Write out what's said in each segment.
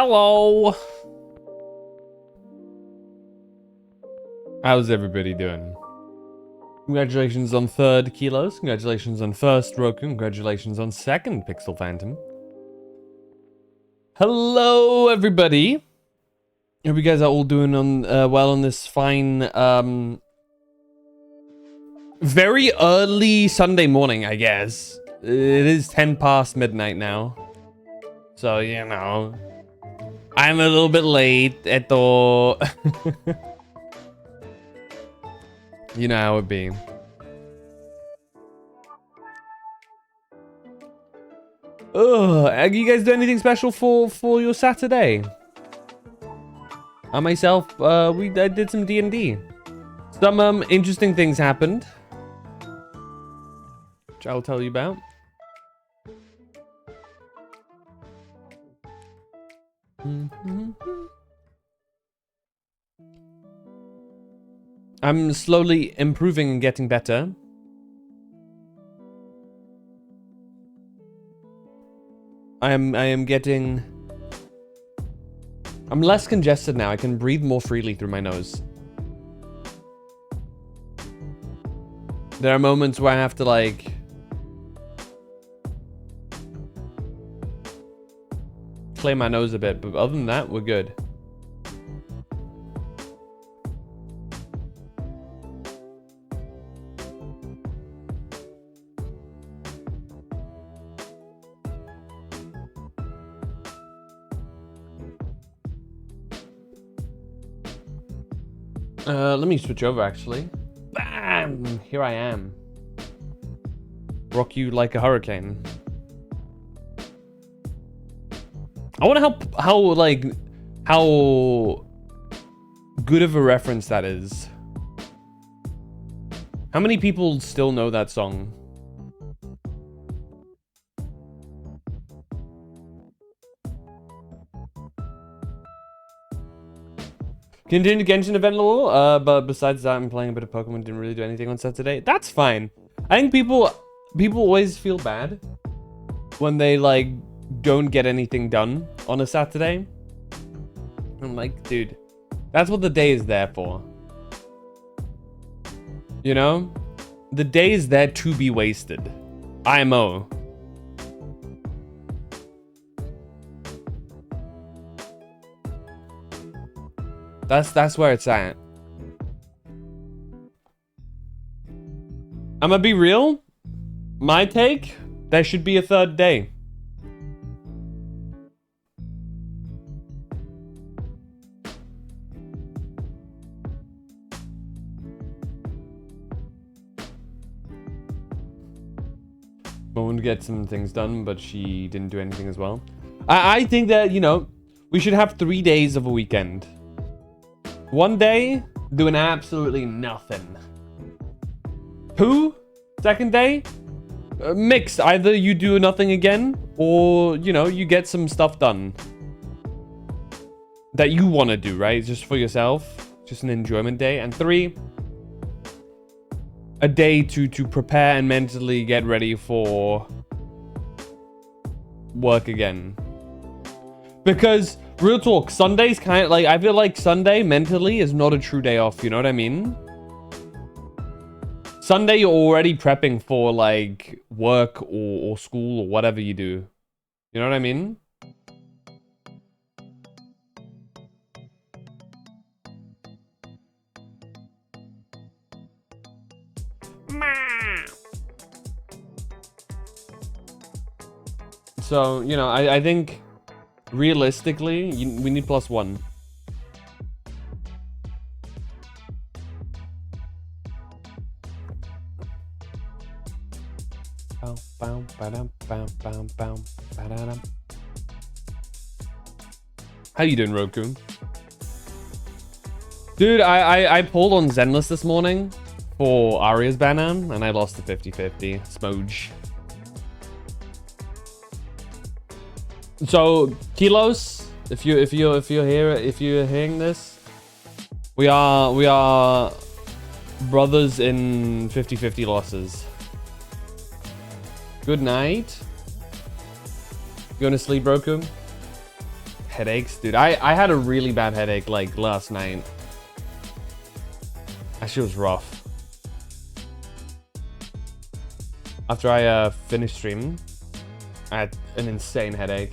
Hello! How's everybody doing? Congratulations on 3rd Kilos, congratulations on 1st Roku, congratulations on 2nd Pixel Phantom. Hello everybody! Hope you guys are all doing well on this fine, very early Sunday morning, I guess. It is 10 past midnight now. So, you know, I'm a little bit late at the... You know how it be. Ugh, you guys do anything special for your Saturday? I myself, I did some D&D. Some interesting things happened, which I'll tell you about. I'm slowly improving and getting better. I'm less congested now. I can breathe more freely through my nose. There are moments where I have to like clear my nose a bit, but other than that, we're good. Let me switch over actually. Bam! Here I am. Rock you like a hurricane. I wonder how good of a reference that is. How many people still know that song? Continued Genshin event lol, but besides that, I'm playing a bit of Pokemon. Didn't really do anything on Saturday. That's fine. I think people always feel bad when they like don't get anything done on a Saturday. I'm like, dude, that's what the day is there for. You know, the day is there to be wasted. IMO. That's where it's at. I'm gonna be real. My take, there should be a 3rd day. I wanted to get some things done, but she didn't do anything as well. I think that, you know, we should have 3 days of a weekend. 1 day, doing absolutely nothing. 2, 2nd day, mixed. Either you do nothing again, or, you know, you get some stuff done that you want to do, right? Just for yourself. Just an enjoyment day. And 3, a day to prepare and mentally get ready for work again. Because... real talk, Sunday's kind of like, I feel like Sunday mentally is not a true day off, you know what I mean? Sunday, you're already prepping for like work or school or whatever you do. You know what I mean? So, you know, I think... realistically, we need +1. How you doing, Roku? Dude, I pulled on Zenless this morning for Aria's banner, and I lost the 50-50. Smoge. So Kilos, if you're hearing this, we are brothers in 50-50 losses. Good night. You going to sleep, Roku? headaches, dude. I had a really bad headache like last night. That shit was rough. After I finished streaming, I had an insane headache.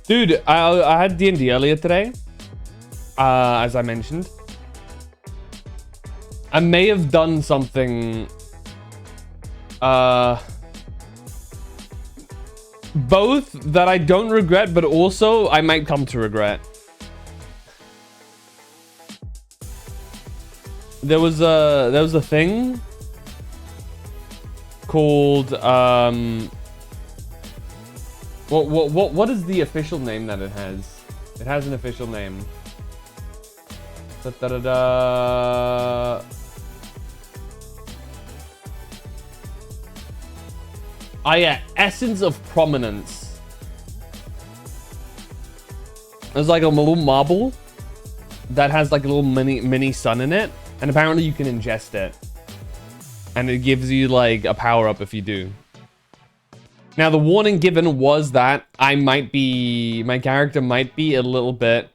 Dude, I had D&D earlier today, as I mentioned. I may have done something, both that I don't regret, but also I might come to regret. There was a thing called what is the official name that it has? It has an official name. Ah, yeah, Essence of Prominence. There's like a little marble that has like a little mini sun in it, and apparently you can ingest it, and it gives you like a power up if you do. Now the warning given was that my character might be a little bit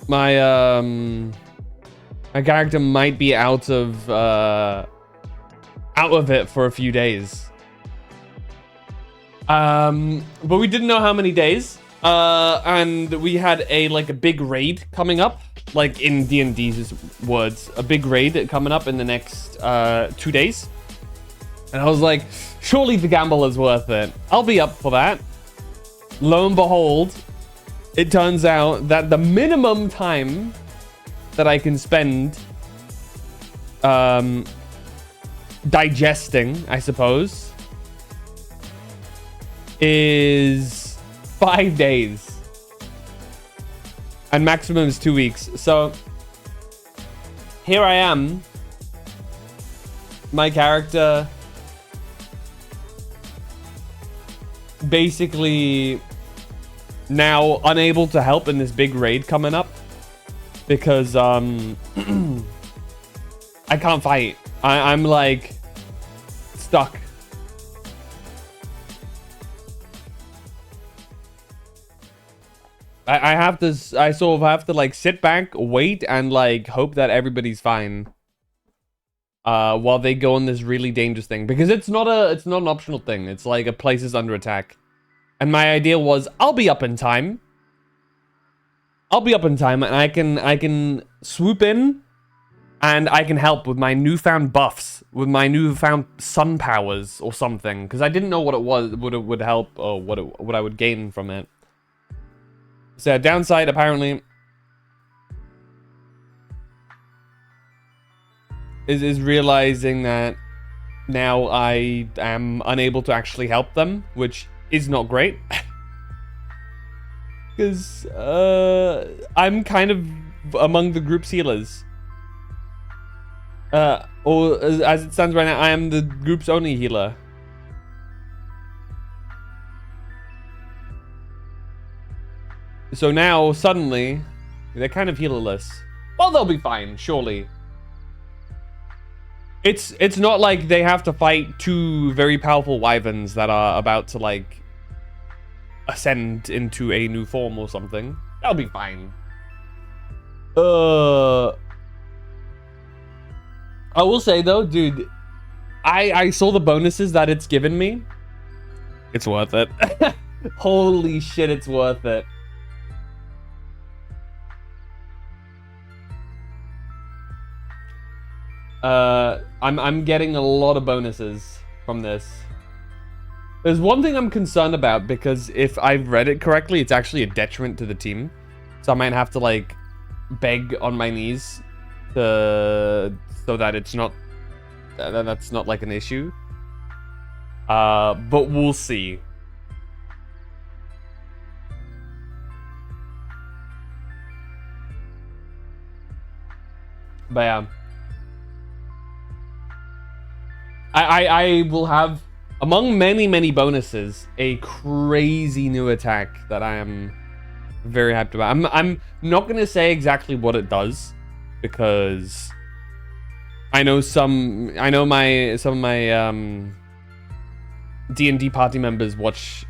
my character might be out of it for a few days. But we didn't know how many days. And we had a big raid coming up, like in D&D's words, a big raid coming up in the next 2 days. And I was like, surely the gamble is worth it. I'll be up for that. Lo and behold, it turns out that the minimum time that I can spend digesting, I suppose, is 5 days. And maximum is 2 weeks. So here I am. My character basically now unable to help in this big raid coming up because I can't fight. I'm like stuck. I sort of have to like sit back, wait, and like hope that everybody's fine while they go on this really dangerous thing, because it's not an optional thing. It's like a place is under attack. And my idea was I'll be up in time. And I can swoop in and I can help with my newfound buffs, with my newfound sun powers or something, because I didn't know what it was, what it would help, or what I would gain from it. So downside apparently is realizing that now I am unable to actually help them, which is not great. Because I'm kind of among the group's healers. Or as it stands right now, I am the group's only healer. So now, suddenly, they're kind of healerless. Well, they'll be fine, surely. It's not like they have to fight two very powerful wyverns that are about to, like, ascend into a new form or something. They'll be fine. I will say, though, dude, I saw the bonuses that it's given me. It's worth it. Holy shit, it's worth it. I'm getting a lot of bonuses from this. There's one thing I'm concerned about, because if I've read it correctly, it's actually a detriment to the team. So I might have to like beg on my knees so that it's not that's not like an issue. But we'll see. But yeah. I will have, among many bonuses, a crazy new attack that I am Very hyped about it. I'm not gonna say exactly what it does because I know some of my D&D party members watch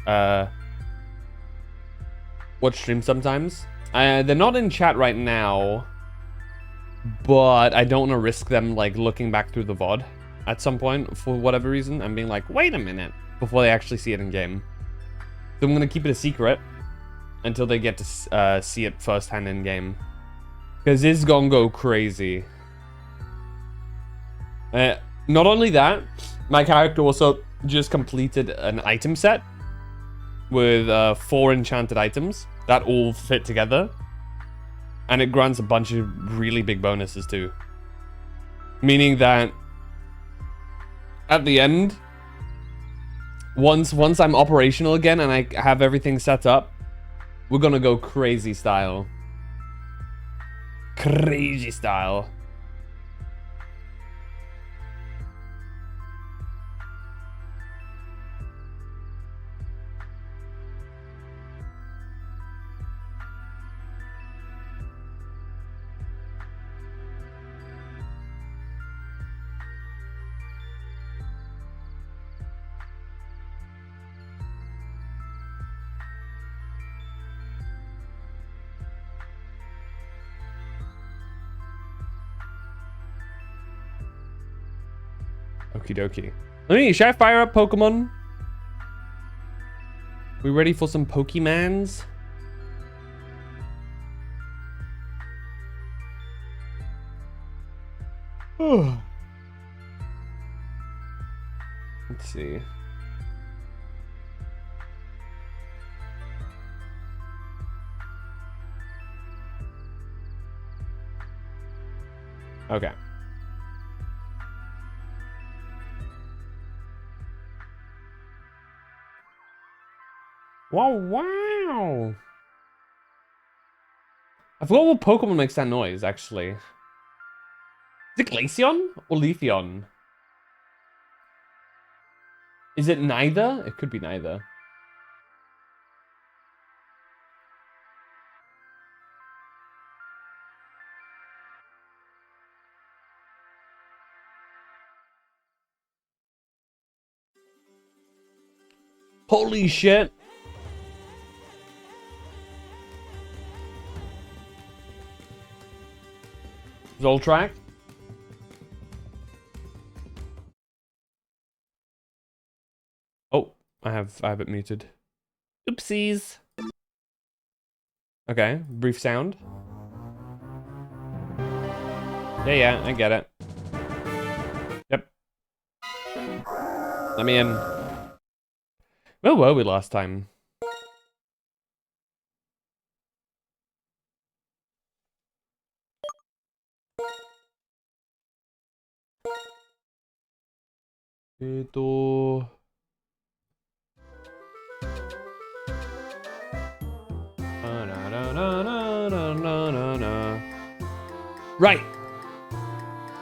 streams sometimes. They're not in chat right now, but I don't want to risk them like looking back through the VOD at some point for whatever reason and being like, wait a minute, before they actually see it in game. So I'm gonna keep it a secret until they get to see it firsthand in game, because it's gonna go crazy. Not only that, my character also just completed an item set with 4 enchanted items that all fit together, and it grants a bunch of really big bonuses too. Meaning that at the end, once I'm operational again and I have everything set up, we're gonna go crazy style. Crazy style. Okie dokie. Should I fire up Pokemon? We ready for some Pokemans? Let's see. Okay. Wow. I forgot what Pokemon makes that noise, actually. Is it Glaceon or Leafeon? Is it neither? It could be neither. Holy shit. Zoltrak. Oh, I have it muted. Oopsies. Okay, brief sound. Yeah, I get it. Yep. Let me in. Where were we last time? Right.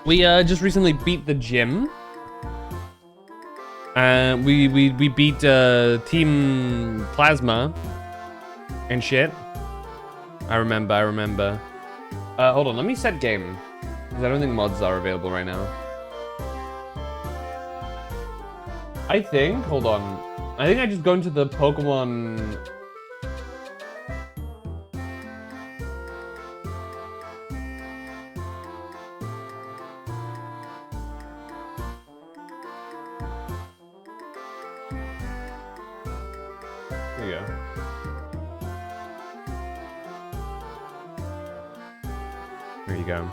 We just recently beat the gym. We beat Team Plasma and shit. I remember. Hold on, let me set game, because I don't think mods are available right now. I think, hold on. I think I just go into the Pokemon. There you go. There you go.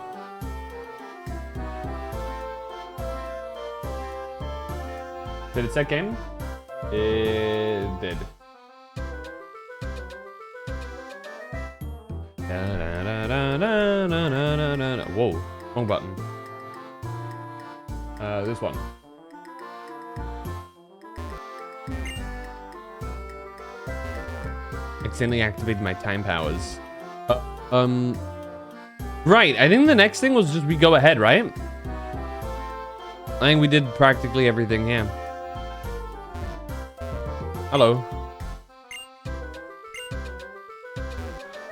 Did it set game? It did. Whoa, wrong button. This one. Accidentally activated my time powers. Right, I think the next thing was just we go ahead, right? I think we did practically everything, yeah. Hello.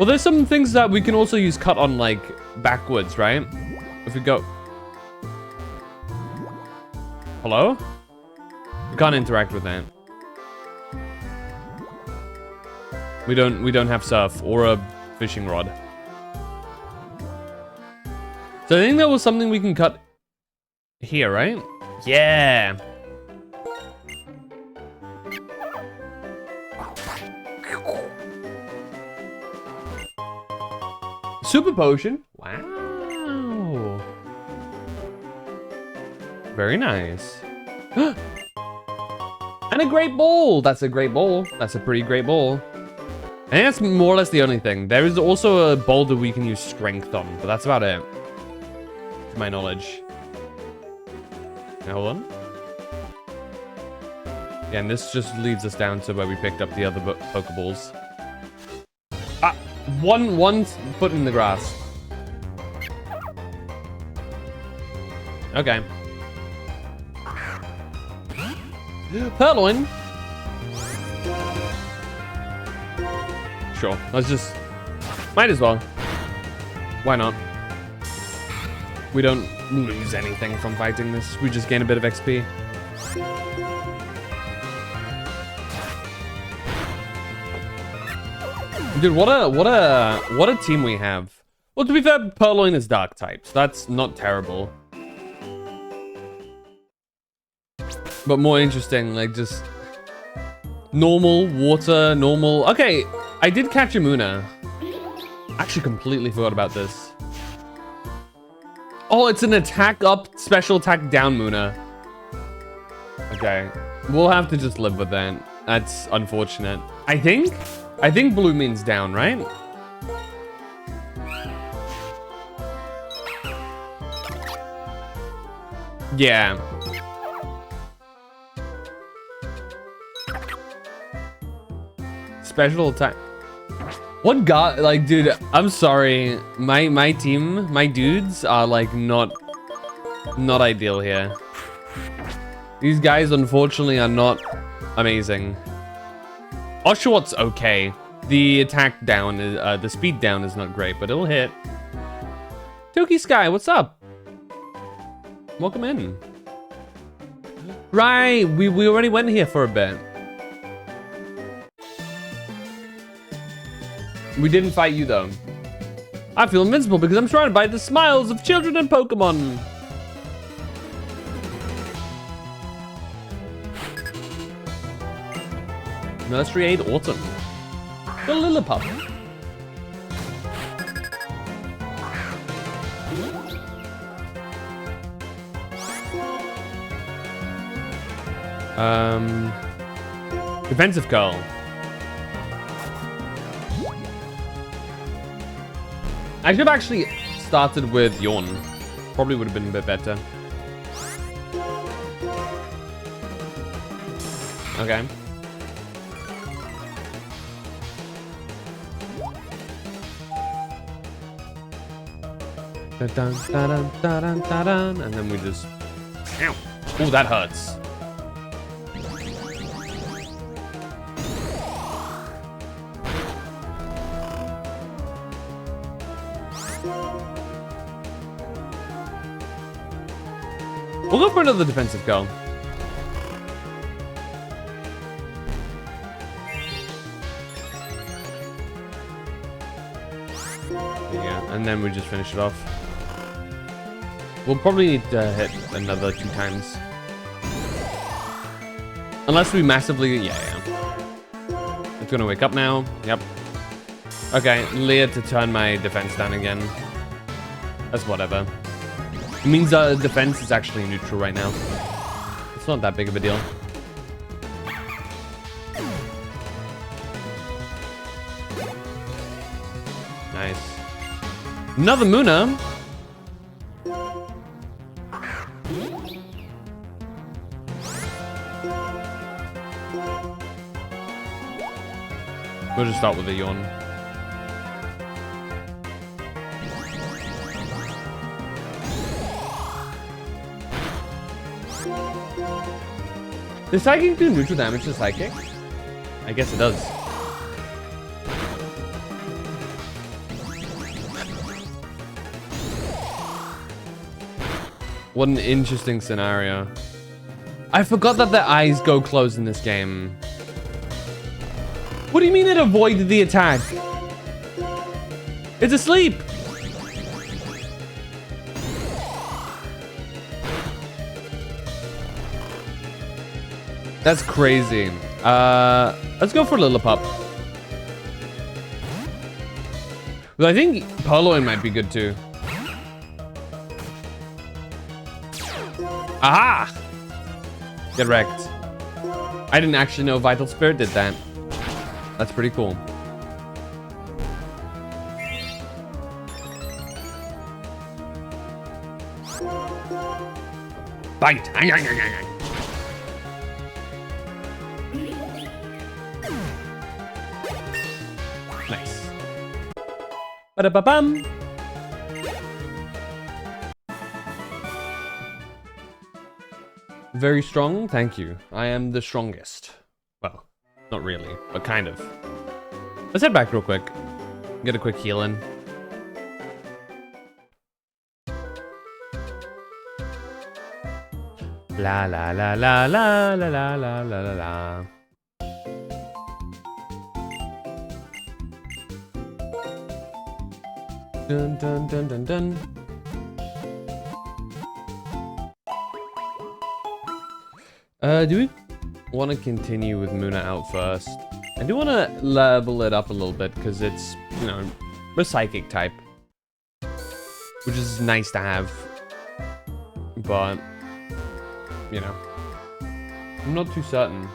Well, there's some things that we can also use cut on, like, backwards, right? If we go... Hello? We can't interact with that. We don't have surf or a fishing rod. So I think that was something we can cut here, right? Yeah. Super potion. Wow. Very nice. And a great ball. That's a great ball. That's a pretty great ball. I think that's more or less the only thing. There is also a boulder we can use strength on, but that's about it. To my knowledge. Now, hold on. Yeah, and this just leads us down to where we picked up the other Pokeballs. Ah, one foot in the grass. Okay. Purloin. Sure, let's just... Might as well. Why not? We don't lose anything from fighting this. We just gain a bit of XP. Dude, what a team we have. Well, to be fair, Purloin is dark type, so that's not terrible. But more interesting, like just normal water, normal. Okay, I did catch a Munna. Actually, completely forgot about this. Oh, it's an attack up, special attack down Munna. Okay, we'll have to just live with that. That's unfortunate. I think blue means down, right? Yeah. Special attack. What god? Like, dude, I'm sorry. My team, my dudes are like not ideal here. These guys, unfortunately, are not amazing. Oshawott okay. The attack down, the speed down is not great, but it'll hit. Toki Sky, what's up? Welcome in. Right, we already went here for a bit. We didn't fight you though. I feel invincible because I'm surrounded by the smiles of children and Pokemon. Nursery Aid Autumn. The Lillipup. Defensive Curl. I should have actually started with Yawn. Probably would have been a bit better. Okay. Dun, dun, dun, dun, dun, and then we just... Ow! Oh, that hurts. We'll go for another defensive go. Yeah, and then we just finish it off. We'll probably need to hit another 2 times. Unless we massively... Yeah. It's gonna wake up now. Yep. Okay, Leah to turn my defense down again. That's whatever. It means defense is actually neutral right now. It's not that big of a deal. Nice. Another Munna. We'll just start with a Yawn. Does Psychic do neutral damage to Psychic? I guess it does. What an interesting scenario. I forgot that their eyes go closed in this game. What do you mean it avoided the attack? It's asleep. That's crazy. Let's go for Lillipup. But I think Purloin might be good too. Aha! Get wrecked. I didn't actually know Vital Spirit did that. That's pretty cool. Bite! Nice. Ba-da-ba-bum! Very strong, thank you. I am the strongest. Well, not really, but kind of. Let's head back real quick. Get a quick heal in. La la la la la la la la la la la. Dun dun dun dun dun. Do we want to continue with Munna out first? I do want to level it up a little bit because it's, you know, a psychic type, which is nice to have, but, you know, I'm not too certain.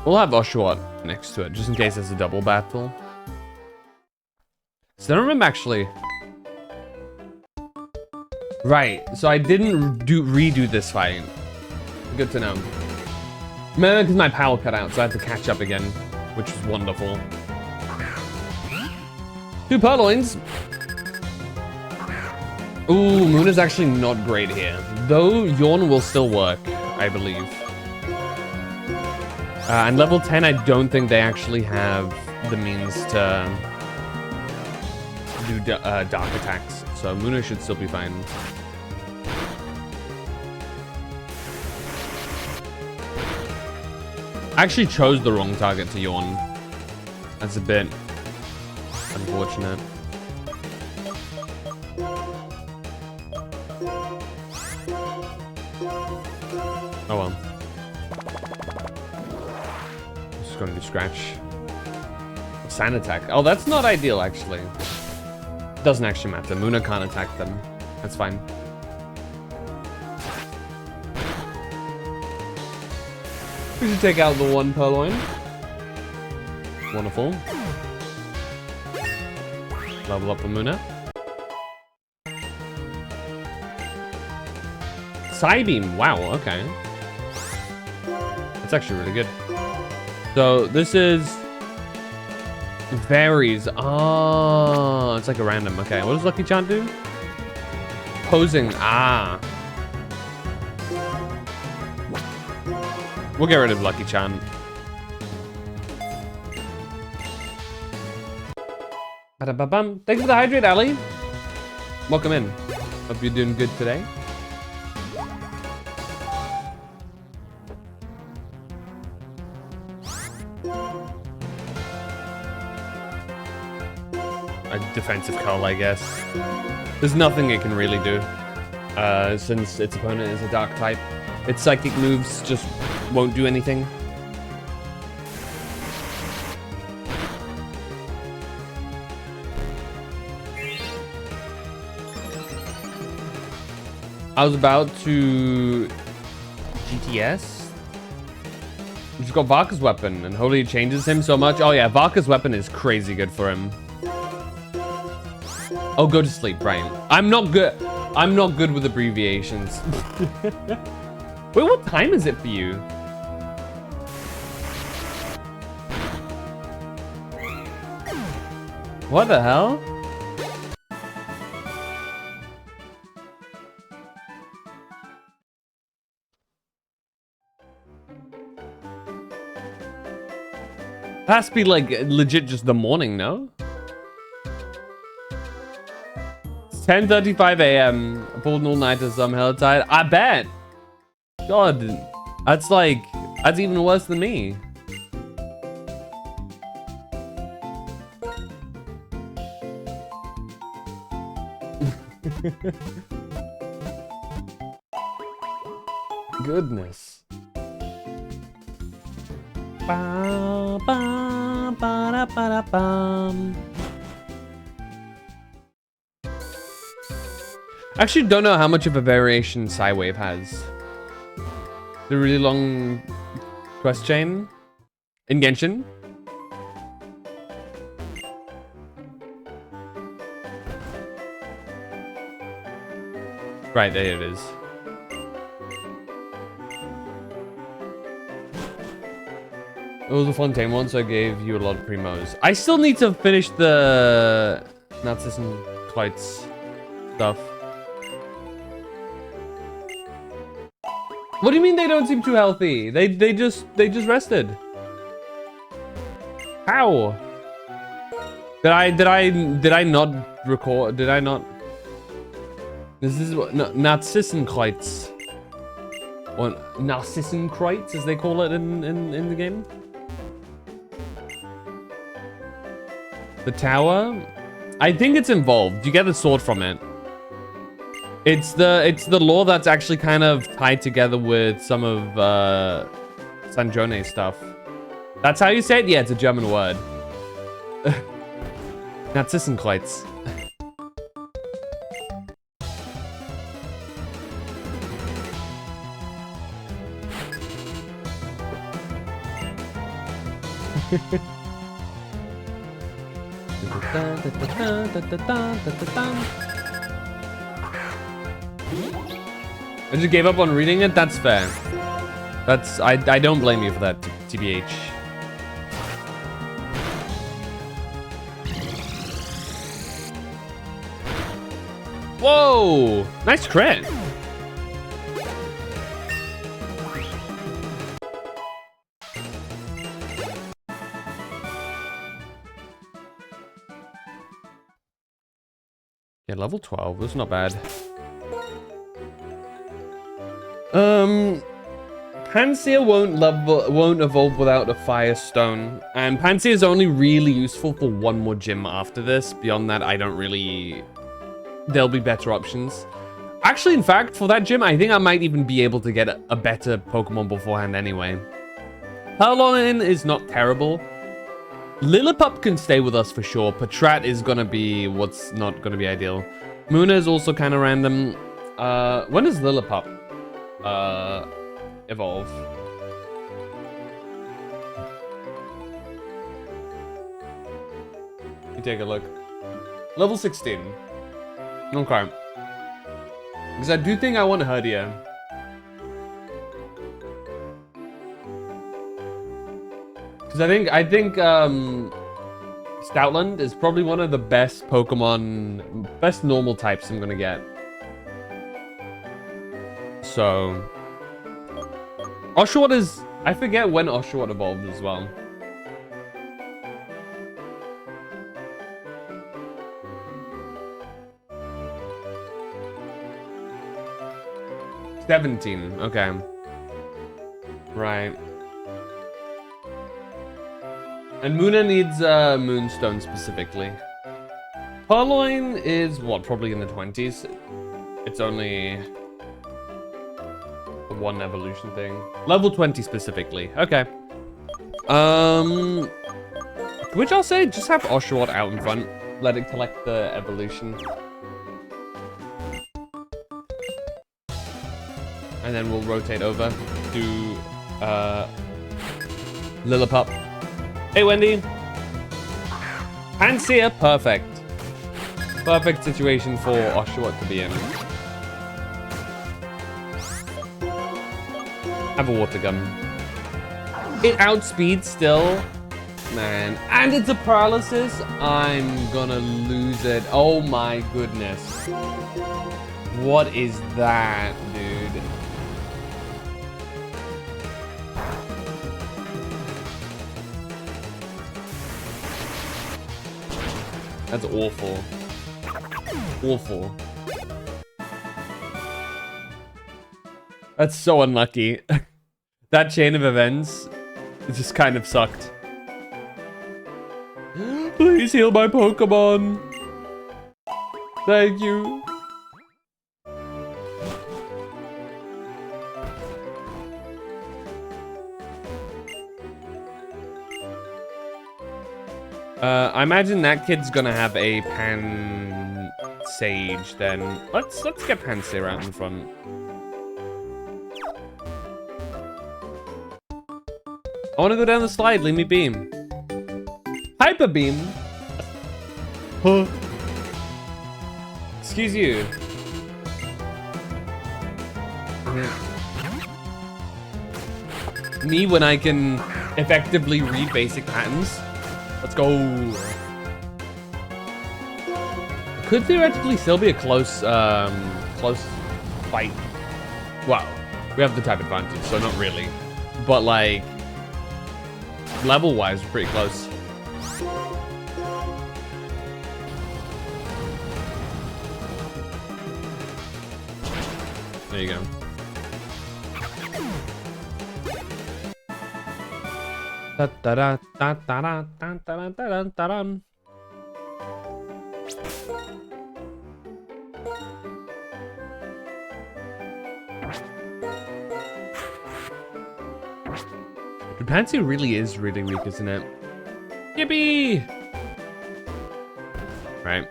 We'll have Oshawott next to it, just in case there's a double battle. So I don't remember actually. Right, so I didn't redo this fight. Good to know. Remember, because my power cut out, so I had to catch up again, which was wonderful. 2 Purloins. Ooh, Moon is actually not great here. Though Yawn will still work, I believe. And level 10, I don't think they actually have the means to do dark attacks. So Munna should still be fine. I actually chose the wrong target to Yawn. That's a bit unfortunate. Oh well. Just gonna do scratch. Sand attack. Oh, that's not ideal actually. Doesn't actually matter. Munna can't attack them. That's fine. We should take out the 1 Purloin. Wonderful. Level up the Munna. Psybeam. Wow, okay. That's actually really good. So this is varies. Oh, it's like a random. Okay, what does Lucky Charm do? Posing. Ah. We'll get rid of Lucky Charm. Ba-da-ba-bum. Thanks for the hydrate, Ali. Welcome in. Hope you're doing good today. A defensive call, I guess. There's nothing it can really do, since its opponent is a dark type. Its psychic moves just won't do anything. I was about to GTS. He's got Varka's weapon, and hopefully it changes him so much. Oh yeah, Varka's weapon is crazy good for him. Oh, go to sleep, Brian. I'm not good with abbreviations. Wait, what time is it for you? What the hell? That has to be like legit just the morning, no? It's 10:35 a.m. I pulled an all-nighter, so I'm hella tired. I bet. God, that's even worse than me. Goodness. Ba, ba, ba, da, ba, da, bum. Actually, don't know how much of a variation Psywave has. The really long quest chain in Genshin. Right, there it is. It was a Fontaine one, so I gave you a lot of primos. I still need to finish the Nazis and Kleitz stuff. What do you mean they don't seem too healthy? They just rested. How? Did I not record? Did I not? This is what Nazissenkreuz. Or Narcissenkreuz, as they call it in the game. The tower? I think it's involved. You get the sword from it. It's the lore that's actually kind of tied together with some of Sanjone's stuff. That's how you say it? Yeah, it's a German word. Nazissenkreuz. I just gave up on reading it. That's fair. I don't blame you for that, TBH. Whoa! Nice crit. Yeah, level 12. That's not bad. Pansear won't evolve without a Firestone, and Pansear is only really useful for one more gym after this. Beyond that, I don't really. There'll be better options. Actually, in fact, for that gym, I think I might even be able to get a better Pokemon beforehand anyway. Purloin is not terrible. Lillipup can stay with us for sure. Patrat is gonna be what's not gonna be ideal. Munna is also kind of random. When does Lillipup evolve? You take a look. Level 16. Okay. Because I do think I want Herdia. Because I think Stoutland is probably one of the best Pokemon, best normal types I'm gonna get. So Oshawott is, I forget when Oshawott evolved as well. $17, okay. Right. And Munna needs Moonstone specifically. Purloin is what, probably in the 20s. It's only the one evolution thing. Level 20 specifically. Okay. Which I'll say, just have Oshawott out in front. Let it collect the evolution. And then we'll rotate over to Lillipup. Hey, Wendy. Pansear, perfect. Perfect situation for Oshawott to be in. Have a water gun. It outspeeds still. Man. And it's a paralysis. I'm gonna lose it. Oh my goodness. What is that, dude? That's awful. Awful. That's so unlucky. That chain of events, it just kind of sucked. Please heal my Pokemon. Thank you. I imagine that kid's gonna have a Pansage then. Let's get Pansage out in front. I wanna go down the slide, leave me beam. Hyper beam? Huh. Excuse you. Me when I can effectively read basic patterns. Let's go. Could theoretically still be a close fight. Wow, we have the type advantage, so not really. But like, level-wise, we're pretty close. There you go. Da da da da da da da da da da da. Pansy really is really weak, isn't it? Yippee! Right.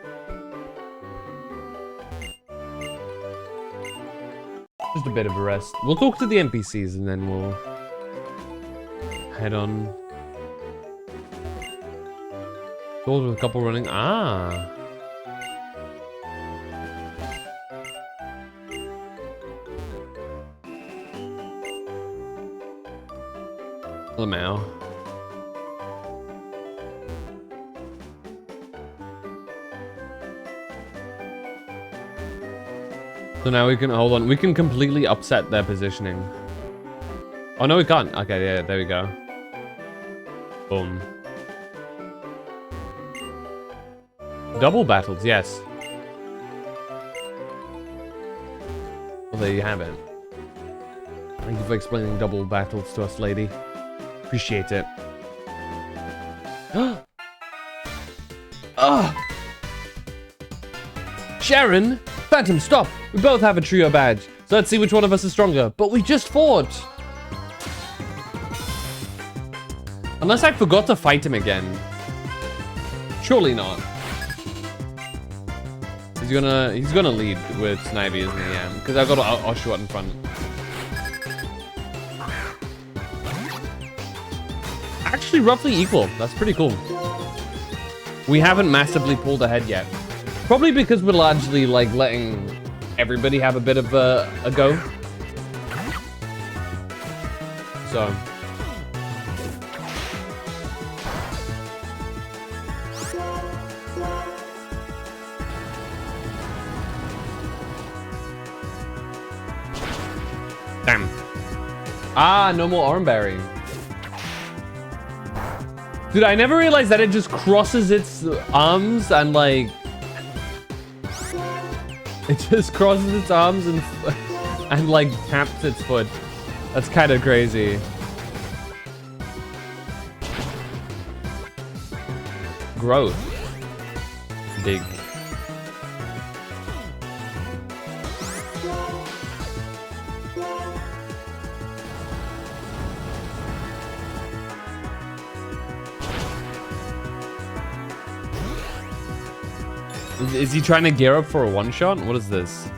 Just a bit of a rest. We'll talk to the NPCs and then we'll head on. Doors with a couple running. Ah. Lamau. So now we can, hold on, we can completely upset their positioning. Oh no, we can't. Okay, yeah, there we go. Boom. Double battles, yes. Well, there you have it. Thank you for explaining double battles to us, lady. Appreciate it. Sharon! Phantom, stop! We both have a trio badge, so let's see which one of us is stronger. But we just fought! Unless I forgot to fight him again. Surely not. He's gonna lead with Snivy, isn't he? Yeah, because I've got Oshawott in front. Actually, roughly equal. That's pretty cool. We haven't massively pulled ahead yet. Probably because we're largely like letting everybody have a bit of a go. So. Damn. Ah, no more Oranberry. Dude, I never realized that it just crosses its arms and like... It just crosses its arms and like taps its foot. That's kind of crazy. Growth. Dig. Is he trying to gear up for a one-shot? What is this?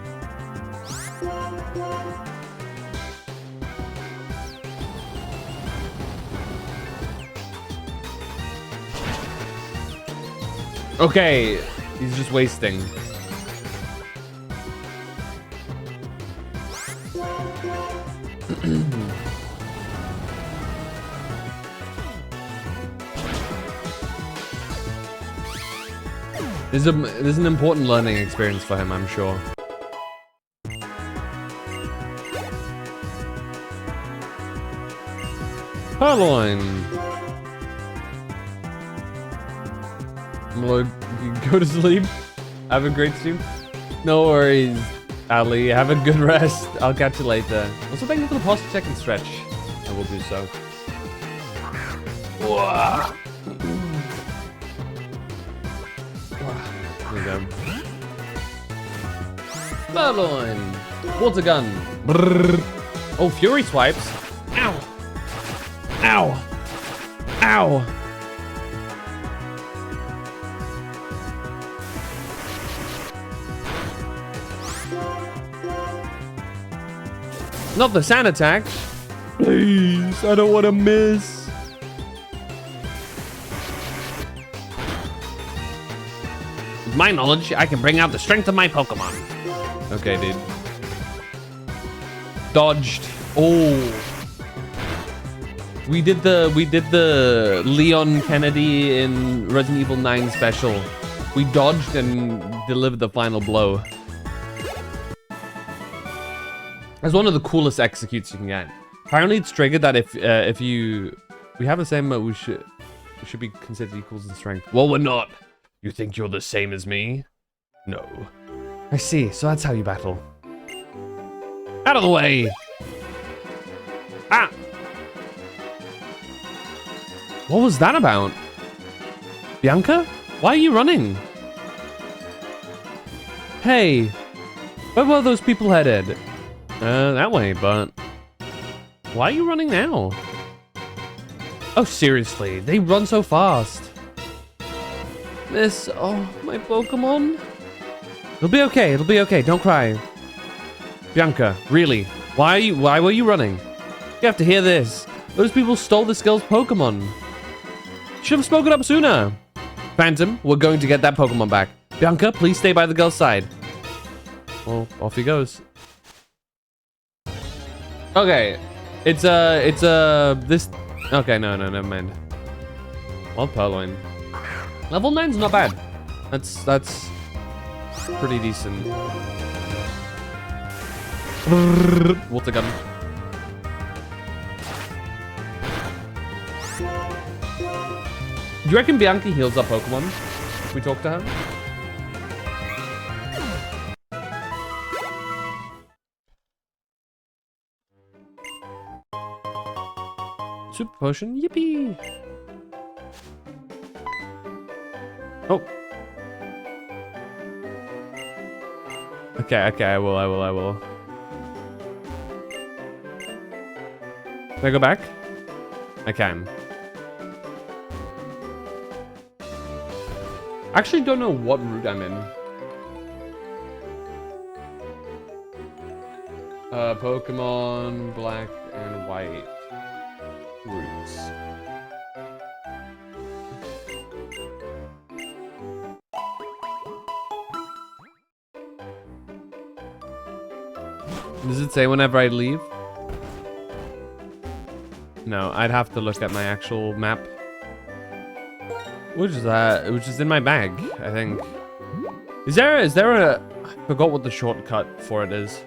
Okay, he's just wasting. This is an important learning experience for him, I'm sure. Purloin. Lord, go to sleep. Have a great sleep. No worries, Ali. Have a good rest. I'll catch you later. Also, thank you for the posture check and stretch. I will do so. There we go. Purloin. Water gun. Brrr. Oh, Fury swipes. Ow. Ow. Ow. Not the sand attacks. Please, I don't want to miss. With my knowledge, I can bring out the strength of my Pokemon. Okay, dude. Dodged. Oh. We did the Leon Kennedy in Resident Evil 9 special. We dodged and delivered the final blow. That's one of the coolest executes you can get. Apparently, it's triggered that if you we have the same, we should be considered equals in strength. Well, we're not. You think you're the same as me? No. I see. So that's how you battle. Out of the way. Ah. What was that about? Bianca? Why are you running? Hey, where were those people headed? That way, but why are you running now? Oh, seriously, they run so fast. Oh, my Pokemon. It'll be okay, don't cry. Bianca, really, why were you running? You have to hear this. Those people stole this girl's Pokemon. Should have spoken up sooner. Phantom, we're going to get that Pokemon back. Bianca, please stay by the girl's side. Well, off he goes. Okay, it's this. Okay, no, never mind. Well, Purloin. Level 9's not bad. That's pretty decent. Water gun. Do you reckon Bianca heals up Pokemon if we talk to her? Super potion, yippee! Oh. Okay, I will. Can I go back? I can. I actually don't know what route I'm in. Pokemon Black and White routes. Does it say whenever I leave? No, I'd have to look at my actual map. Which is in my bag, I think. Is there a... I forgot what the shortcut for it is.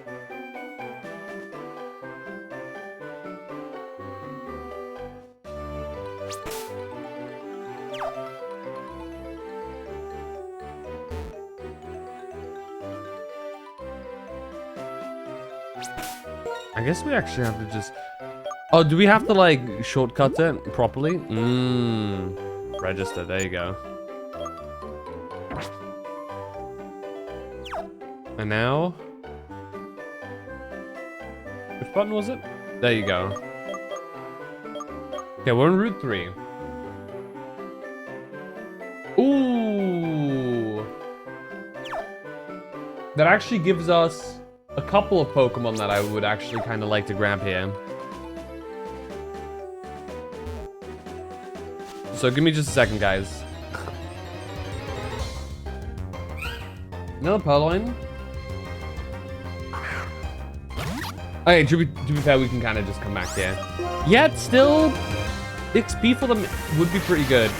I guess we actually have to just... Oh, do we have to, like, shortcut it properly? Register, there you go. And now... Which button was it? There you go. Okay, we're on Route 3. Ooh! That actually gives us a couple of Pokemon that I would actually kind of like to grab here. So give me just a second, guys. Another Purloin. Okay, to be fair, we can kind of just come back here. Yet still, XP for them would be pretty good.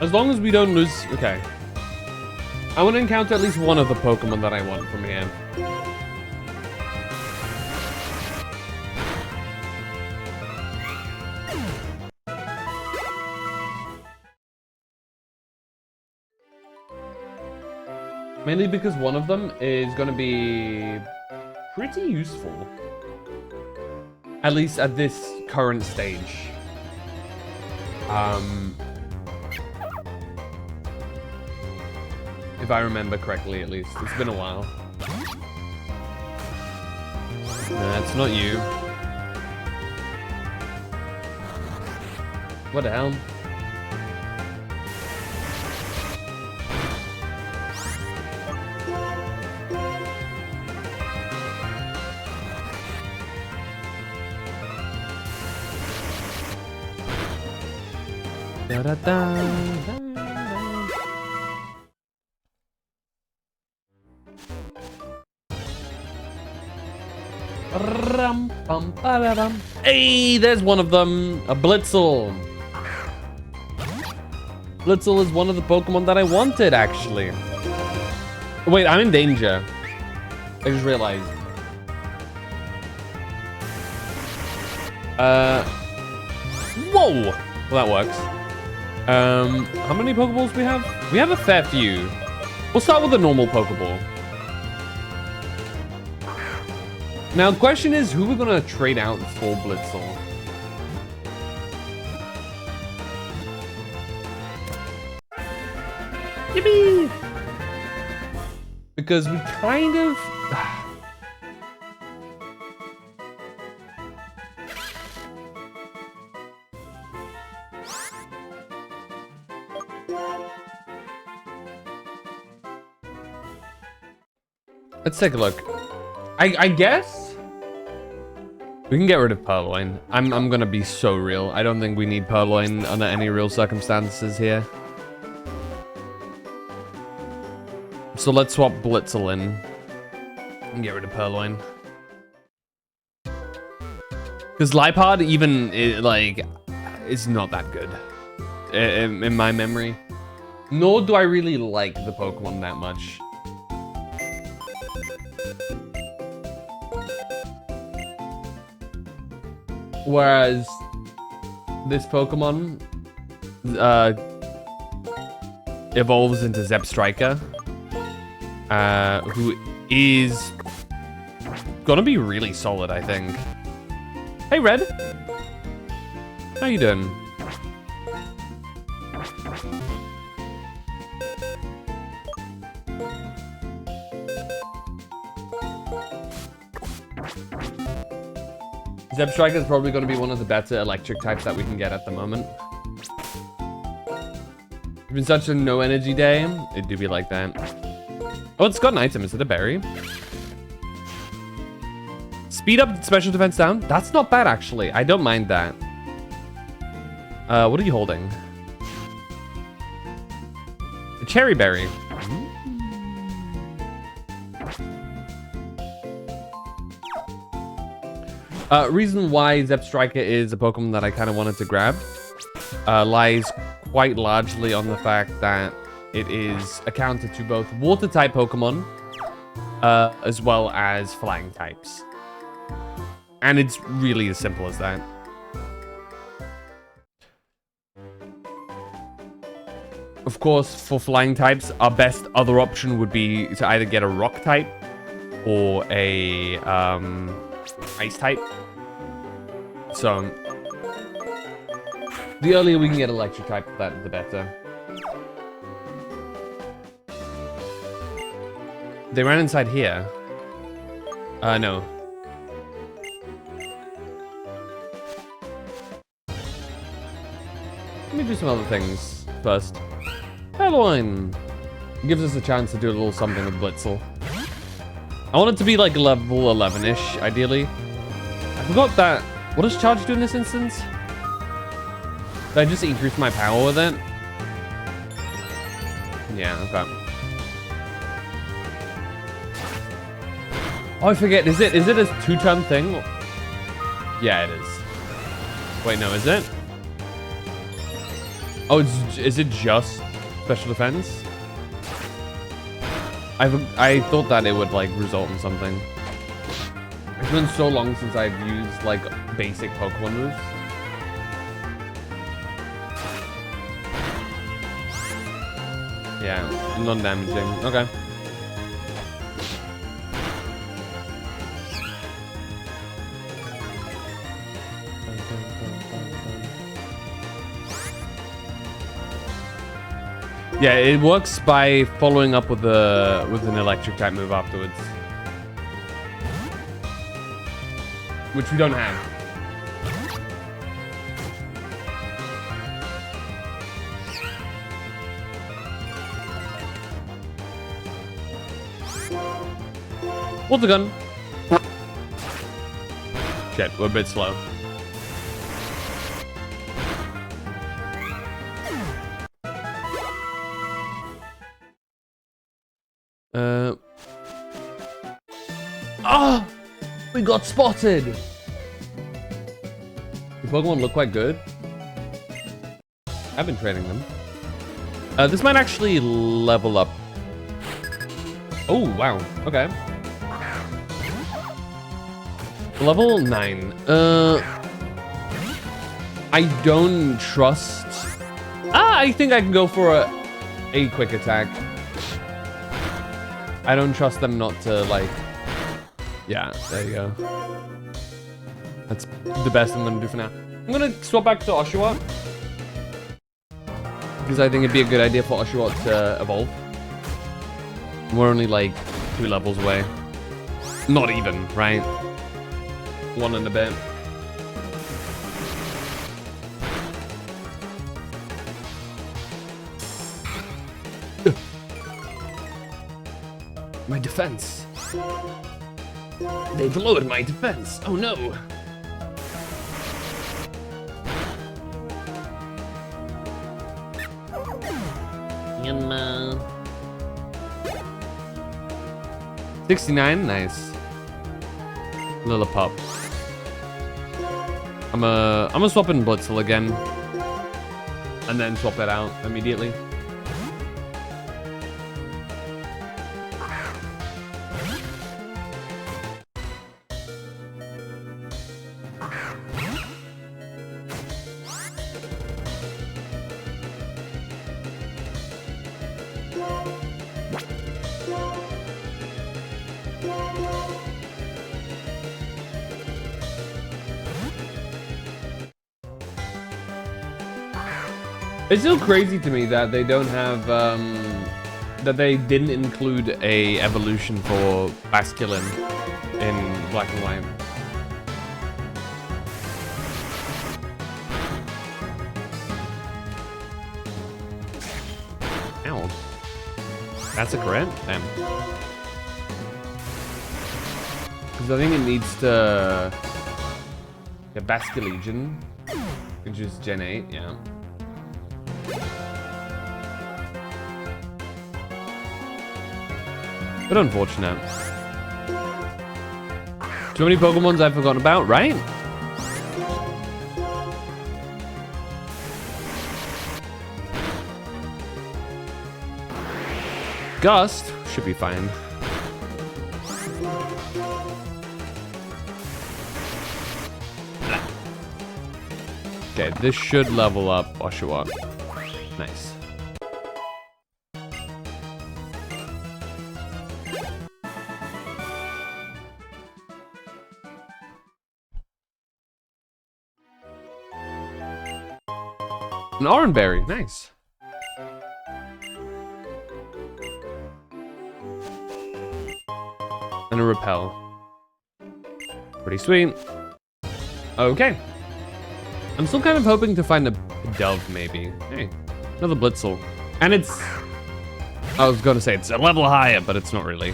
As long as we don't lose... Okay. I want to encounter at least one of the Pokemon that I want from here. Mainly because one of them is going to be pretty useful. At least at this current stage. If I remember correctly, at least. It's been a while. Nah, it's not you. What the hell? Hey, there's one of them. A Blitzel. Blitzel is one of the Pokemon that I wanted, actually. Wait, I'm in danger. I just realized. Whoa! Well, that works. How many Pokeballs we have? We have a fair few. We'll start with the normal Pokeball. Now, the question is, who we're gonna trade out for Blitzel? Yippee! Because we kind of... Let's take a look. I guess we can get rid of Purloin. I'm gonna be so real. I don't think we need Purloin under any real circumstances here. So let's swap Blitzel in and get rid of Purloin. Because Liepard even is not that good in my memory. Nor do I really like the Pokemon that much. Whereas this Pokemon evolves into Zebstrika, who is gonna be really solid, I think. Hey, Red. How you doing? Zebstrika is probably going to be one of the better electric types that we can get at the moment. It's been such a no energy day. It do be like that. Oh, it's got an item. Is it a berry? Speed up special defense down. That's not bad, actually. I don't mind that. What are you holding? A cherry berry. Reason why Zebstrika is a Pokemon that I kind of wanted to grab lies quite largely on the fact that it is a counter to both Water-type Pokemon as well as Flying types. And it's really as simple as that. Of course, for Flying types, our best other option would be to either get a Rock type or a Ice type. So, the earlier we can get electric type, the better. They ran inside here. No. Let me do some other things first. Purloin! Gives us a chance to do a little something with Blitzel. I want it to be like level 11-ish, ideally. I forgot that. What does charge do in this instance? Did I just increase my power with it? Yeah, okay. Oh, I forget. Is it a 2-turn thing? Yeah, it is. Wait, no, is it? Oh, is it just special defense? I thought that it would like result in something. It's been so long since I've used like basic Pokemon moves. Yeah, non-damaging. Okay. Yeah, it works by following up with an electric type move afterwards, which we don't have. Hold the gun. Shit, we're a bit slow. Ah! We got spotted! The Pokemon look quite good. I've been training them. This might actually level up. Oh, wow. Okay. Level 9. I don't trust... I think I can go for a quick attack. I don't trust them not to, like... Yeah, there you go. That's the best I'm gonna do for now. I'm gonna swap back to Oshawott, because I think it'd be a good idea for Oshawott to evolve. We're only like 2 levels away. Not even, right? 1 and a bit. My defense. They've lowered my defense. Oh no. Yum. 69, nice. Lillipup. I'm gonna swap in Blitzel again, and then swap it out immediately. It's still crazy to me that they don't have, that they didn't include a evolution for Basculin in Black and White. Ow. That's a crit? Damn. Because I think it needs to get Basculegion, which is Gen 8, yeah. But unfortunate. Too many Pokemons I've forgotten about, right? Gust should be fine. Okay, this should level up Oshawott. Nice. An Oranberry, nice. And a Repel. Pretty sweet. Okay. I'm still kind of hoping to find a Dove, maybe. Hey, another Blitzel. And it's... I was going to say it's a level higher, but it's not really.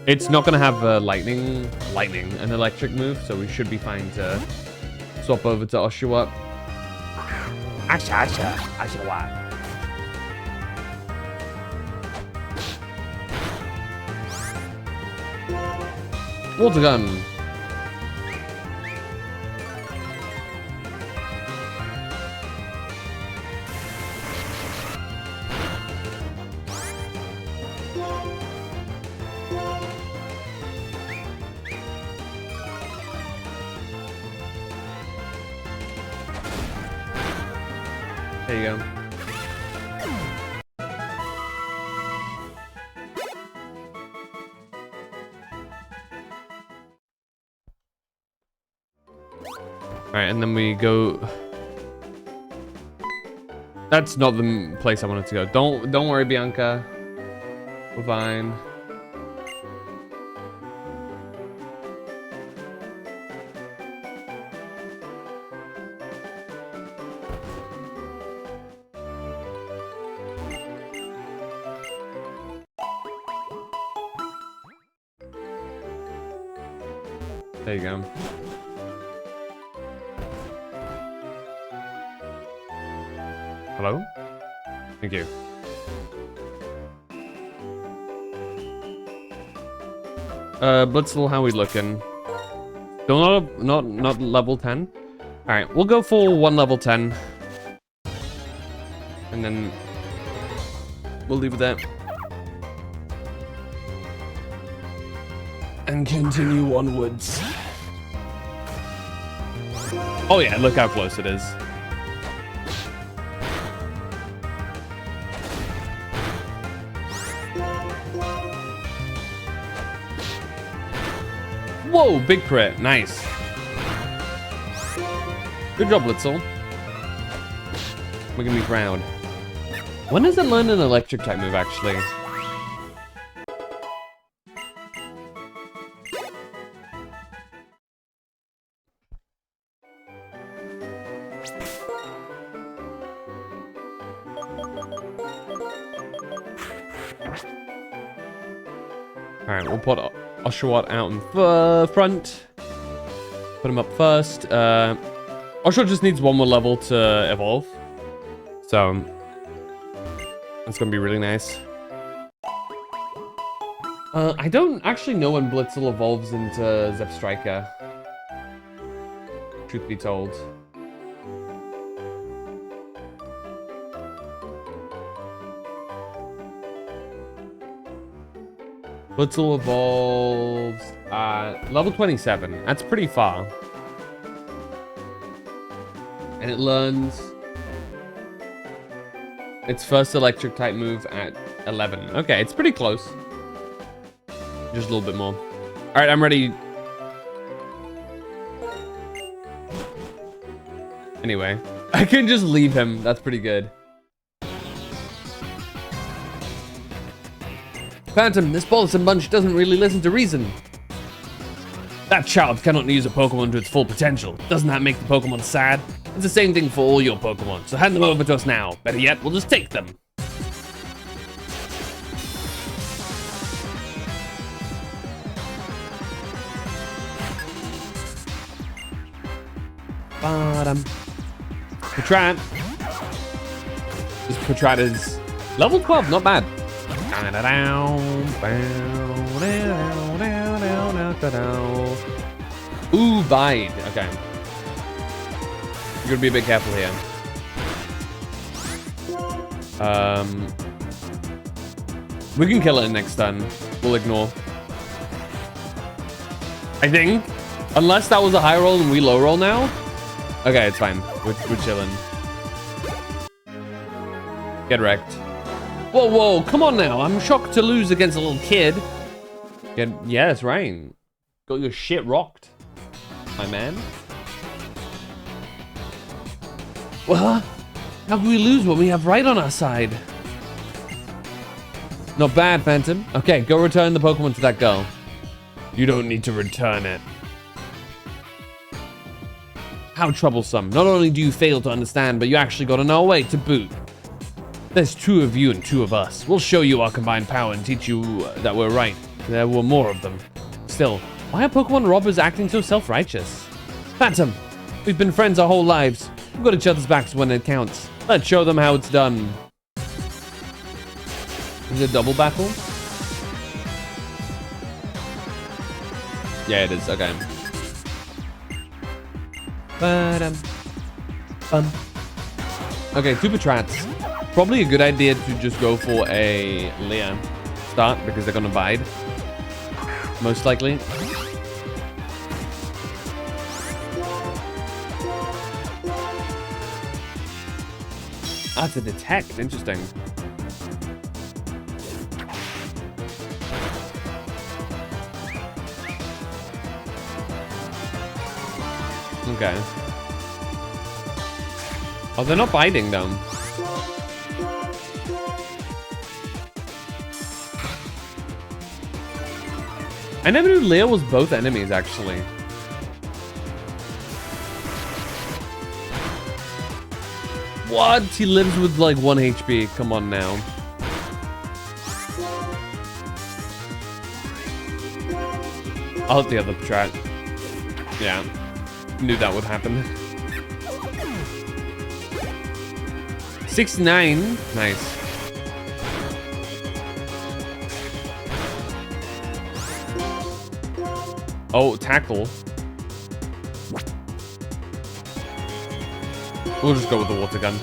It's not going to have a lightning, an electric move, so we should be fine to swap over to Oshawott. Oshawott. Water Gun. There you go. All right, and then we go. That's not the place I wanted to go. Don't worry, Bianca. We're fine. There you go. Hello? Thank you. Blitzel, how we looking? Still not level 10? Alright, we'll go for 1 level 10. And then we'll leave it there. And continue onwards. Oh yeah, look how close it is. Whoa, big crit. Nice. Good job, Blitzel. Making me proud. When does it learn an electric type move, actually? Alright, we'll put Oshawott out in front. Put him up first. Oshawott just needs 1 more level to evolve. So, that's gonna be really nice. I don't actually know when Blitzel evolves into Zepstrika. Truth be told. Blitzel evolves at level 27. That's pretty far. And it learns its first electric type move at 11. Okay, it's pretty close. Just a little bit more. All right, I'm ready. Anyway, I can just leave him. That's pretty good. Phantom, this Bollison bunch doesn't really listen to reason. That child cannot use a Pokemon to its full potential. Doesn't that make the Pokemon sad? It's the same thing for all your Pokemon, so hand them over to us now. Better yet, we'll just take them. Patrat. This Patrat is level 12, not bad. Ooh, bide. Okay. You're gonna be a bit careful here. We can kill it next turn. We'll ignore. I think. Unless that was a high roll and we low roll now. Okay, it's fine. We're chilling. Get wrecked. Whoa, whoa, come on now. I'm shocked to lose against a little kid. Yeah, that's right. Got your shit rocked, my man. Well, how can we lose when we have right on our side? Not bad, Phantom. Okay, go return the Pokemon to that girl. You don't need to return it. How troublesome. Not only do you fail to understand, but you actually got in our way to boot. There's 2 of you and 2 of us. We'll show you our combined power and teach you that we're right. There were more of them. Still, why are Pokemon robbers acting so self-righteous? Phantom, we've been friends our whole lives. We've got each other's backs when it counts. Let's show them how it's done. Is it a double battle? Yeah, it is. Okay. Okay, 2 Patrats. Probably a good idea to just go for a Leah start because they're gonna bide. Most likely. Ah, to detect. Interesting. Okay. Oh, they're not biting though. I never knew Leo was both enemies, actually. What? He lives with like 1 HP. Come on now. I'll hit the other strat. Yeah. Knew that would happen. 69. Nice. Oh, tackle. We'll just go with the water gun.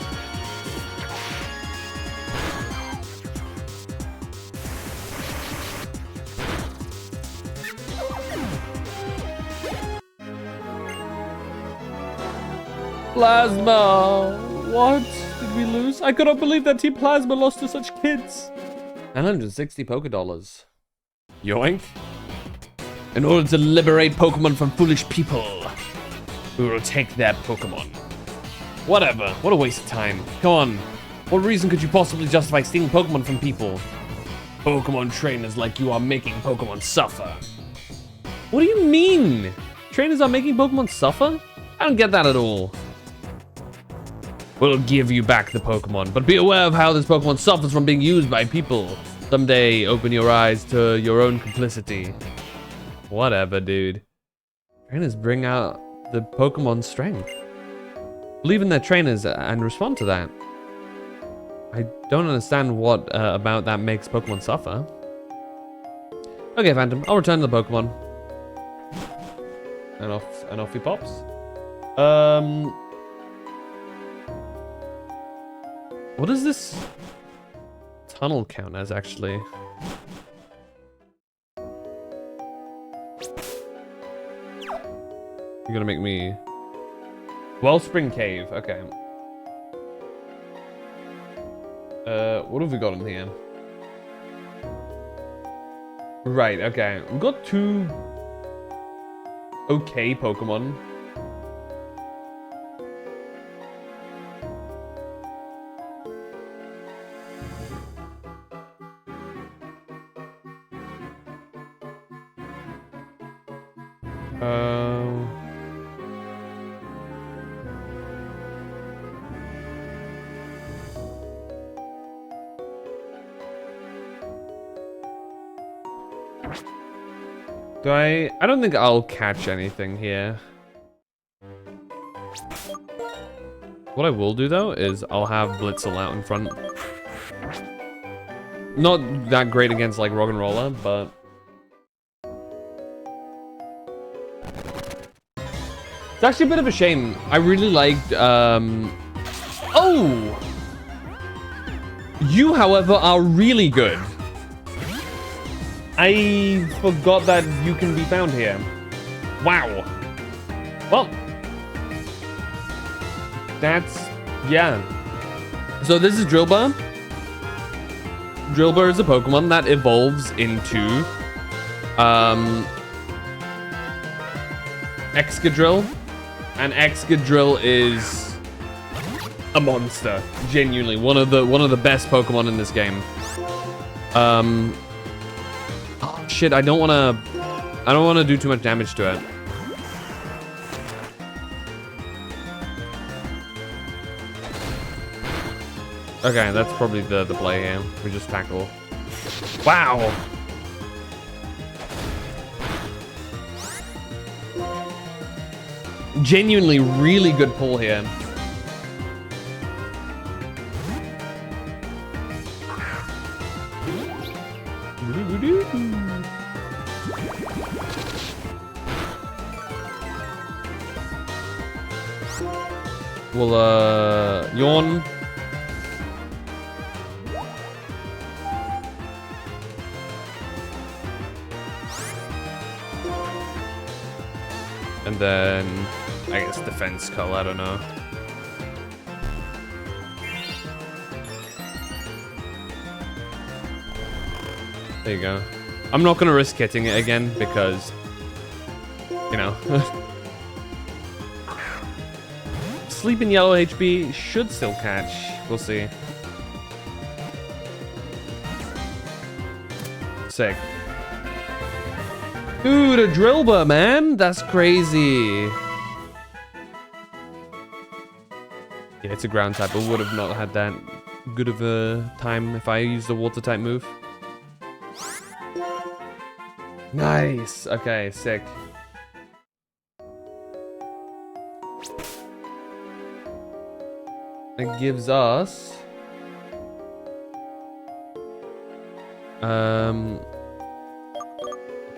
Plasma! What? Did we lose? I cannot believe that Team Plasma lost to such kids. 960 Poké-Dollars. Yoink. In order to liberate Pokemon from foolish people, we will take their Pokemon. Whatever. What a waste of time. Come on. What reason could you possibly justify stealing Pokemon from people? Pokemon trainers like you are making Pokemon suffer. What do you mean? Trainers are making Pokemon suffer? I don't get that at all. We'll give you back the Pokemon, but be aware of how this Pokemon suffers from being used by people. Someday, open your eyes to your own complicity. Whatever, dude. Trainers bring out the Pokemon strength. Believe in their trainers and respond to that. I don't understand what about that makes Pokemon suffer. Okay, Phantom, I'll return to the Pokemon. And off he pops. What does this tunnel count as, actually? You're gonna make me... Wellspring Cave, okay. What have we got in here? Right, okay. We've got 2 okay Pokemon. I don't think I'll catch anything here. What I will do, though, is I'll have Blitzel out in front. Not that great against, like, Rock and Roller, but... It's actually a bit of a shame. I really liked, Oh! You, however, are really good. I forgot that you can be found here. Wow. Well. That's... yeah. So this is Drillbur. Drillbur is a Pokemon that evolves into... Excadrill. And Excadrill is... a monster. Genuinely. One of the best Pokemon in this game. Shit, I don't wanna do too much damage to it. Okay, that's probably the play here. We just tackle. Wow! Genuinely really good pull here. We'll, yawn. And then, I guess defense call, I don't know. There you go. I'm not gonna risk hitting it again because, you know. Sleep in yellow HP should still catch. We'll see. Sick. Dude, a Drillbur, man. That's crazy. Yeah, it's a ground type. I would have not had that good of a time if I used the water type move. Nice. Okay, sick. It gives us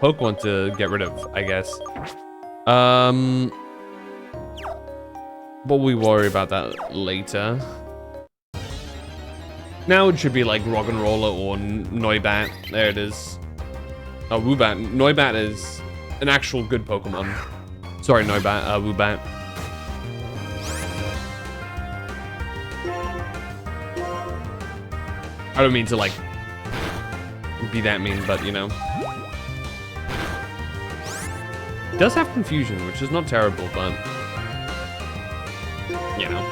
Pokemon to get rid of, I guess. But we worry about that later. Now it should be like Roggenrola or Noibat. There it is. Oh, Woobat. Noibat is an actual good Pokemon. Sorry, Noibat. Woobat. I don't mean to like be that mean, but you know. It does have confusion, which is not terrible, but you know.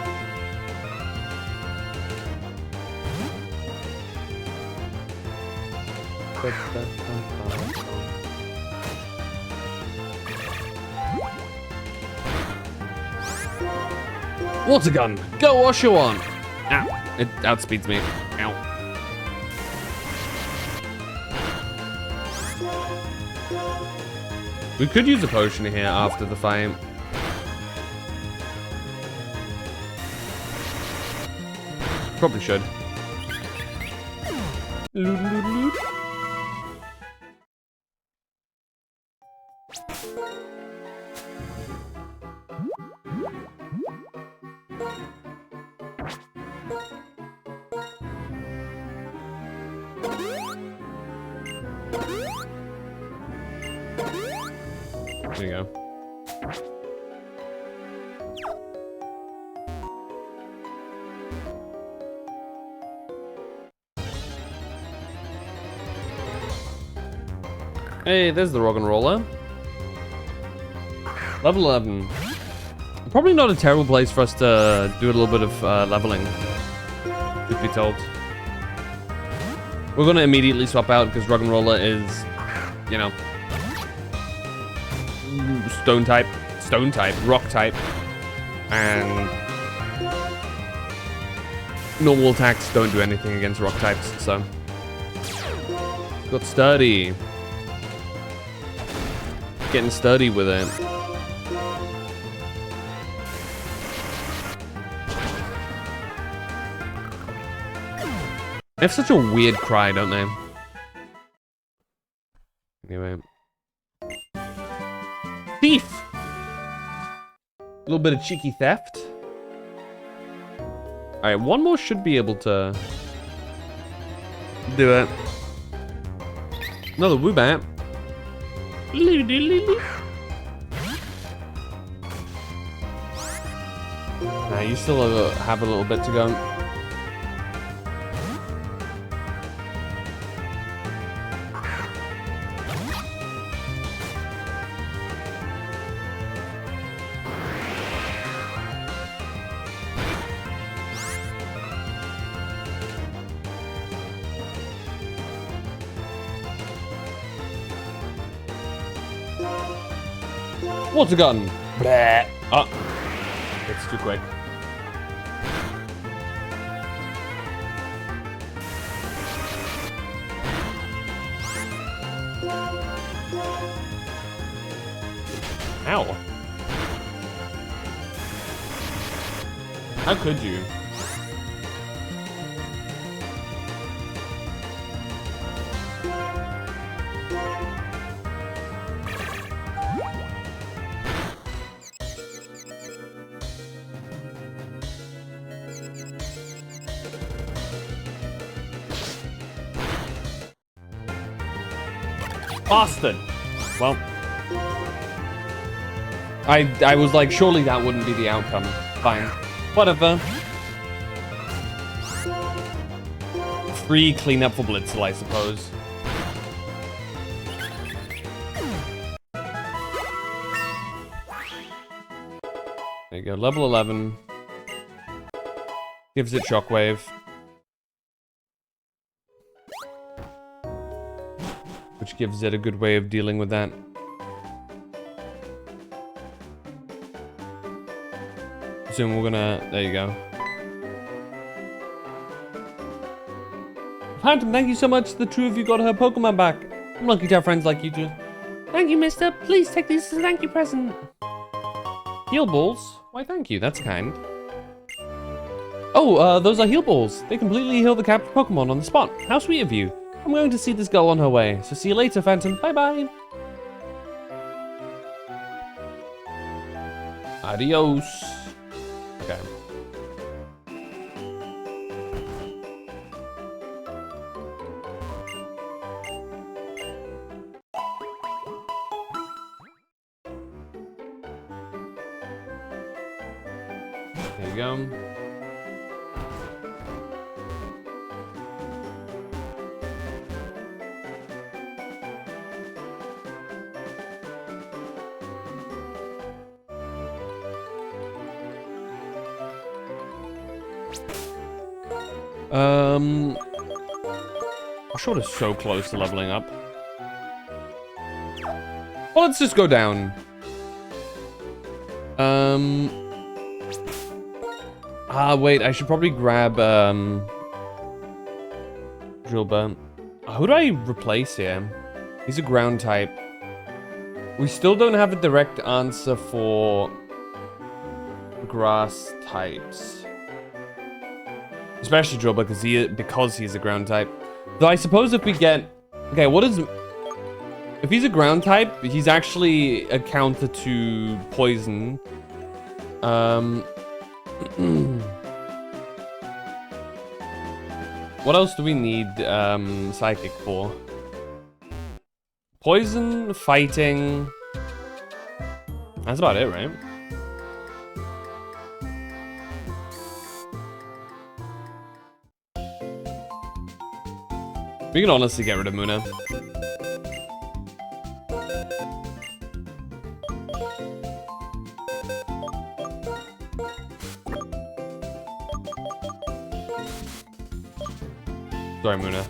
Water gun, go Oshawott! Ow, it outspeeds me. Ow. We could use a potion here after the fight. Probably should. Loot, loot, loot. There you go. Hey, there's the Roggenrola. Level 11. Probably not a terrible place for us to do a little bit of leveling, truth be told. We're gonna immediately swap out because Roggenrola is, you know, stone type, rock type, and normal attacks don't do anything against rock types, so. Got sturdy. Getting sturdy with it. They have such a weird cry, don't they? Anyway. Thief! A little bit of cheeky theft. Alright, one more should be able to do it. Another Woobat. Nah, you still have a little bit to go. Water gun. Bleh. Oh, it's too quick. Ow. How could you? Boston. Well, I was like, surely that wouldn't be the outcome. Fine. Whatever. Free cleanup for Blitzel, I suppose. There you go, level 11. Gives it Shockwave. Which gives it a good way of dealing with that. Soon we're gonna... There you go. Phantom, thank you so much. The two of you got her Pokemon back. I'm lucky to have friends like you two. Thank you, mister. Please take this as a thank you present. Heal balls? Why, thank you. That's kind. Oh, those are heal balls. They completely heal the captured Pokemon on the spot. How sweet of you. I'm going to see this girl on her way. So see you later, Phantom. Bye-bye. Adios. Okay. There you go. I'm sure it's so close to leveling up. Well, let's just go down. Wait, I should probably grab, Drillbur. Who do I replace here? He's a ground type. We still don't have a direct answer for grass types. Especially Drillbur, because he's a ground type. Though I suppose if we get... Okay, what is... If he's a ground type, he's actually a counter to poison. What else do we need psychic for? Poison, fighting... That's about it, right? We can honestly get rid of Munna. Sorry, Munna.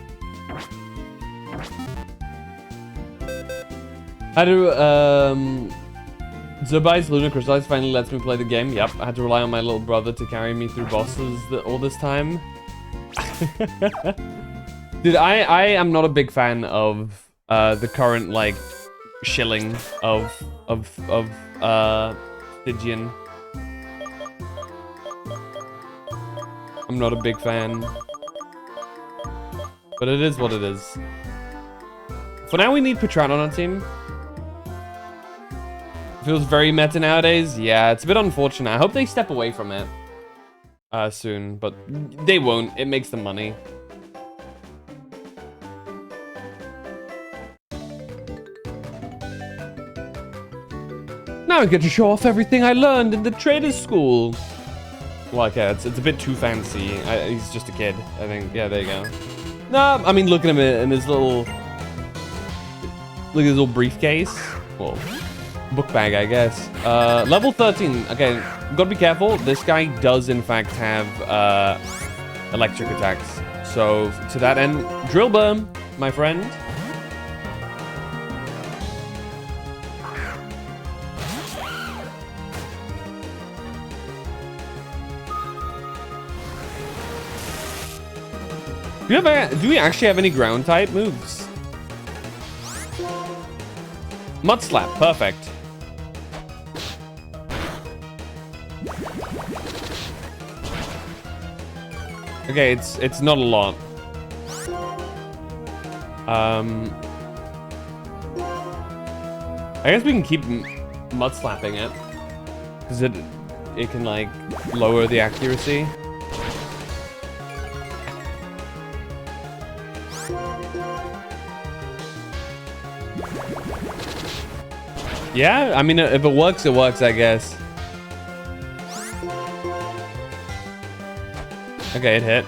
How do, Zubai's Lunar Crystallize finally lets me play the game. Yep, I had to rely on my little brother to carry me through bosses all this time. Dude, I am not a big fan of the current like shilling of Stygian. I'm not a big fan. But it is what it is. For now we need Patron on our team. Feels very meta nowadays. Yeah, it's a bit unfortunate. I hope they step away from it soon, but they won't. It makes them money. Now I get to show off everything I learned in the trader's school. Well, okay, it's a bit too fancy. He's just a kid, I think. Yeah, there you go. No, I mean, look at him in his little... Look at his little briefcase. Well, book bag, I guess. Level 13. Okay, gotta be careful. This guy does, in fact, have electric attacks. So, to that end, Drillbur, my friend. Do we actually have any ground type moves? Mud Slap, perfect. Okay, it's not a lot. I guess we can keep Mud Slapping it, because it can like lower the accuracy. Yeah, I mean, if it works, I guess. Okay, it hit.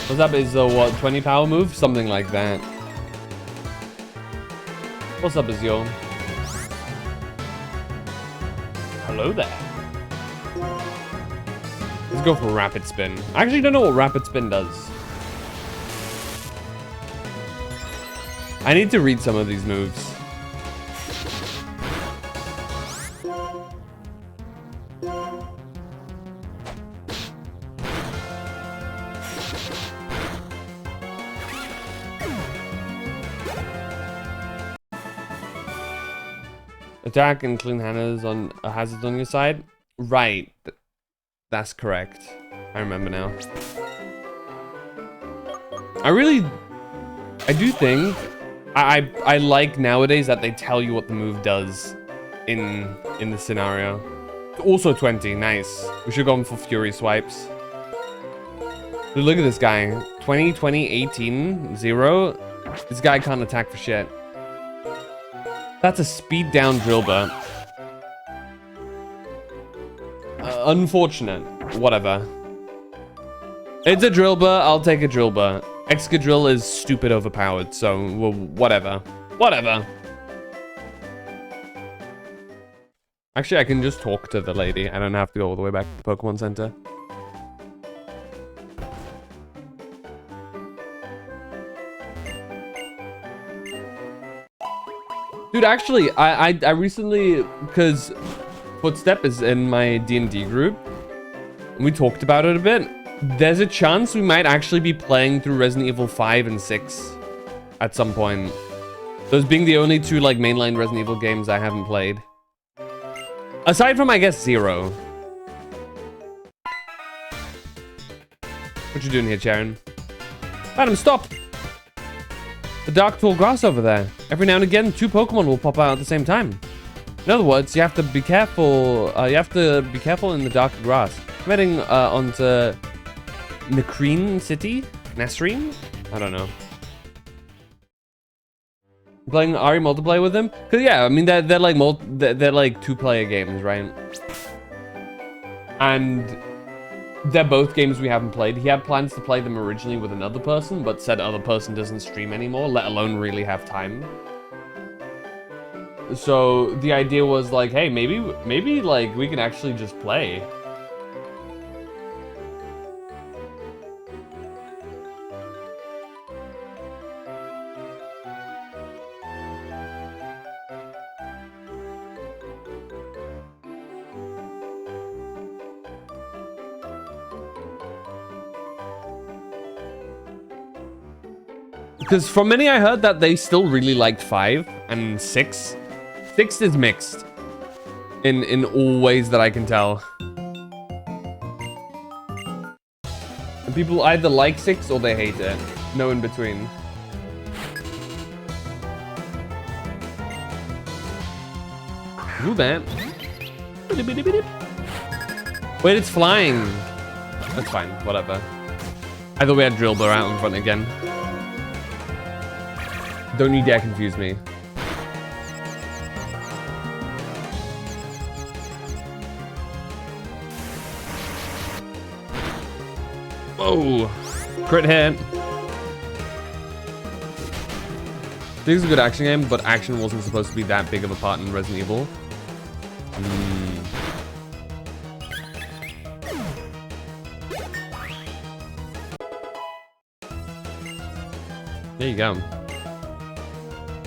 What's up? Is a what, 20 power move? Something like that. What's up, Azio? Hello there. Let's go for Rapid Spin. I actually don't know what Rapid Spin does. I need to read some of these moves. Attack and clean handles on hazards on your side. Right. That's correct. I remember now. I do think I like nowadays that they tell you what the move does in the scenario. Also 20, nice. We should go in for Fury swipes. Dude, look at this guy. 20, 20, 18, 0. This guy can't attack for shit. That's a speed down Drillbur. Unfortunate. Whatever. It's a Drillbur. I'll take a Drillbur. Excadrill is stupid overpowered, so well, whatever. Whatever. Actually, I can just talk to the lady. I don't have to go all the way back to the Pokemon Center. Dude, actually, I recently, because Footstep is in my D&D group, and we talked about it a bit. There's a chance we might actually be playing through Resident Evil 5 and 6 at some point. Those being the only two, like, mainline Resident Evil games I haven't played. Aside from, I guess, 0. What you doing here, Sharon? Adam, stop! The dark tall grass over there. Every now and again, 2 Pokemon will pop out at the same time. In other words, you have to be careful. You have to be careful in the dark grass. I'm heading onto Nakreen City? Nasreen? I don't know. Playing Ari multiplayer with them? Cause yeah, I mean they're like they're like 2-player games, right? And they're both games we haven't played. He had plans to play them originally with another person, but said other person doesn't stream anymore, let alone really have time. So the idea was like, hey, maybe like we can actually just play. Because from many I heard that they still really liked 5 and 6. 6 is mixed. In all ways that I can tell. And people either like 6 or they hate it. No in between. Rubat. Wait, it's flying. That's fine, whatever. I thought we had Drillbur out in front again. Don't you dare confuse me. Whoa! Crit hit. This is a good action game, but action wasn't supposed to be that big of a part in Resident Evil. There you go.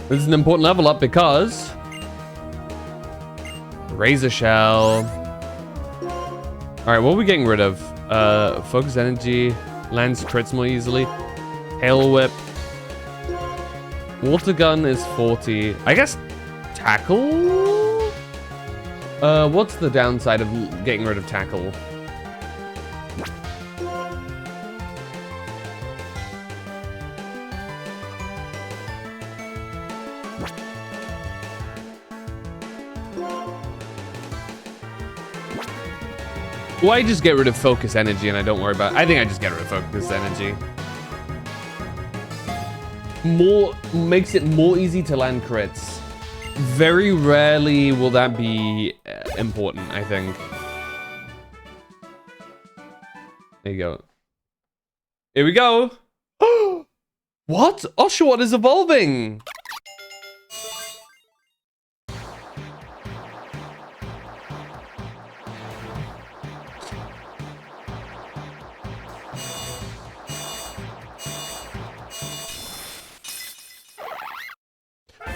This is an important level up because Razor Shell. All right, what are we getting rid of? Focus energy, lands crits more easily. Tail whip. Water gun is 40. I guess tackle. What's the downside of getting rid of tackle? Well, I just get rid of focus energy and I don't worry about it. I think I just get rid of focus energy. Makes it more easy to land crits. Very rarely will that be important, I think. There you go. Here we go. What? Oshawott is evolving.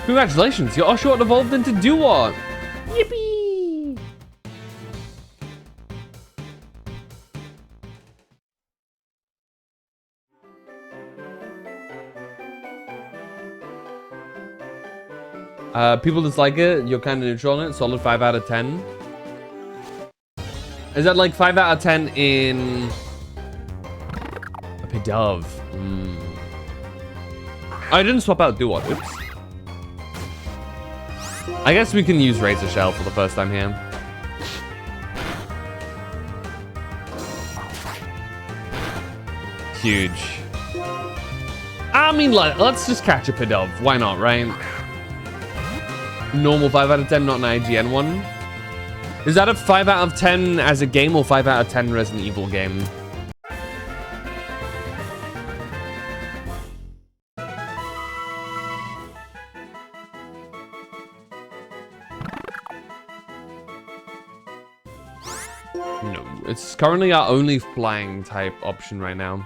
Congratulations, your Oshawott evolved into Duwart! Yippee! People dislike it. You're kind of neutral on it. Solid 5 out of 10. Is that like 5 out of 10 in a Pidove? I didn't swap out Duot. Oops. I guess we can use Razor Shell for the first time here. Huge. I mean, let's just catch a Pidove. Why not, right? Normal 5 out of 10, not an IGN one. Is that a 5 out of 10 as a game or 5 out of 10 Resident Evil game? No, it's currently our only flying type option right now.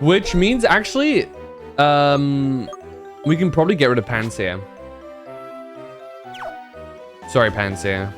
Which means actually, we can probably get rid of Pansear. Sorry, Pansear.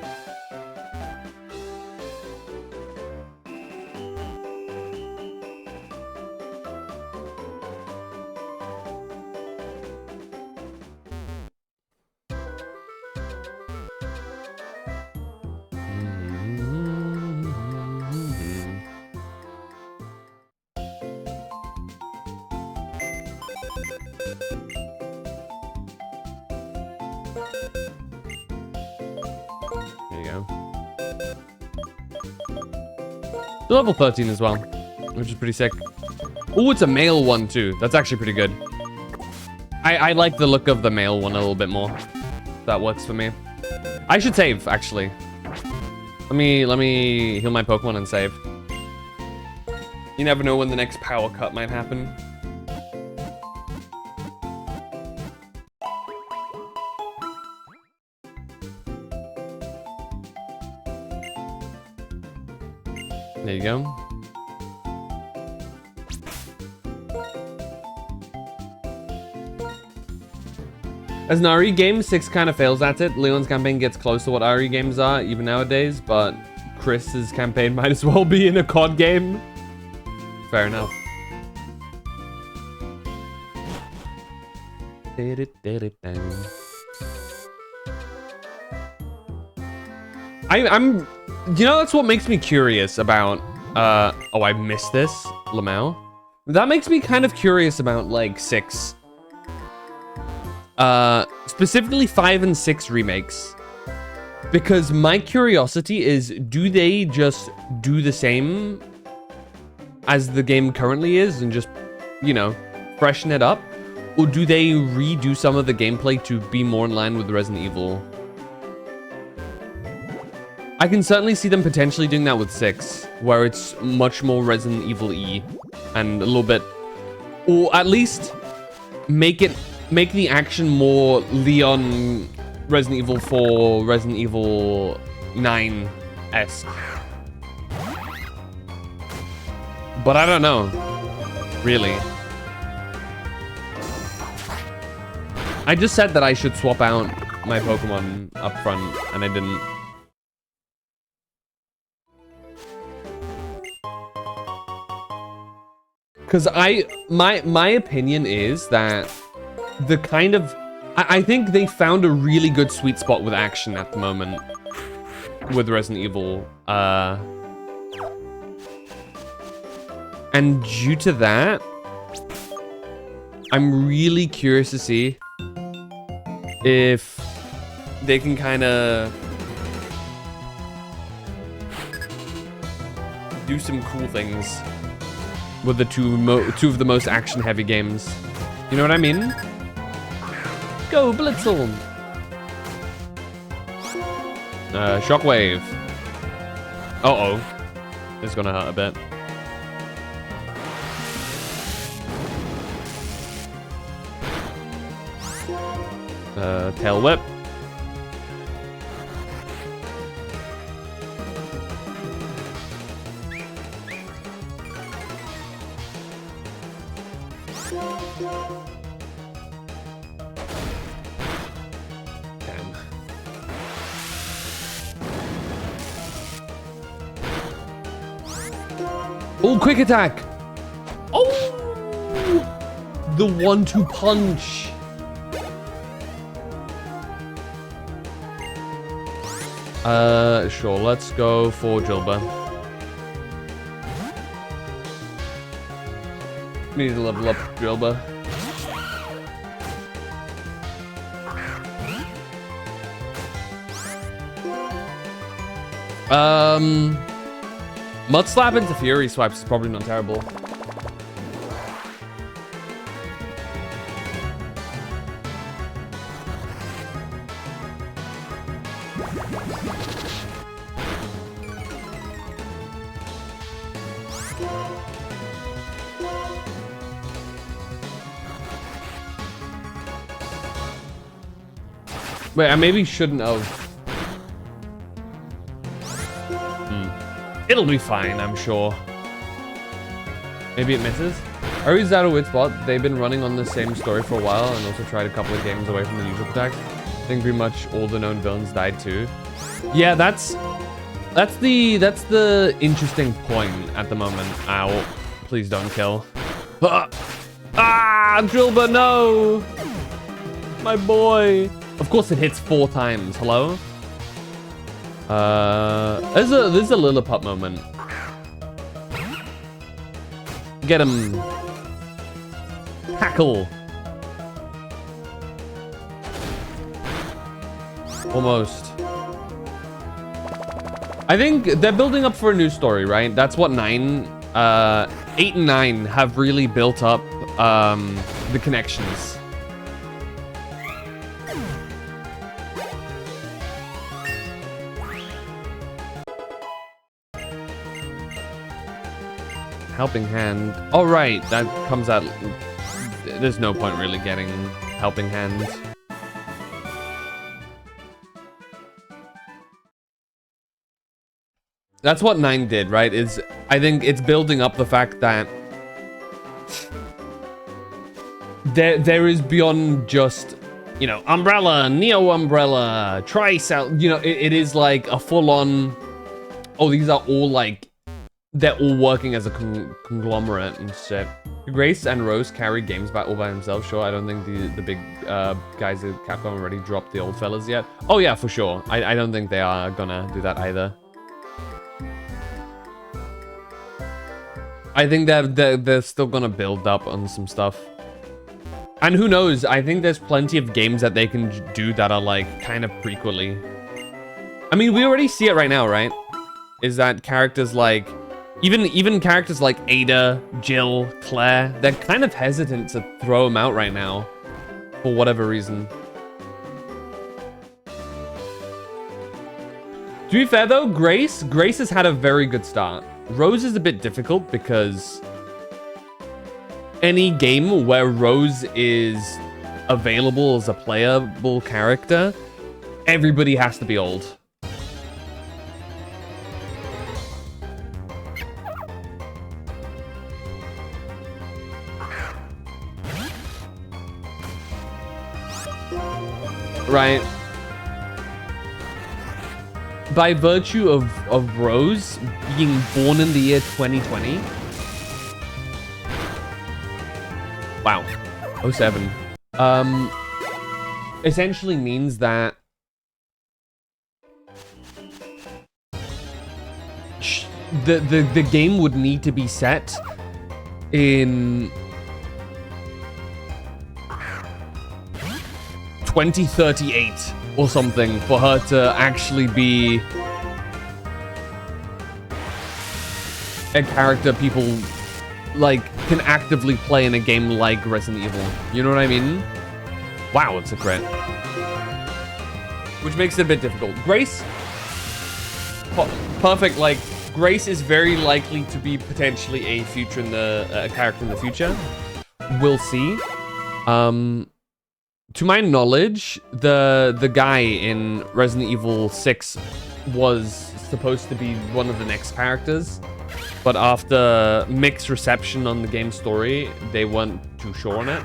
Level 13 as well, which is pretty sick. Oh, it's a male one too. That's actually pretty good. I like the look of the male one a little bit more. That works for me. I should save, actually. Let me heal my Pokemon and save. You never know when the next power cut might happen. There you go. As an RE game, 6 kind of fails at it. Leon's campaign gets close to what RE games are, even nowadays, but Chris's campaign might as well be in a COD game. Fair enough. I'm... You know, that's what makes me curious about, oh, I missed this, Lamau. That makes me kind of curious about, like, 6. Specifically 5 and 6 remakes. Because my curiosity is, do they just do the same as the game currently is and just, you know, freshen it up? Or do they redo some of the gameplay to be more in line with Resident Evil? I can certainly see them potentially doing that with 6, where it's much more Resident Evil-y and a little bit, or at least make the action more Leon Resident Evil 4, Resident Evil 9-esque. But I don't know, really. I just said that I should swap out my Pokemon up front, and I didn't. Because my opinion is that the kind of, I think they found a really good sweet spot with action at the moment with Resident Evil. And due to that, I'm really curious to see if they can kind of do some cool things with the two of the most action-heavy games. You know what I mean? Go, Blitzel! Shockwave. Uh-oh. This is gonna hurt a bit. Tail Whip. Oh, quick attack! Oh! The 1-2 punch! Sure, let's go for Jilba. We need to level up Jilba. Mud Slap into Fury Swipes is probably not terrible. Wait, I maybe shouldn't have. It'll be fine, I'm sure. Maybe it misses. Ari's at a weird spot. They've been running on the same story for a while and also tried a couple of games away from the usual attack. I think pretty much all the known villains died too. Yeah, that's the interesting point at the moment. Ow. Please don't kill. Ah, Jilba, no! My boy. Of course it hits 4 times. Hello? There's a Lilliput moment. Get him. Tackle. Almost. I think they're building up for a new story, right? That's what 8 and 9 have really built up the connections. Helping Hand. Oh, right. That comes out. There's no point really getting Helping Hand. That's what 9 did, right? I think it's building up the fact that there is beyond just, you know, Umbrella, Neo Umbrella, Tricell. You know, it is like a full-on. Oh, these are all like. They're all working as a conglomerate and shit. Grace and Rose carry games all by themselves. Sure, I don't think the big guys at Capcom already dropped the old fellas yet. Oh yeah, for sure. I don't think they are gonna do that either. I think they're still gonna build up on some stuff. And who knows? I think there's plenty of games that they can do that are like kind of prequely. I mean, we already see it right now, right? Is that characters like even characters like Ada, Jill, Claire, they're kind of hesitant to throw them out right now for whatever reason. To be fair though, Grace has had a very good start. Rose is a bit difficult because any game where Rose is available as a playable character, everybody has to be old. Right. By virtue of Rose being born in the year 2020. Wow. 07. Essentially means that the game would need to be set in 2038 or something for her to actually be a character people like can actively play in a game like Resident Evil. You know what I mean? Wow, it's a crit. Which makes it a bit difficult. Grace, perfect. Like Grace is very likely to be potentially a future in the character in the future. We'll see. To my knowledge, the guy in Resident Evil 6 was supposed to be one of the next characters, but after mixed reception on the game story, they weren't too sure on it.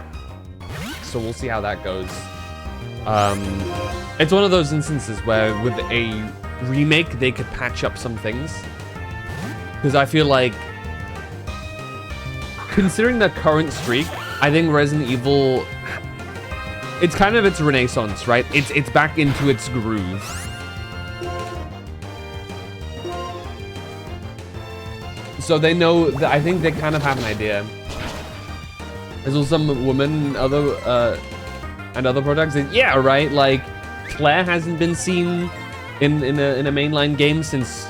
So we'll see how that goes. It's one of those instances where with a remake, they could patch up some things. Because I feel like, considering the current streak, I think Resident Evil... It's kind of its renaissance, right? It's back into its groove. So they know that, I think they kind of have an idea. There's also some women and other products. Yeah, right. Like Claire hasn't been seen in a mainline game since,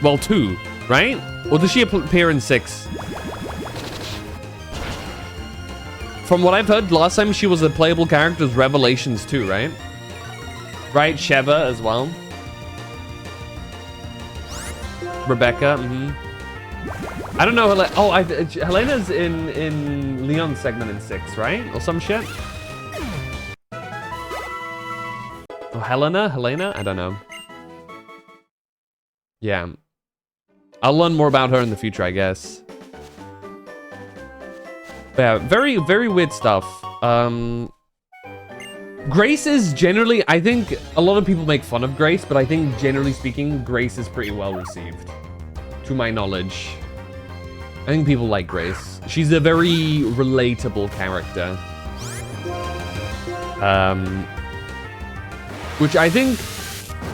well, 2, right? Or does she appear in 6? From what I've heard, last time she was a playable character was Revelations 2, right? Right, Sheva as well. Rebecca, I don't know. Helena's in Leon's segment in 6, right? Or some shit. Or Helena? I don't know. Yeah. I'll learn more about her in the future, I guess. But yeah, very, very weird stuff. Grace is generally, I think a lot of people make fun of Grace, but I think generally speaking, Grace is pretty well received, to my knowledge. I think people like Grace. She's a very relatable character. Which I think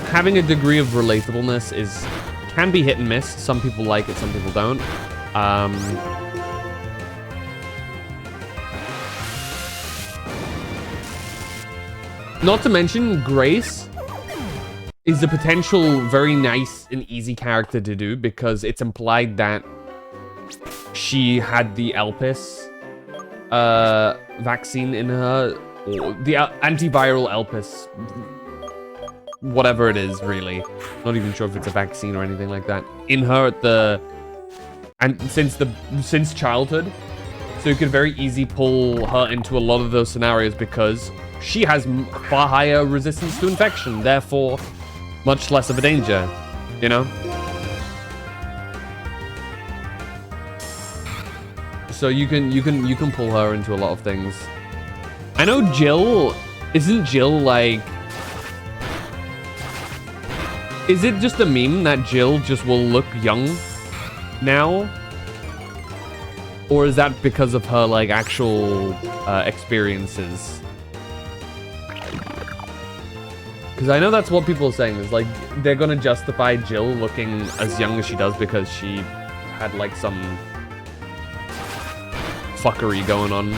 having a degree of relatableness can be hit and miss. Some people like it, some people don't. Not to mention, Grace is a potential very nice and easy character to do because it's implied that she had the Elpis vaccine in her, or the antiviral Elpis, whatever it is, really. Not even sure if it's a vaccine or anything like that, in her since childhood. So you could very easily pull her into a lot of those scenarios because she has far higher resistance to infection, therefore much less of a danger, you know? So you can pull her into a lot of things. I know Jill, isn't Jill like, is it just a meme that Jill just will look young now? Or is that because of her like actual experiences? Because I know that's what people are saying, is like, they're gonna justify Jill looking as young as she does because she had like some fuckery going on.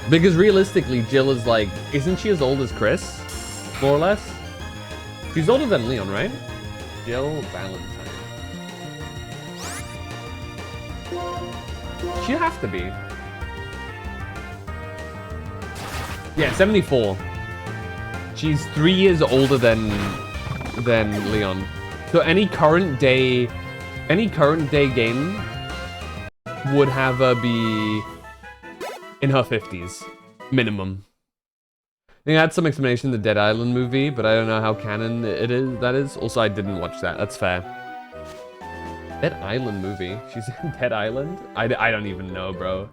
Because realistically, Jill is like, isn't she as old as Chris? More or less? She's older than Leon, right? Jill Valentine. She'd have to be. Yeah, 74. She's 3 years older than Leon. So any current day game would have her be in her 50s, minimum. I think I had some explanation in the Dead Island movie, but I don't know how canon that is. Also, I didn't watch that. That's fair. Dead Island movie? She's in Dead Island? I don't even know, bro.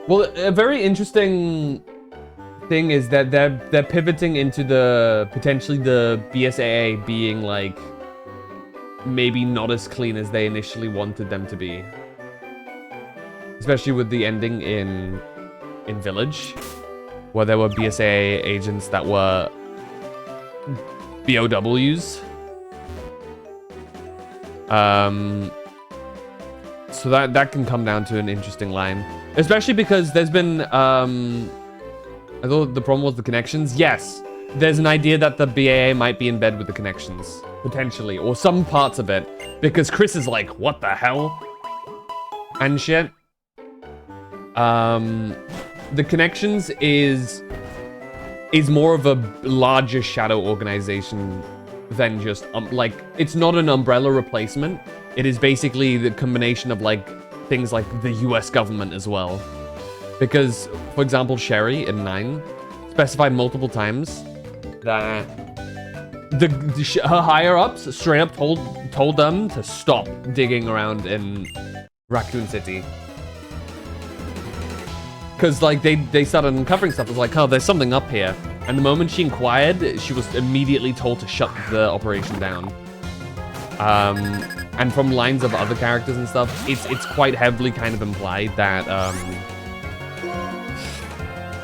Well, a very interesting thing is that they're pivoting into potentially the BSAA being like maybe not as clean as they initially wanted them to be. Especially with the ending in Village, where there were BSAA agents that were BOWs. So that can come down to an interesting line. Especially because there's been, I thought the problem was the connections. Yes, there's an idea that the BAA might be in bed with the connections, potentially, or some parts of it. Because Chris is like, what the hell? And shit. The connections is more of a larger shadow organization than just, like, it's not an umbrella replacement. It is basically the combination of, like, things like the US government as well. Because, for example, Sherry in 9 specified multiple times that her higher-ups straight up told them to stop digging around in Raccoon City. Because, like, they started uncovering stuff. It was like, oh, there's something up here. And the moment she inquired, she was immediately told to shut the operation down. And from lines of other characters and stuff, it's quite heavily kind of implied that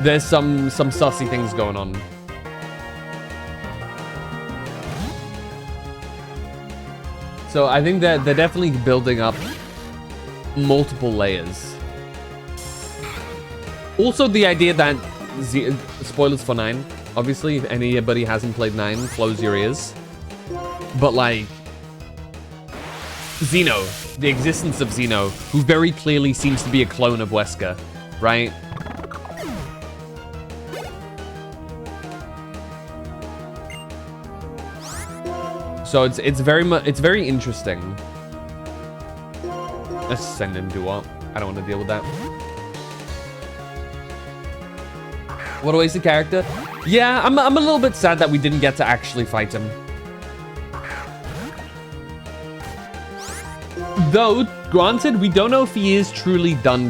there's some sussy things going on. So I think that they're definitely building up multiple layers. Also, the idea that spoilers for 9. Obviously, if anybody hasn't played 9, close your ears. But like Xeno, the existence of Xeno, who very clearly seems to be a clone of Wesker, right? So it's very interesting. Let's send him to what? I don't want to deal with that. What a waste of character. Yeah, I'm a little bit sad that we didn't get to actually fight him. Though, granted, we don't know if he is truly done.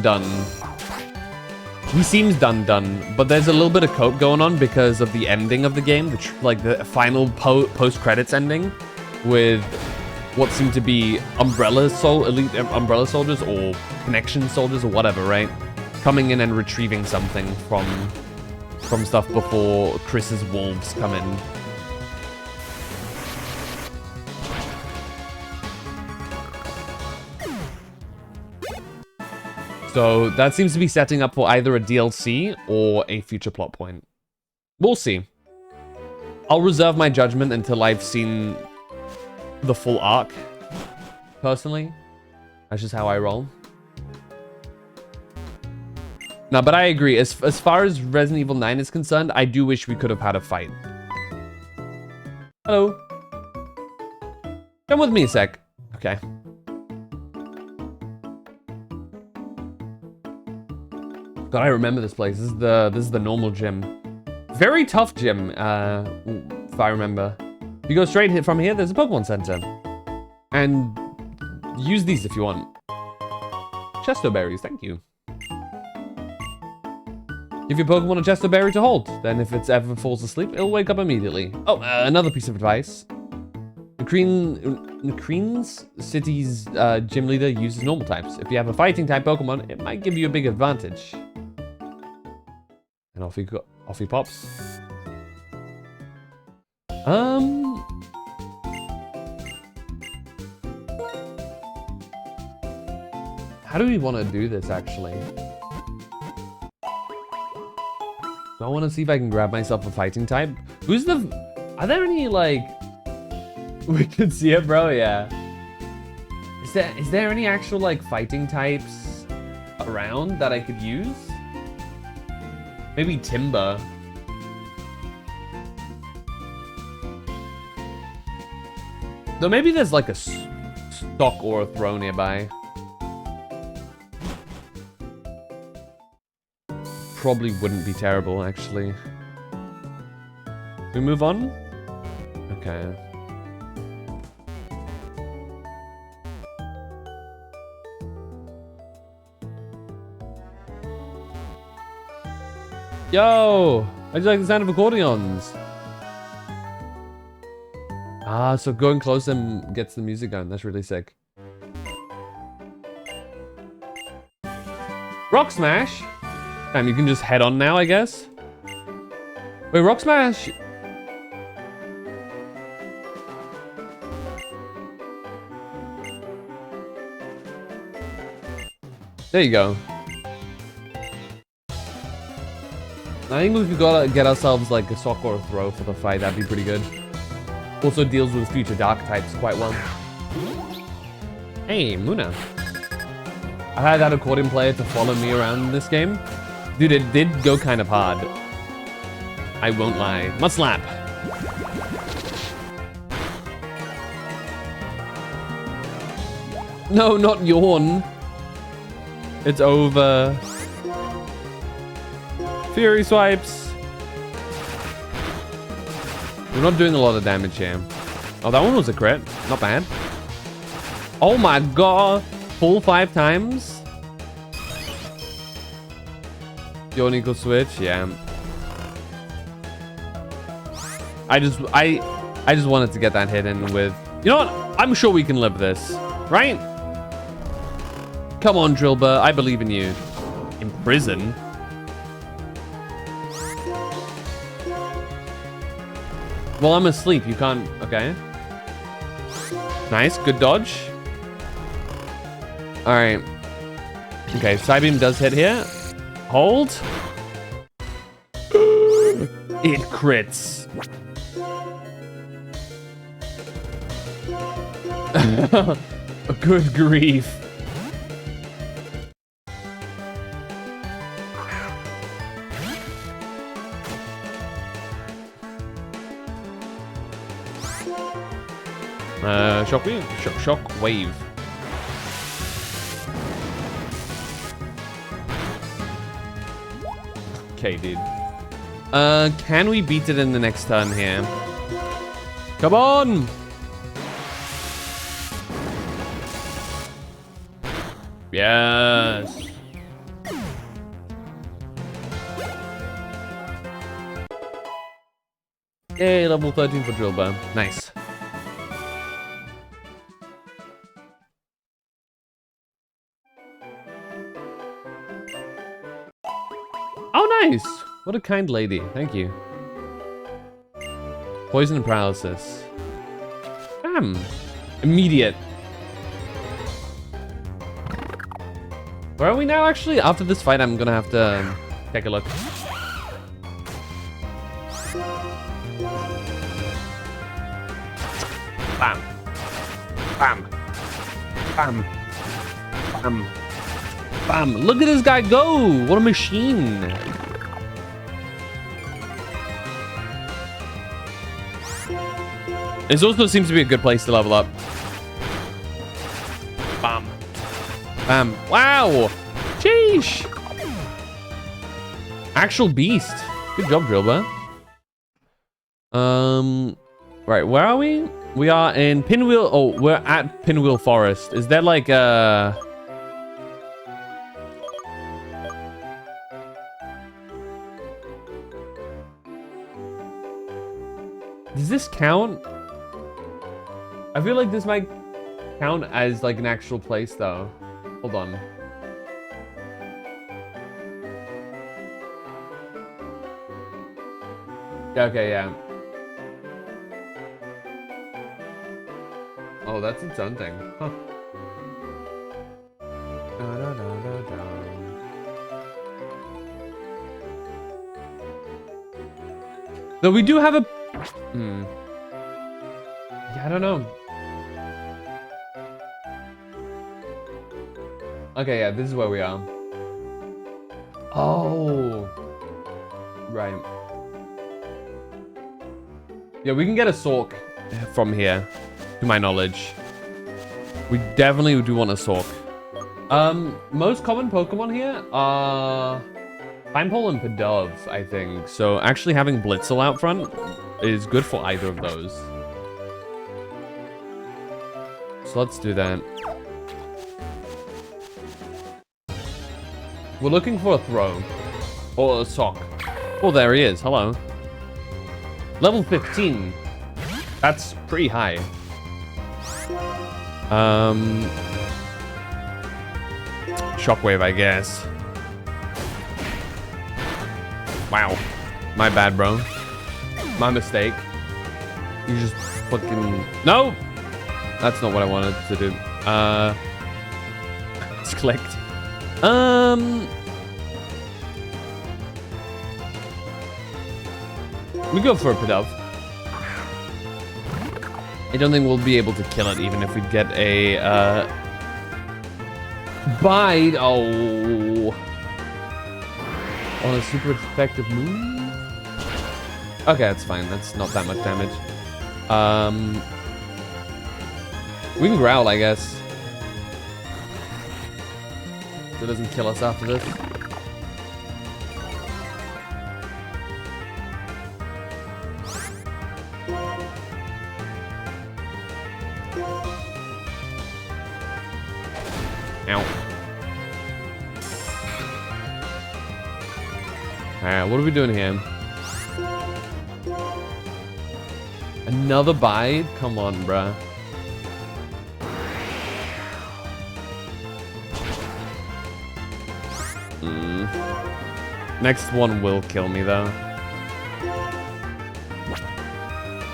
He seems done, but there's a little bit of cope going on because of the ending of the game, the final post-credits ending with what seem to be elite Umbrella soldiers or connection soldiers or whatever, right? Coming in and retrieving something from stuff before Chris's wolves come in. So that seems to be setting up for either a DLC or a future plot point. We'll see. I'll reserve my judgment until I've seen the full arc, personally. That's just how I roll. No, but I agree. As far as Resident Evil 9 is concerned, I do wish we could have had a fight. Hello. Come with me a sec. Okay. God, I remember this place. This is the normal gym. Very tough gym, if I remember. If you go straight from here, there's a Pokemon Center. And use these if you want. Chesto berries, thank you. Give your Pokemon a Chesto berry to hold. Then if it ever falls asleep, it'll wake up immediately. Oh, another piece of advice. Nacrene's city's gym leader uses normal types. If you have a fighting type Pokemon, it might give you a big advantage. And off he pops. How do we want to do this, actually? I want to see if I can grab myself a fighting type. Are there any, like... We could see it, bro, yeah. Is there any actual, like, fighting types around that I could use? Maybe Timber. Though maybe there's, like, a stock or a throw nearby. Probably wouldn't be terrible, actually. We move on? Okay. Yo! I just like the sound of accordions. Ah, so going close and gets the music going. That's really sick. Rock Smash! Damn, you can just head on now, I guess. Wait, Rock Smash... There you go. I think we've got to get ourselves like a sock or a throw for the fight. That'd be pretty good. Also deals with future dark types quite well. Hey, Muna. I had that accordion player to follow me around in this game. Dude, it did go kind of hard. I won't lie. Mudslap. No, not yawn. It's over. Fury swipes. We're not doing a lot of damage here. Oh, that one was a crit. Not bad. Oh my god. Full 5 times. Yawn equals switch. Yeah. I just wanted to get that hit in with. You know what? I'm sure we can live this, right? Come on, Drilbur. I believe in you. In prison. Well, I'm asleep. You can't. Okay. Nice. Good dodge. All right. Okay. Psybeam does hit here. Hold. It crits. Good grief. Shockwave? Shockwave. Okay, dude. Can we beat it in the next turn here? Come on! Yes! Yay, level 13 for Drillbur. Nice. Oh, nice! What a kind lady. Thank you. Poison and paralysis. Immediate. Where are we now, actually? After this fight, I'm gonna have to take a look. Bam. Bam. Bam. Bam. Bam. Look at this guy go! What a machine! This also seems to be a good place to level up. Bam. Bam. Wow! Sheesh! Actual beast. Good job, Drillbur. Right, where are we? We are in Pinwheel. Oh, we're at Pinwheel Forest. Is there like a... Does this count? I feel like this might count as like an actual place though. Hold on. Yeah, okay, yeah. Oh, that's its own thing. Huh. Though we do have a... Yeah, I don't know. Okay, yeah, this is where we are. Oh. Right. Yeah, we can get a Sork from here, to my knowledge. We definitely do want a Sork. Most common Pokemon here are Pineapple and Pidove, I think. So actually having Blitzel out front is good for either of those. So let's do that. We're looking for a throw. Or a sock. Oh, there he is. Hello. Level 15. That's pretty high. Shockwave, I guess. Wow. My bad, bro. My mistake. You just fucking... No! That's not what I wanted to do. It's clicked. We go for a Pidove. I don't think we'll be able to kill it even if we get a bite. Oh. On a super effective move. Okay, that's fine. That's not that much damage. We can growl, I guess. So it doesn't kill us after this. Ow. Alright, what are we doing here? Another bite? Come on, bruh. Next one will kill me, though.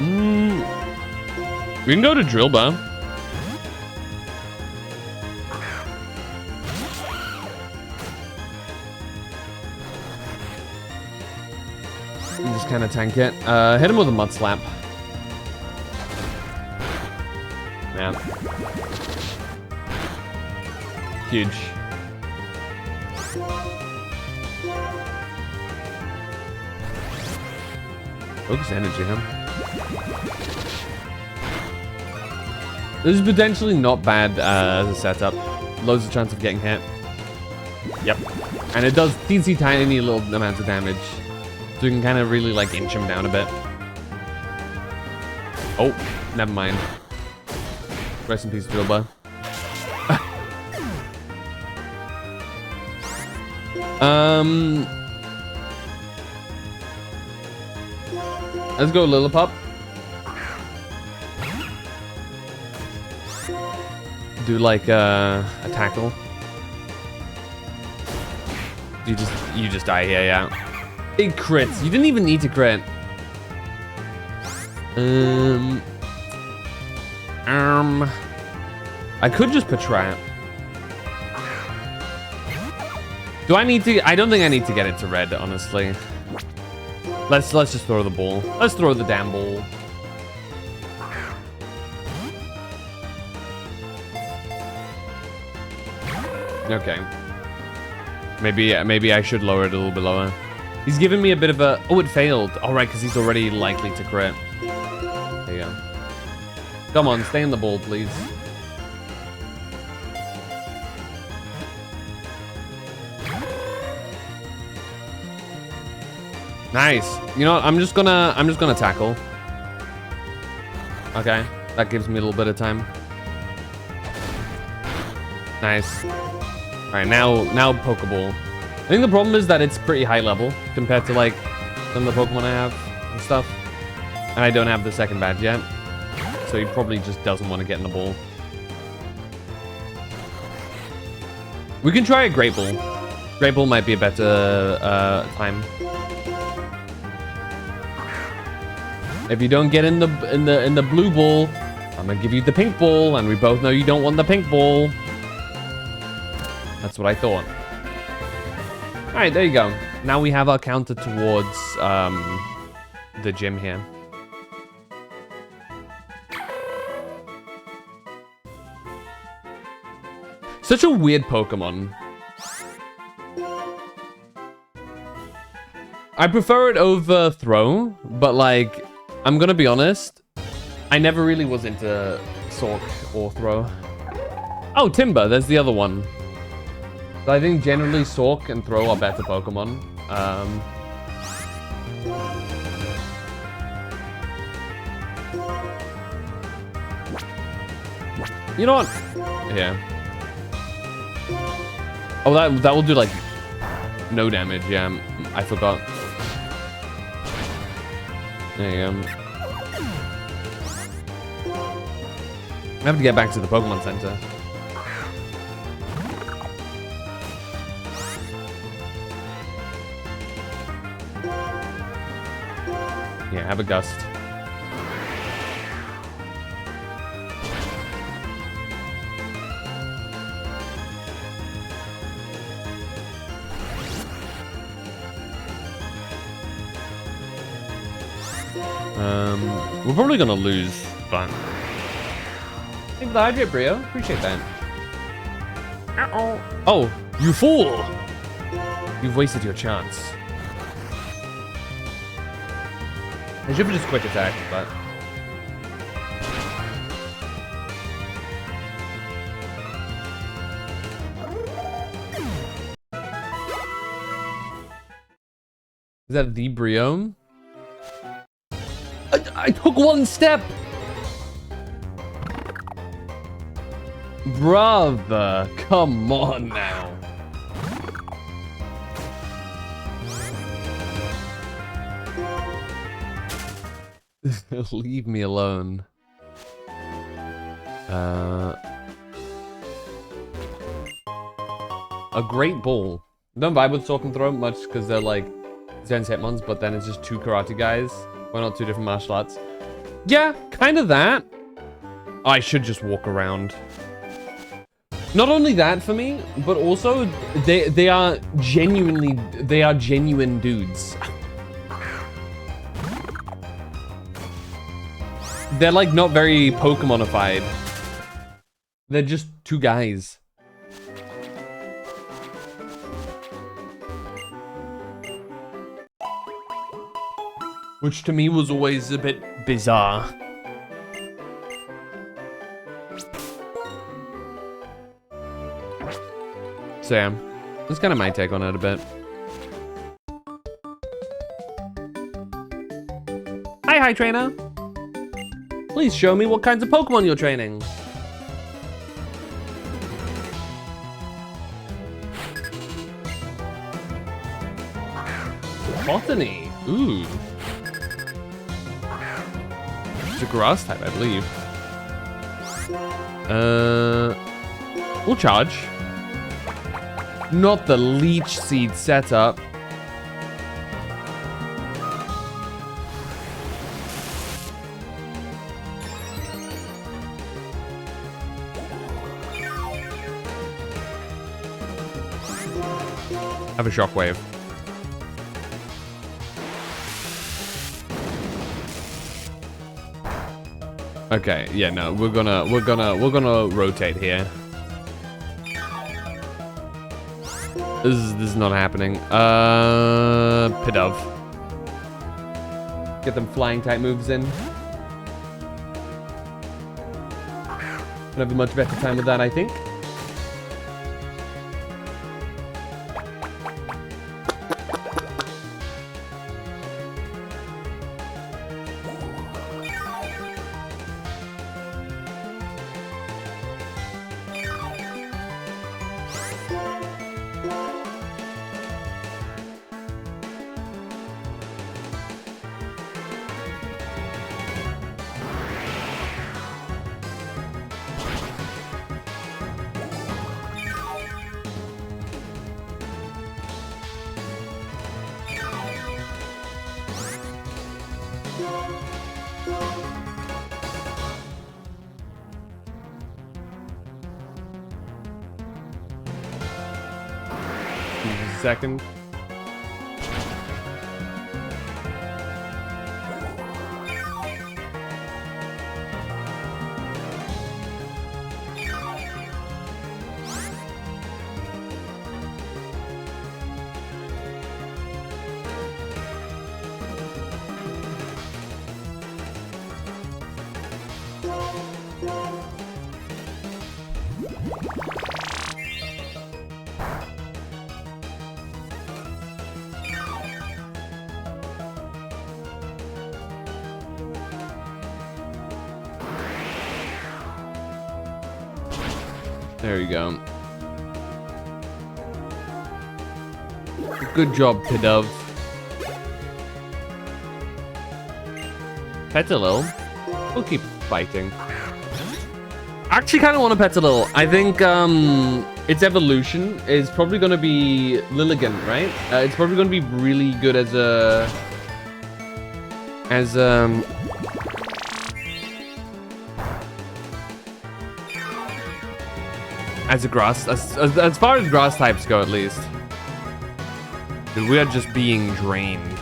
We can go to Drillbur. You just kind of tank it. Hit him with a Mud Slap. Yeah. Huge. Focus energy, huh? This is potentially not bad as a setup. Loads of chance of getting hit. Yep. And it does teensy tiny little amounts of damage. So you can kind of really like inch him down a bit. Oh, never mind. Rest in peace, Drillbur. Let's go Lillipup. Do like a tackle. You just die here, yeah. Big crits. You didn't even need to crit. I could just put trap. Do I need to? I don't think I need to get it to red, honestly. Let's just throw the ball. Let's throw the damn ball. Okay. Maybe I should lower it a little bit lower. He's giving me a bit of a... Oh, it failed. All right, because he's already likely to crit. There you go. Come on, stay in the ball, please. Nice. You know what? I'm just gonna tackle. Okay, that gives me a little bit of time. Nice. All right, now Pokeball. I think the problem is that it's pretty high level compared to like some of the Pokemon I have and stuff. And I don't have the second badge yet. So he probably just doesn't want to get in the ball. We can try a Great Ball. Great Ball might be a better time. If you don't get in the blue ball, I'm gonna give you the pink ball, and we both know you don't want the pink ball. That's what I thought. All right, there you go. Now we have our counter towards the gym here. Such a weird Pokemon. I prefer it over Throw, but like, I'm gonna be honest, I never really was into Sork or Throw. Oh, Timber, there's the other one. So I think generally Sork and Throw are better Pokemon. You know what? Yeah. Oh, that will do like no damage. Yeah, I forgot. There you go. I have to get back to the Pokemon Center. Yeah, have a Gust. We're probably gonna lose, but... Thank you for the hydrate, Brio. Appreciate that. Uh-oh. Oh, you fool! You've wasted your chance. I should have just quick attack, but... Is that the Brio? I took one step! Brother, come on now. Leave me alone. A Great Ball. Don't vibe with Sork and Throw much because they're like Zen's Hitmons, but then it's just two karate guys. Why not two different martial arts? Yeah, kind of that. I should just walk around. Not only that for me, but also they are genuine dudes. They're like not very Pokemonified. They're just two guys. Which to me was always a bit bizarre. So yeah, that's kind of my take on it a bit. Hi, trainer. Please show me what kinds of Pokemon you're training. Botany. Ooh. It's a grass type, I believe. We'll charge. Not the Leech Seed setup. Have a Shockwave. Okay, yeah, no, we're gonna rotate here. This is not happening. Pidove. Get them flying type moves in. Gonna have a much better time with that, I think. Second. There you go. Good job, Pidove. Petilil. We'll keep fighting. I actually kind of want a Petilil. I think its evolution is probably going to be Lilligant, right? It's probably going to be really good as a... As a grass, as far as grass types go, at least. Dude, we are just being drained.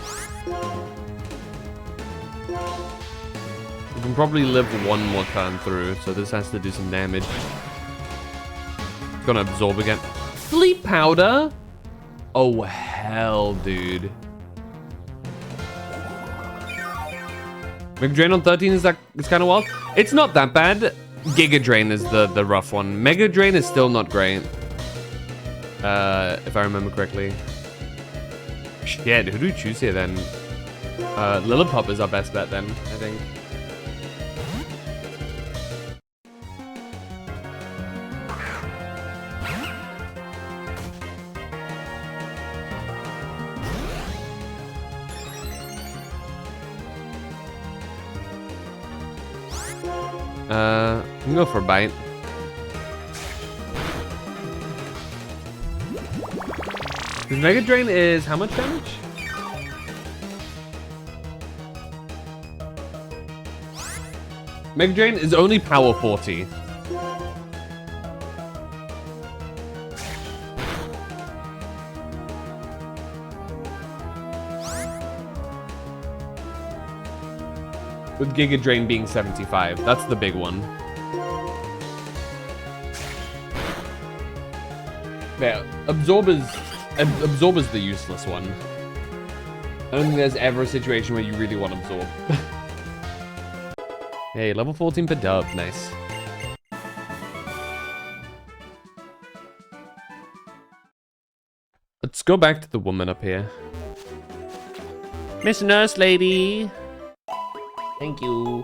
We can probably live one more turn through, so this has to do some damage. It's gonna absorb again. Sleep powder? Oh, hell, dude. Mega Drain on 13 is kind of wild. It's not that bad. Giga Drain is the rough one. Mega Drain is still not great. If I remember correctly. Shit, who do we choose here then? Lillipup is our best bet then, I think. Go for a bite. This Mega Drain is how much damage? Mega Drain is only power 40. With Giga Drain being 75. That's the big one. Yeah, Absorber's the useless one. I don't think there's ever a situation where you really want Absorb. Hey, level 14 per dub. Nice. Let's go back to the woman up here. Miss Nurse Lady. Thank you.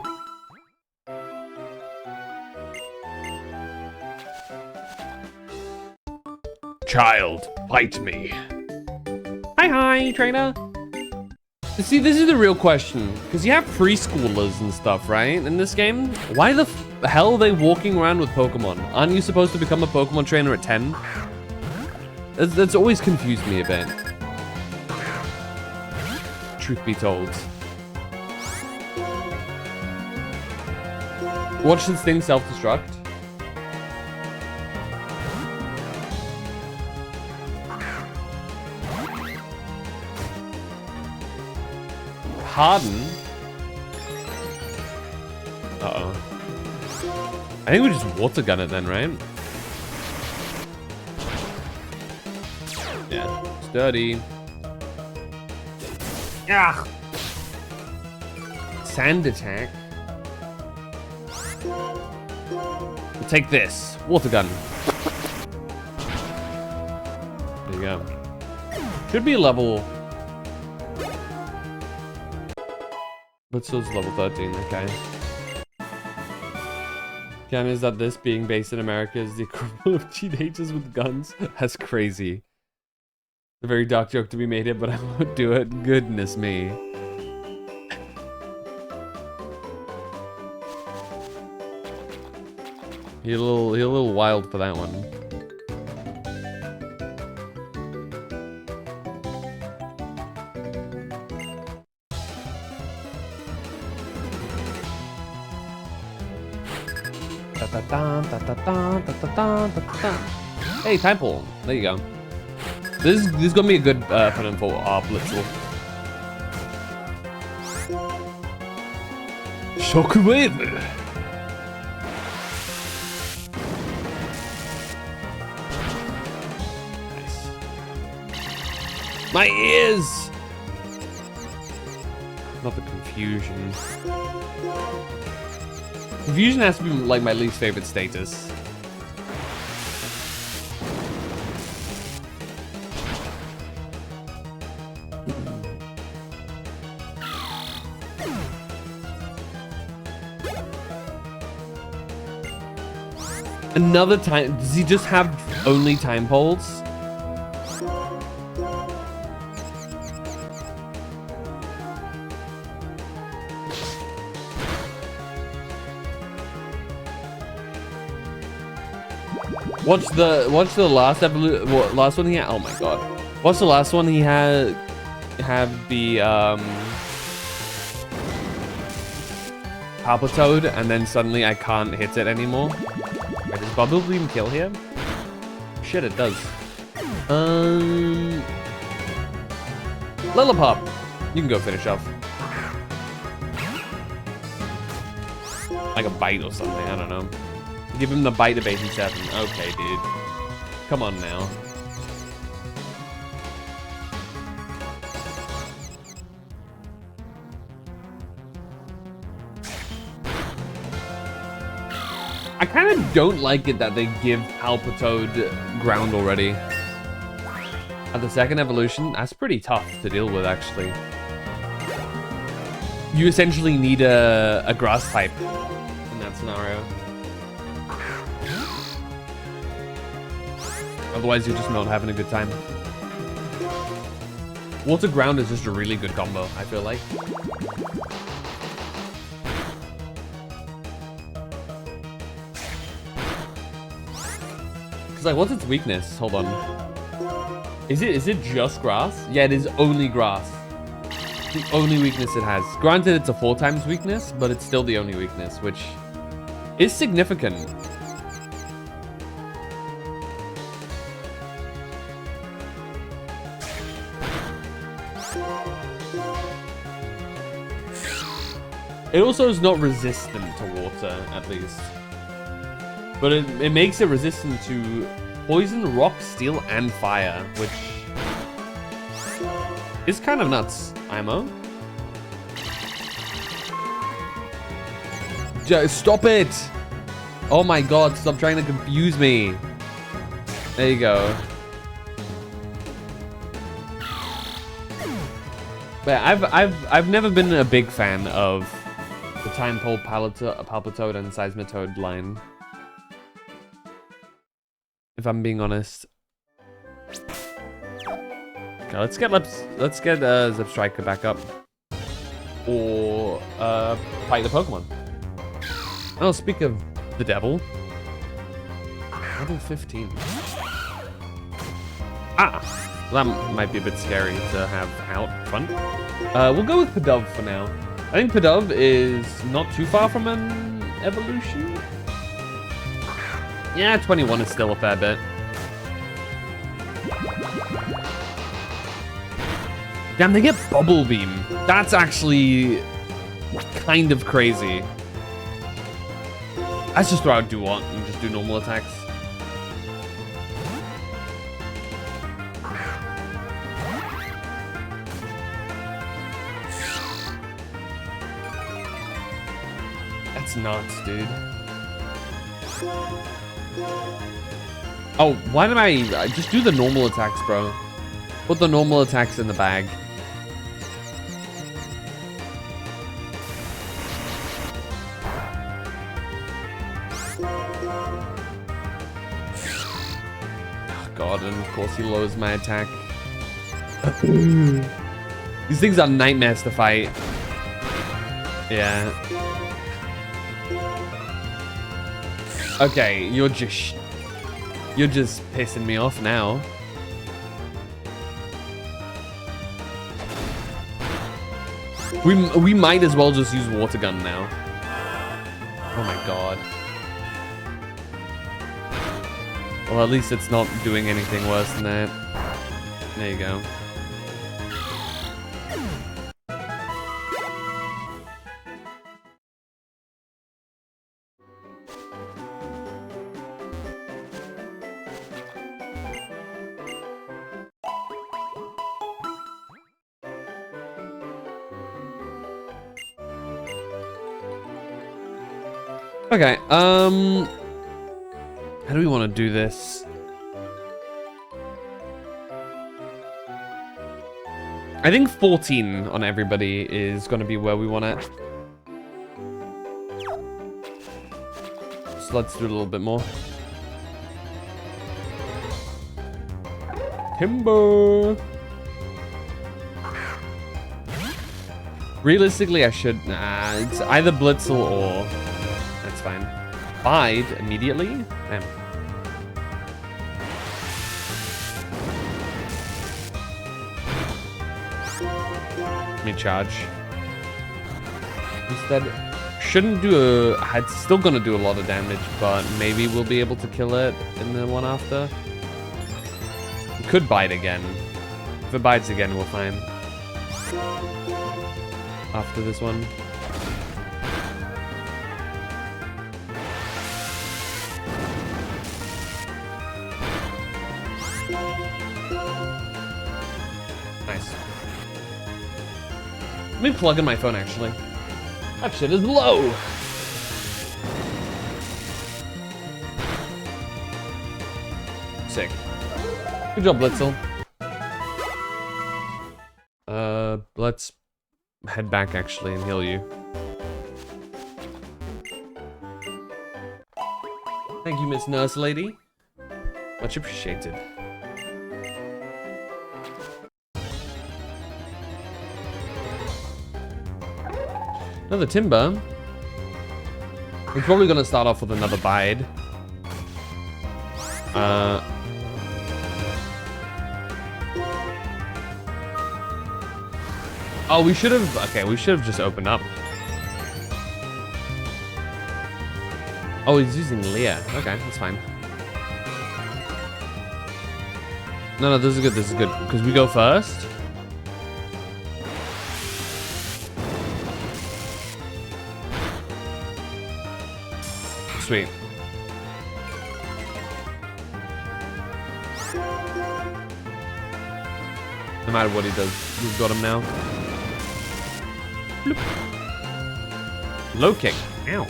Child, fight me. Hi, trainer. See, this is the real question. Because you have preschoolers and stuff, right? In this game? Why the hell are they walking around with Pokemon? Aren't you supposed to become a Pokemon trainer at 10? That's always confused me a bit. Truth be told. Watch this thing self-destruct. Harden? Uh-oh. I think we just water gun it then, right? Yeah. Sturdy. Ah! Sand attack. We'll take this. Water gun. There you go. Should be a level... But still it's level 13, okay. Ken, is that this being based in America is the equivalent of teenagers with guns? That's crazy. A very dark joke to be made here, but I won't do it. Goodness me. You're a little wild for that one. Hey, time pull. There you go. This is gonna be a good opponent for Blitzle. Shockwave. Nice. My ears. Not the confusion. Confusion has to be like my least favorite status. Another time. Does he just have only time pulls? Watch the last last one he had. Oh my god. What's the last one he had? Have the Palpitoad, and then suddenly I can't hit it anymore. Wait, does Bubble Beam kill here? Shit, it does. Lillipup, you can go finish off. Like a bite or something. I don't know. Give him the bite of 87. Okay, dude. Come on now. I kind of don't like it that they give Palpitoad ground already. At the second evolution, that's pretty tough to deal with, actually. You essentially need a grass type in that scenario. Otherwise, you're just not having a good time. Water ground is just a really good combo, I feel like. Because, like, what's its weakness? Hold on. Is it just grass? Yeah, it is only grass. It's the only weakness it has. Granted, it's a 4 times weakness, but it's still the only weakness, which is significant. It also is not resistant to water, at least. But it makes it resistant to poison, rock, steel, and fire, which is kind of nuts. IMO. Stop it! Oh my god, stop trying to confuse me. There you go. But I've never been a big fan of the Time-Pole Palpitoad and Seismitoad line, if I'm being honest. Okay, let's get Zebstrika back up, or fight the Pokemon. Oh, speak of the devil, level 15. That might be a bit scary to have out front. We'll go with Pidove for now. I think Pidove is not too far from an evolution. Yeah, 21 is still a fair bit. Damn, they get Bubble Beam. That's actually kind of crazy. Let's just throw out Duat and just do normal attacks. That's nuts, dude. Oh, why did I just do the normal attacks, bro? Put the normal attacks in the bag. Oh god, and of course he lowers my attack. These things are nightmares to fight. Yeah. Okay, you're just pissing me off now. We might as well just use Water Gun now. Oh my god. Well, at least it's not doing anything worse than that. There you go. Okay, how do we want to do this? I think 14 on everybody is going to be where we want it. So let's do a little bit more. Timber. Realistically, I should... Nah, it's either Blitzel or... That's fine. Bide immediately? Damn. Let me charge. Instead, shouldn't do a... It's still gonna do a lot of damage, but maybe we'll be able to kill it in the one after. It could bite again. If it bites again, we're fine. After this one. Nice. Let me plug in my phone, actually. That shit is low. Sick. Good job, Blitzel. Let's head back, actually, and heal you. Thank you, Miss Nurse Lady. Much appreciated. Another Timber. We're probably gonna start off with another Bide. Oh, we should have... Okay, we should have just opened up. Oh, he's using Leah. Okay, that's fine. No, this is good. This is good. Because we go first. Sweet. No matter what he does, we've got him now. Bloop. Low kick. Ow.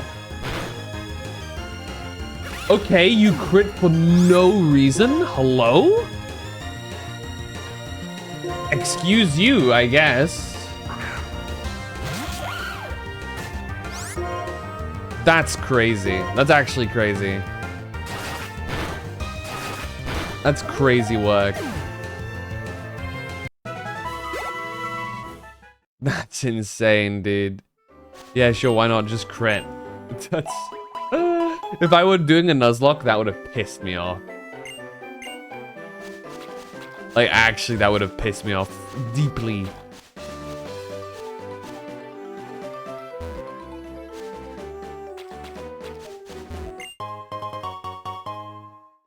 Okay, you crit for no reason? Hello? Excuse you, I guess. That's crazy. That's actually crazy. That's crazy work. That's insane, dude. Yeah, sure, why not just crit? That's... if I were doing a Nuzlocke, that would have pissed me off. Like, actually, that would have pissed me off deeply.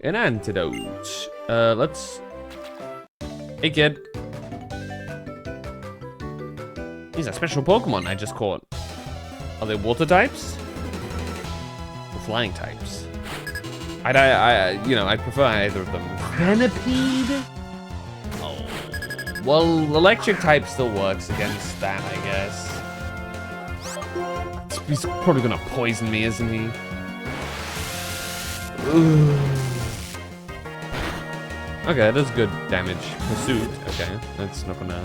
An antidote. Let's... Hey, kid. These are special Pokemon I just caught. Are they water types? Or flying types? You know, I'd prefer either of them. Venipede? Oh. Well, electric type still works against that, I guess. He's probably gonna poison me, isn't he? Ooh. Okay, that's good damage. Pursuit. Okay, that's not gonna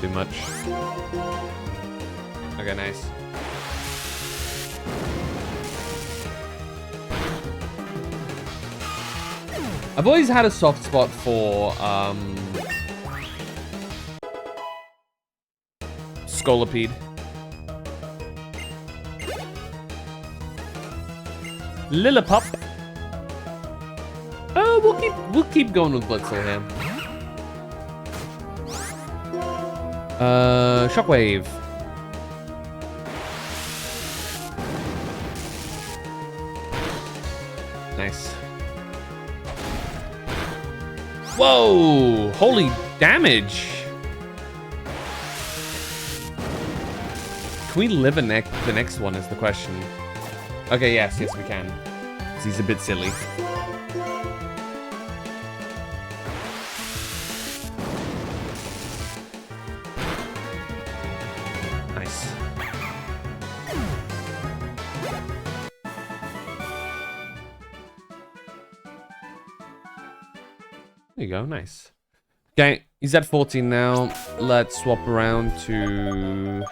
do much. Okay, nice. I've always had a soft spot for Scolipede. Lillipup. We'll keep going with Blitzel here. Shockwave. Nice. Whoa! Holy damage! Can we live the next one is the question. Okay, yes, we can. 'Cause he's a bit silly. Nice. There you go, nice. Okay, he's at 14 now. Let's swap around to...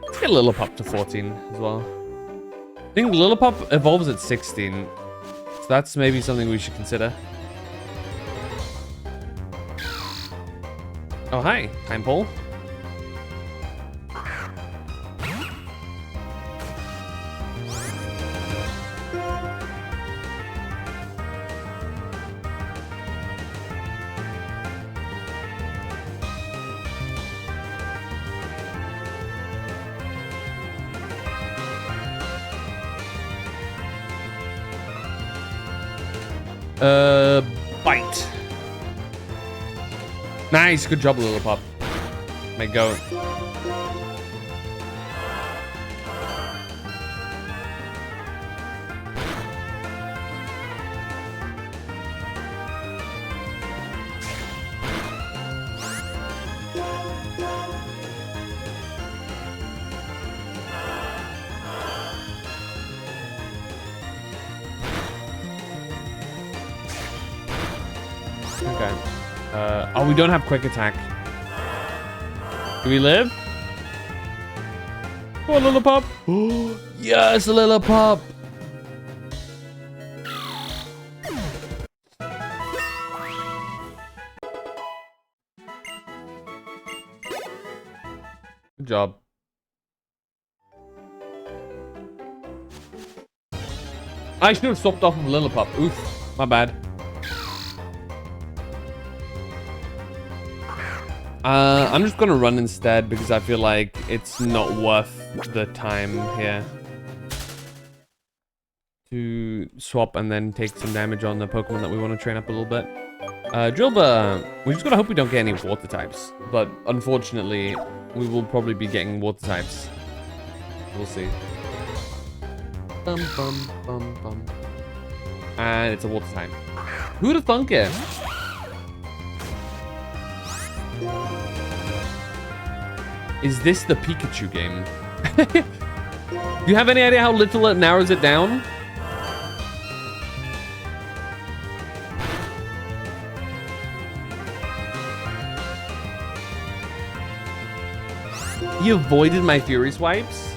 Let's get Lillipup to 14 as well. I think Lillipup evolves at 16. So that's maybe something we should consider. Oh, hi, Time Pole. Bite. Nice, good job, Lillipup. May go. Okay. Oh, we don't have quick attack. Do we live? Oh, Lillipup. Yes, Lillipup. Good job. I should have swapped off of Lillipup. Oof, my bad. I'm just gonna run instead because I feel like it's not worth the time here. to swap and then take some damage on the Pokemon that we want to train up a little bit. Drillbur, we just gotta hope we don't get any water types. But unfortunately, we will probably be getting water types. We'll see. Bum, bum, bum, bum. And it's a water type. Who'd have thunk it? Is this the Pikachu game? Do you have any idea how little it narrows it down? He avoided my Fury Swipes?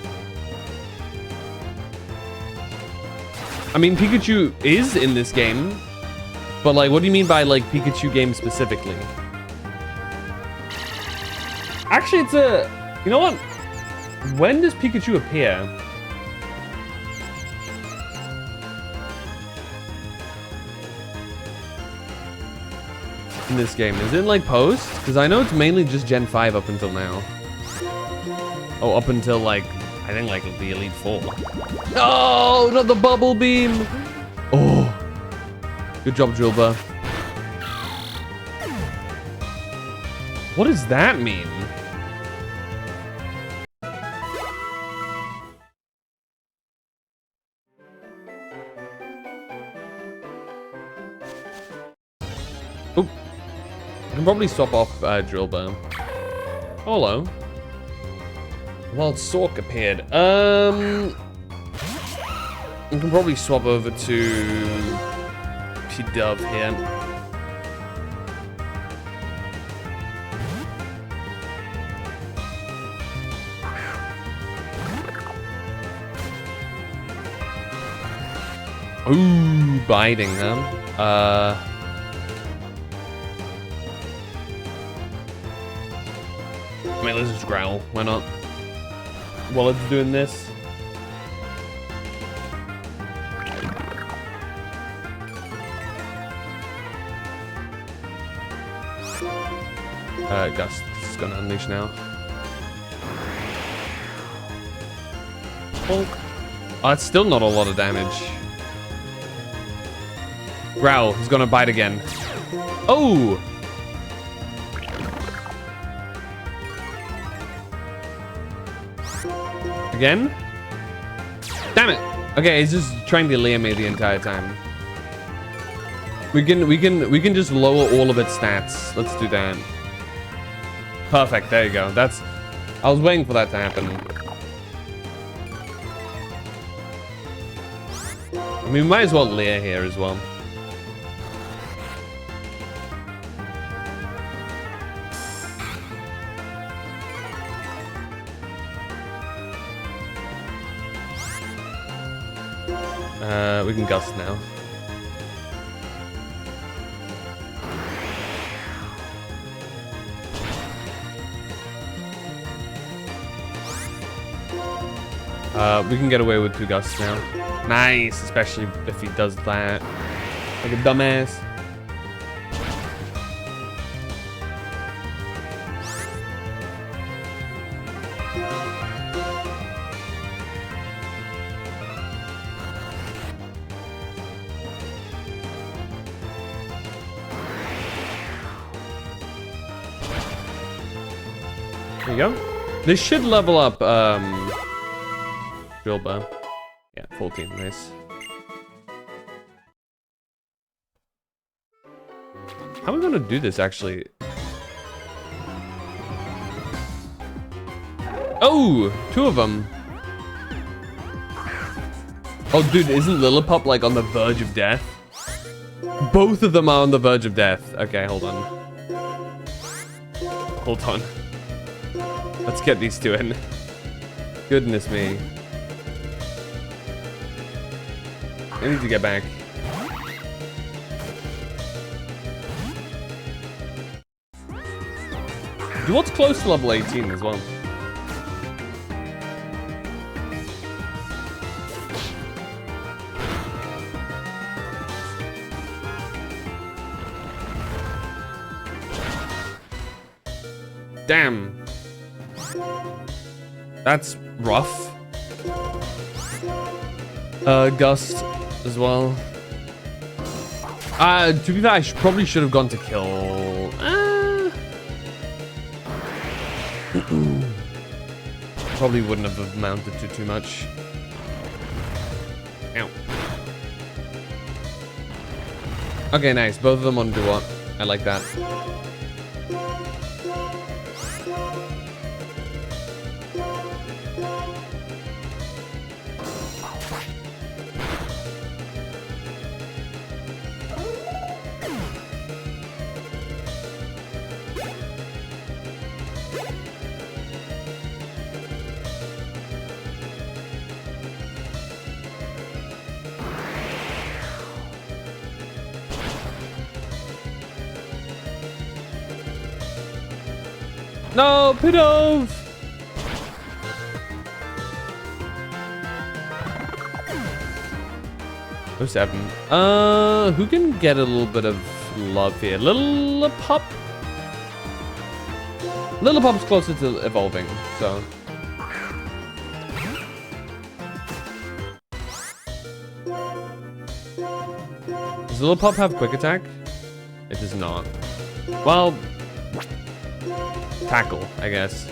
I mean, Pikachu is in this game. But, like, what do you mean by, like, Pikachu game specifically? Actually, it's a... You know what? When does Pikachu appear? In this game? Is it, like, post? Because I know it's mainly just Gen 5 up until now. Oh, up until, like, I think, like, the Elite Four. Oh, not the Bubble Beam! Oh. Good job, Drillbur. What does that mean? Oh. I can probably swap off Drillbur. Hello. Wild Sork appeared. I can probably swap over to Pidove here. Ooh, biting them. I mean, let's just growl. Why not? While it's doing this. Gust is gonna unleash now. Oh, it's still not a lot of damage. Growl is gonna bite again. Oh! Again? Damn it! Okay, he's just trying to lure me the entire time. We can just lower all of its stats. Let's do that. Perfect, there you go. That's... I was waiting for that to happen. I mean, we might as well layer here as well. We can gust now. We can get away with 2 gusts now. Nice, especially if he does that. Like a dumbass. There you go. This should level up, Drillbur. Yeah, 14, nice. How are we gonna do this, actually? Oh! 2 of them! Oh, dude, isn't Lillipup, like, on the verge of death? Both of them are on the verge of death. Okay, hold on. Hold on. Let's get these 2 in. Goodness me. I need to get back. What's close to level 18 as well? Damn. That's rough. Gust as well. To be fair, I probably should have gone to kill. Probably wouldn't have amounted to too much. Ow. Okay, nice. Both of them on duo. I like that. No, Pidove! Oh, 7. Who can get a little bit of love here? Lillipop? Lillipop's closer to evolving, so. Does Lillipop have quick attack? It does not. Well, tackle, I guess.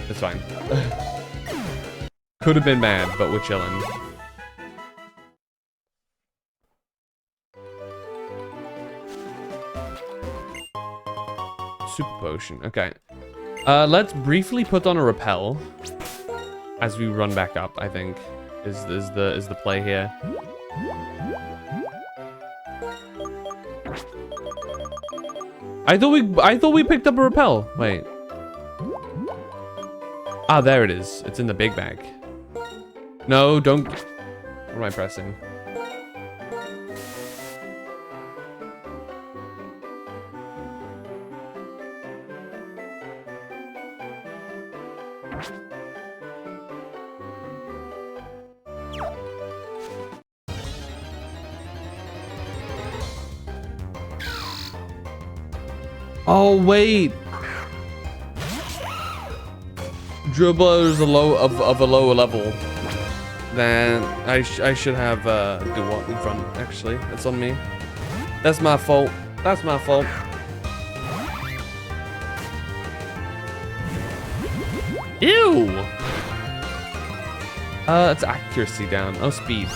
It's fine. Could have been mad, but we're chilling. Super potion, okay. Let's briefly put on a repel as we run back up, I think, is the play here. I thought we picked up a repel. Wait. Ah, there it is. It's in the big bag. No, don't. What am I pressing? Oh wait. Dribbler is a lower level. Then I should have do what in front. Actually, that's on me. That's my fault. That's my fault. Ew. It's accuracy down. Oh, speed.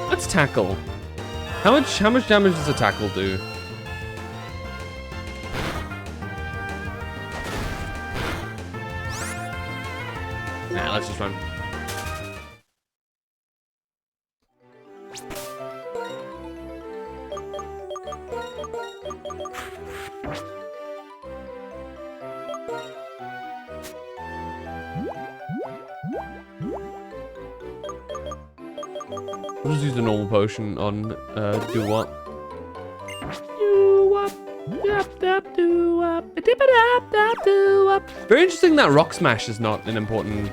Let's tackle. How much damage does a tackle do? Nah, let's just run. We'll just use the normal potion on do what? Very interesting that Rock Smash is not an important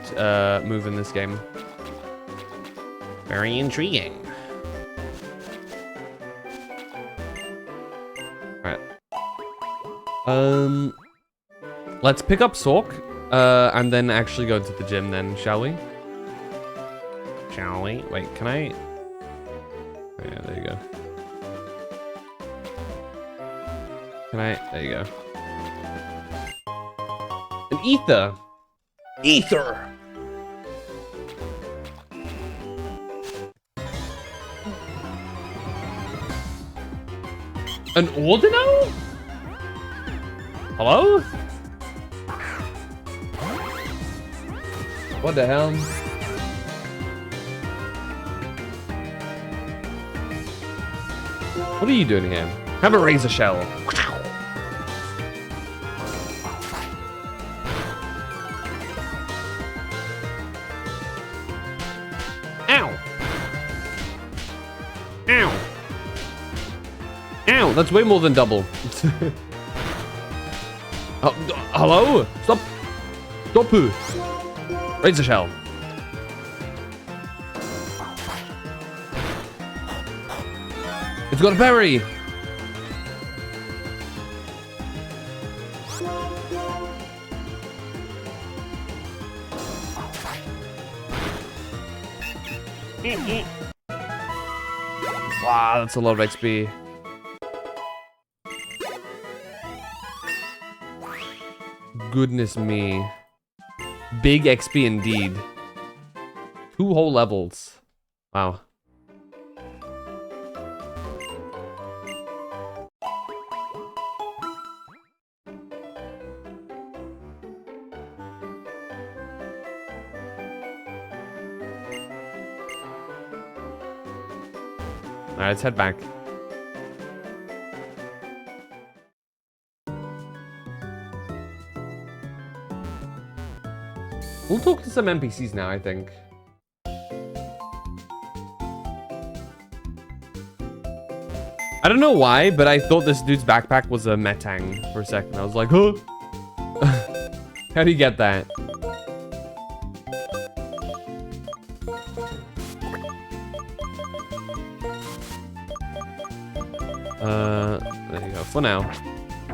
move in this game. Very intriguing. Alright. Let's pick up Sork, and then actually go to the gym then, shall we? Shall we? Wait, can I? Oh, yeah, there you go. Can I? There you go. An ether. Ether. An Ordino? Hello? What the hell? What are you doing here? Have a razor shell. Ow. Ow. Ow, that's way more than double. Oh, hello? Stop. Stop. Razor shell. It's got a berry. Wow, that's a lot of XP. Goodness me. Big XP indeed. 2 whole levels. Wow. Alright, let's head back. We'll talk to some NPCs now, I think. I don't know why, but I thought this dude's backpack was a Metang for a second. I was like, huh? How do you get that? There you go, for now.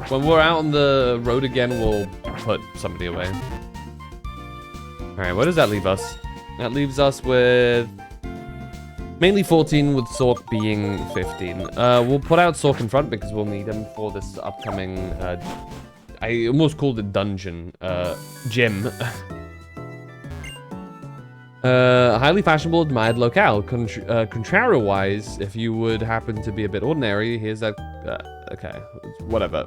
When we're out on the road again, we'll put somebody away. Alright, where does that leave us? That leaves us with mainly 14, with Sork being 15. We'll put out Sork in front because we'll need him for this upcoming, I almost called it dungeon, gym. Highly fashionable, admired locale. Contrario-wise, if you would happen to be a bit ordinary, here's that, okay, whatever.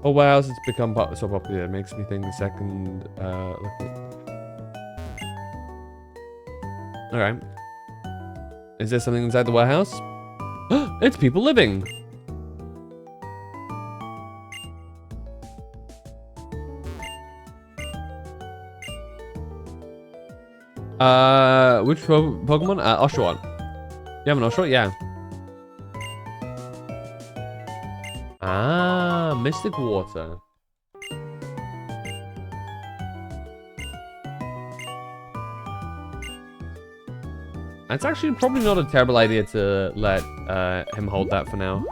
Oh wow, it's become so popular, it makes me think the second, Alright. Is there something inside the warehouse? It's people living! Which Pokemon? Oshawott. You have an Oshawott? Yeah. Ah, Mystic Water. That's actually probably not a terrible idea to let him hold that for now.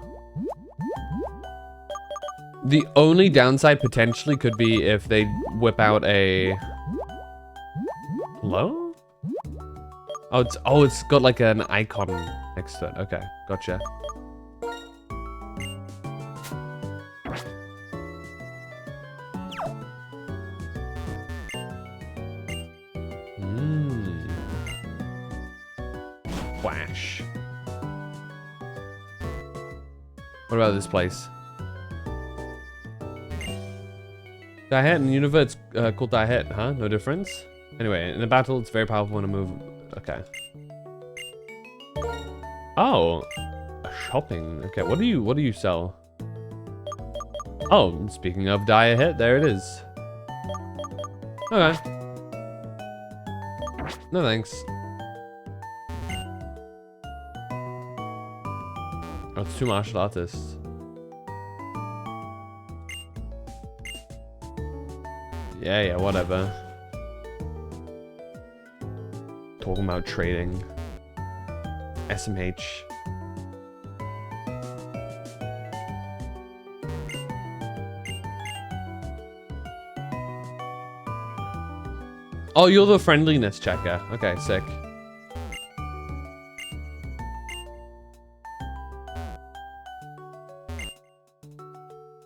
The only downside potentially could be if they whip out a... Hello? Oh, it's got like an icon next to it. Okay, gotcha. Flash. What about this place? Diehit in Unova, it's called Diehit, huh? No difference? Anyway, in a battle, it's very powerful when a move... Okay. Oh, shopping. Okay, what do you sell? Oh, speaking of Diehit, there it is. Okay. No thanks. Oh, it's 2 martial artists. Yeah, whatever. Talking about trading. SMH. Oh, you're the friendliness checker. Okay, sick.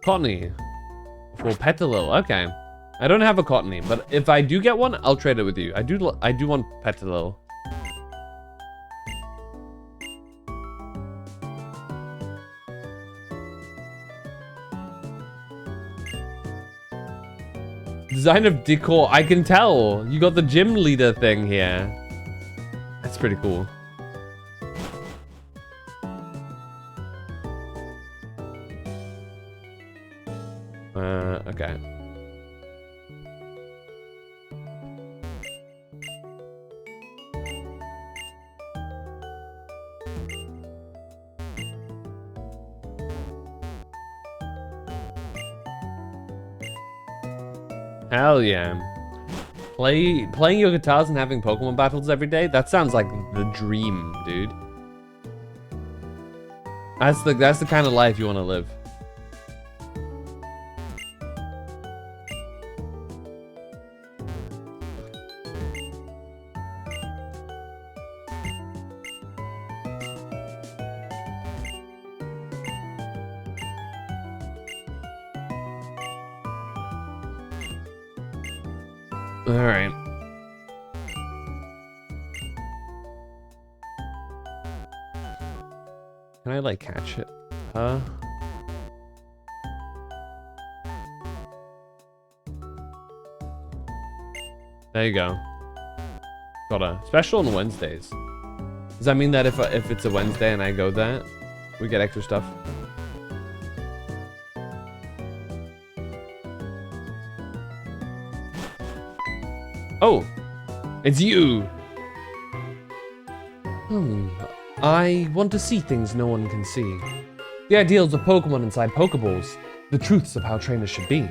Cottony. For Petilil. Okay. I don't have a Cottony, but if I do get one, I'll trade it with you. I do want Petilil. Design of decor, I can tell. You got the gym leader thing here. That's pretty cool. Okay. Hell yeah. Playing your guitars and having Pokemon battles every day? That sounds like the dream, dude. That's the kind of life you want to live. Alright. Can I, like, catch it? There you go. Got a special on Wednesdays. Does that mean that if it's a Wednesday and I go there, we get extra stuff? Oh, it's you. I want to see things no one can see. The ideals of Pokemon inside Pokeballs, the truths of how trainers should be,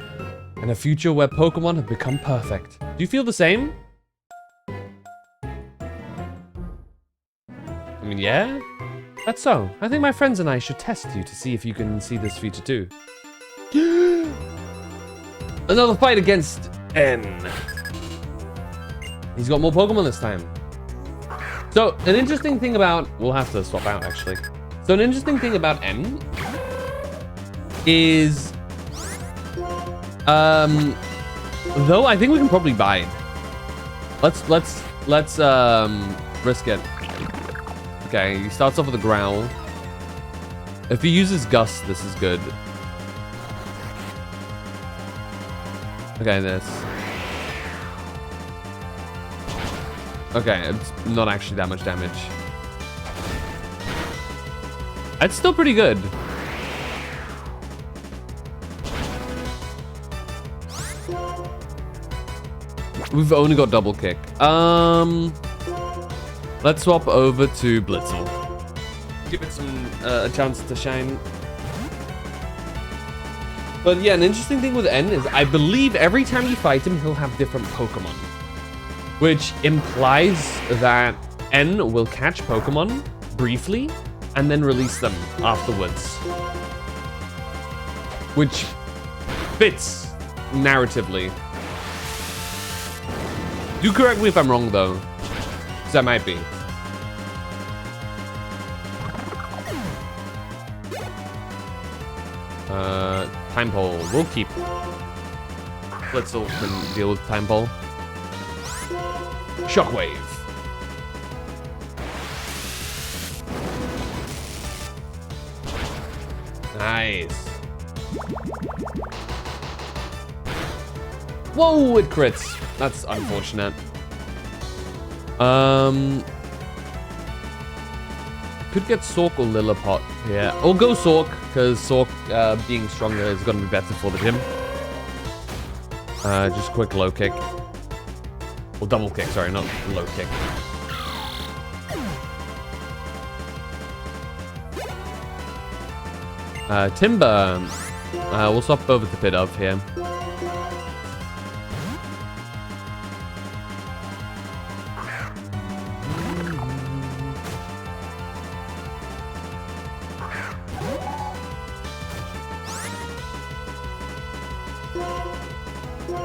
and a future where Pokemon have become perfect. Do you feel the same? I mean, yeah? That's so. I think my friends and I should test you to see if you can see this future too. Another fight against N. He's got more Pokemon this time. So, an interesting thing about... We'll have to swap out, actually. So, an interesting thing about N is... though I think we can probably buy. Let's risk it. Okay, he starts off with a Growl. If he uses Gust, this is good. Okay, this. Okay, it's not actually that much damage. It's still pretty good. We've only got double kick. Let's swap over to Blitzel. Give it some a chance to shine. But yeah, an interesting thing with N is I believe every time you fight him, he'll have different Pokemon. Which implies that N will catch Pokemon briefly and then release them afterwards. Which fits narratively. Do correct me if I'm wrong though, because I might be. Time Pole, we'll keep. Blitzel can deal with Time Pole. Shockwave. Nice. Whoa, it crits. That's unfortunate. Could get Sork or Lilliput here. Or go Sork, because Sork being stronger is going to be better for the gym. Just quick low kick. Or double kick, sorry, not low kick. Timber. We'll swap over to Pidove here.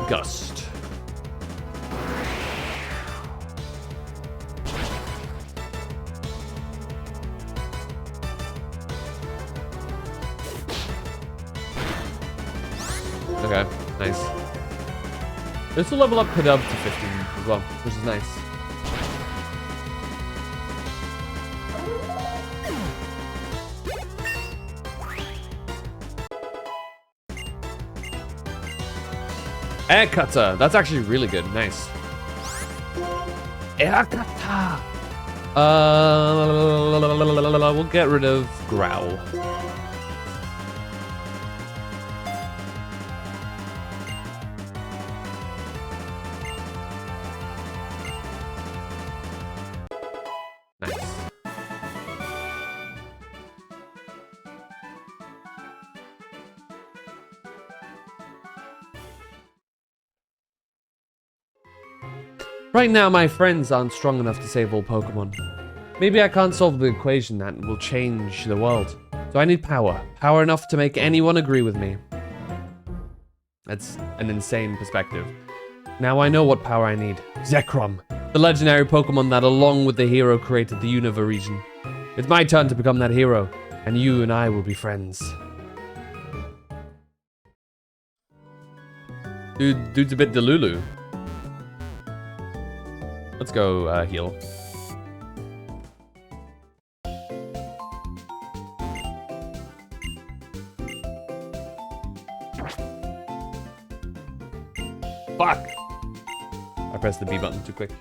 Gust. Okay, nice. This will level up Pidove to 15 as well, which is nice. Air Cutter. That's actually really good. Nice. Air Cutter. We'll get rid of Growl. Nice. Right now, my friends aren't strong enough to save all Pokemon. Maybe I can't solve the equation that will change the world. So I need power. Power enough to make anyone agree with me. That's an insane perspective. Now I know what power I need. Zekrom, the legendary Pokemon that along with the hero created the Unova region. It's my turn to become that hero, and you and I will be friends. Dude's a bit Delulu. Let's go heal. Fuck! I pressed the B button too quick.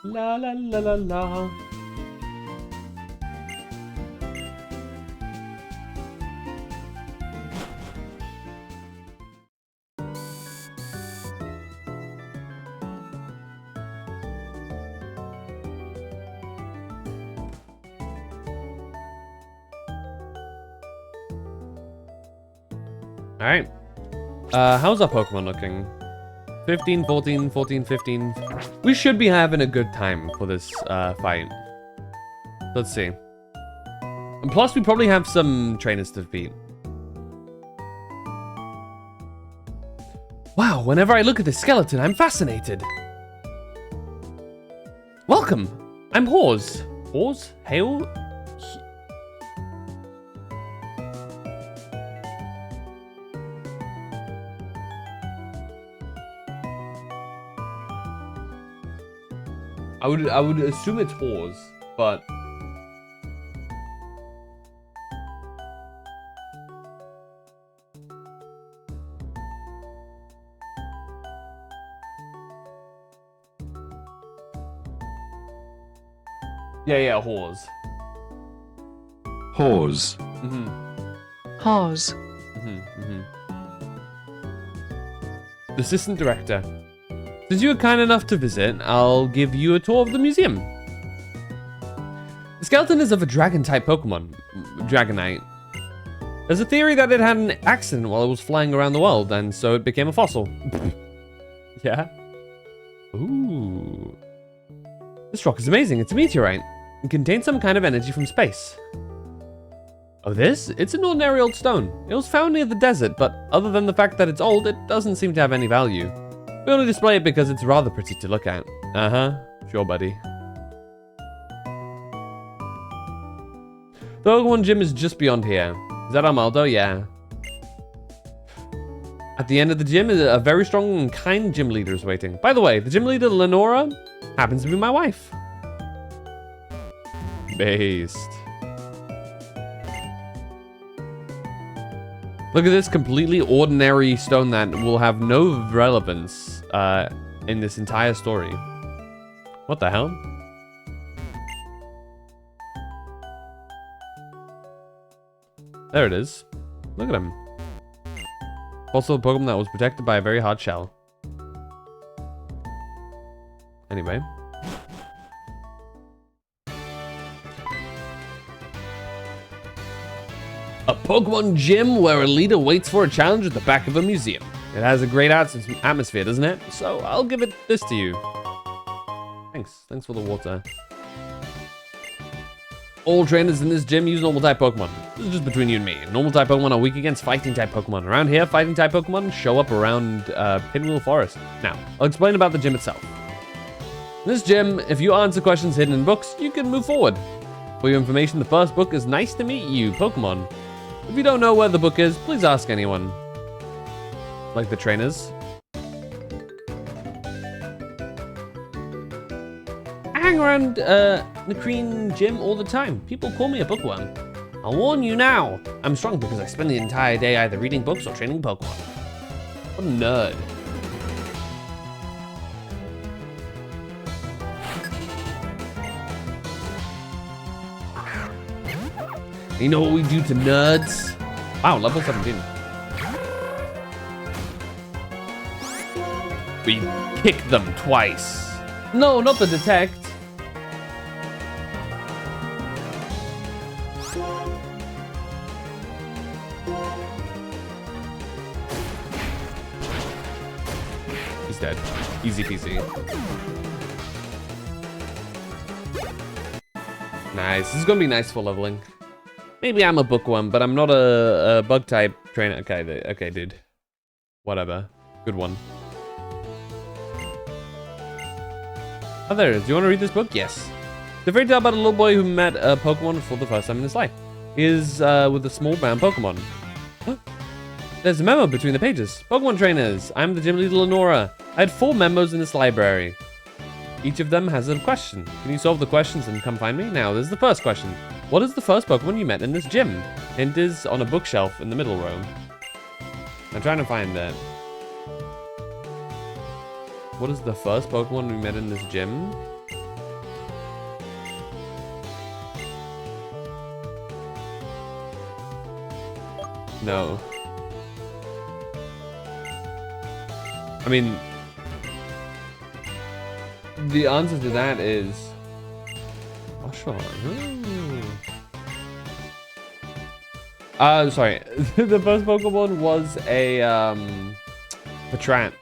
La la la la la. Alright. How's our Pokemon looking? 15, 14, 14, 15. We should be having a good time for this fight. Let's see. And plus, we probably have some trainers to defeat. Wow, whenever I look at this skeleton, I'm fascinated. Welcome. I'm Hawes. Hawes? Hail? I would assume it's Hawes, but yeah, Hawes. Hawes. Hawes. The assistant director. Since you were kind enough to visit, I'll give you a tour of the museum. The skeleton is of a dragon-type Pokemon, Dragonite. There's a theory that it had an accident while it was flying around the world, and so it became a fossil. Yeah? Ooh. This rock is amazing. It's a meteorite. It contains some kind of energy from space. Oh, this? It's an ordinary old stone. It was found near the desert, but other than the fact that it's old, it doesn't seem to have any value. We only display it because it's rather pretty to look at. Uh-huh. Sure, buddy. The Pokemon gym is just beyond here. Is that Armaldo? Yeah. At the end of the gym, a very strong and kind gym leader is waiting. By the way, the gym leader, Lenora, happens to be my wife. Based. Look at this completely ordinary stone that will have no relevance in this entire story. What the hell? There it is. Look at him. Also a Pokemon that was protected by a very hard shell. Anyway. A Pokemon gym where a leader waits for a challenge at the back of a museum. It has a great atmosphere, doesn't it? So I'll give it this to you. Thanks. Thanks for the water. All trainers in this gym use normal type Pokemon. This is just between you and me. Normal type Pokemon are weak against fighting type Pokemon. Around here, fighting type Pokemon show up around Pinwheel Forest. Now, I'll explain about the gym itself. In this gym, if you answer questions hidden in books, you can move forward. For your information, the first book is Nice to Meet You, Pokemon. If you don't know where the book is, please ask anyone. Like the trainers. I hang around Nacrene Gym all the time. People call me a bookworm. I'll warn you now. I'm strong because I spend the entire day either reading books or training Pokemon. What a nerd. You know what we do to nerds? Wow, level 17. We kick them twice. No, not the detect. He's dead. Easy peasy. Nice. This is gonna be nice for leveling. Maybe I'm a bookworm, but I'm not a bug type trainer. Okay, dude. Whatever. Good one. Oh, there it is. Do you want to read this book? Yes. It's a fairy tale about a little boy who met a Pokemon for the first time in his life. He is with a small brown Pokemon. Huh? There's a memo between the pages. Pokemon trainers, I'm the gym leader Lenora. I had 4 memos in this library. Each of them has a question. Can you solve the questions and come find me? Now, this is the first question. What is the first Pokemon you met in this gym? Hint is on a bookshelf in the middle row. I'm trying to find that. What is the first Pokemon we met in this gym? No. I mean, the answer to that is Oshawott. Sorry. The first Pokemon was a Patrat.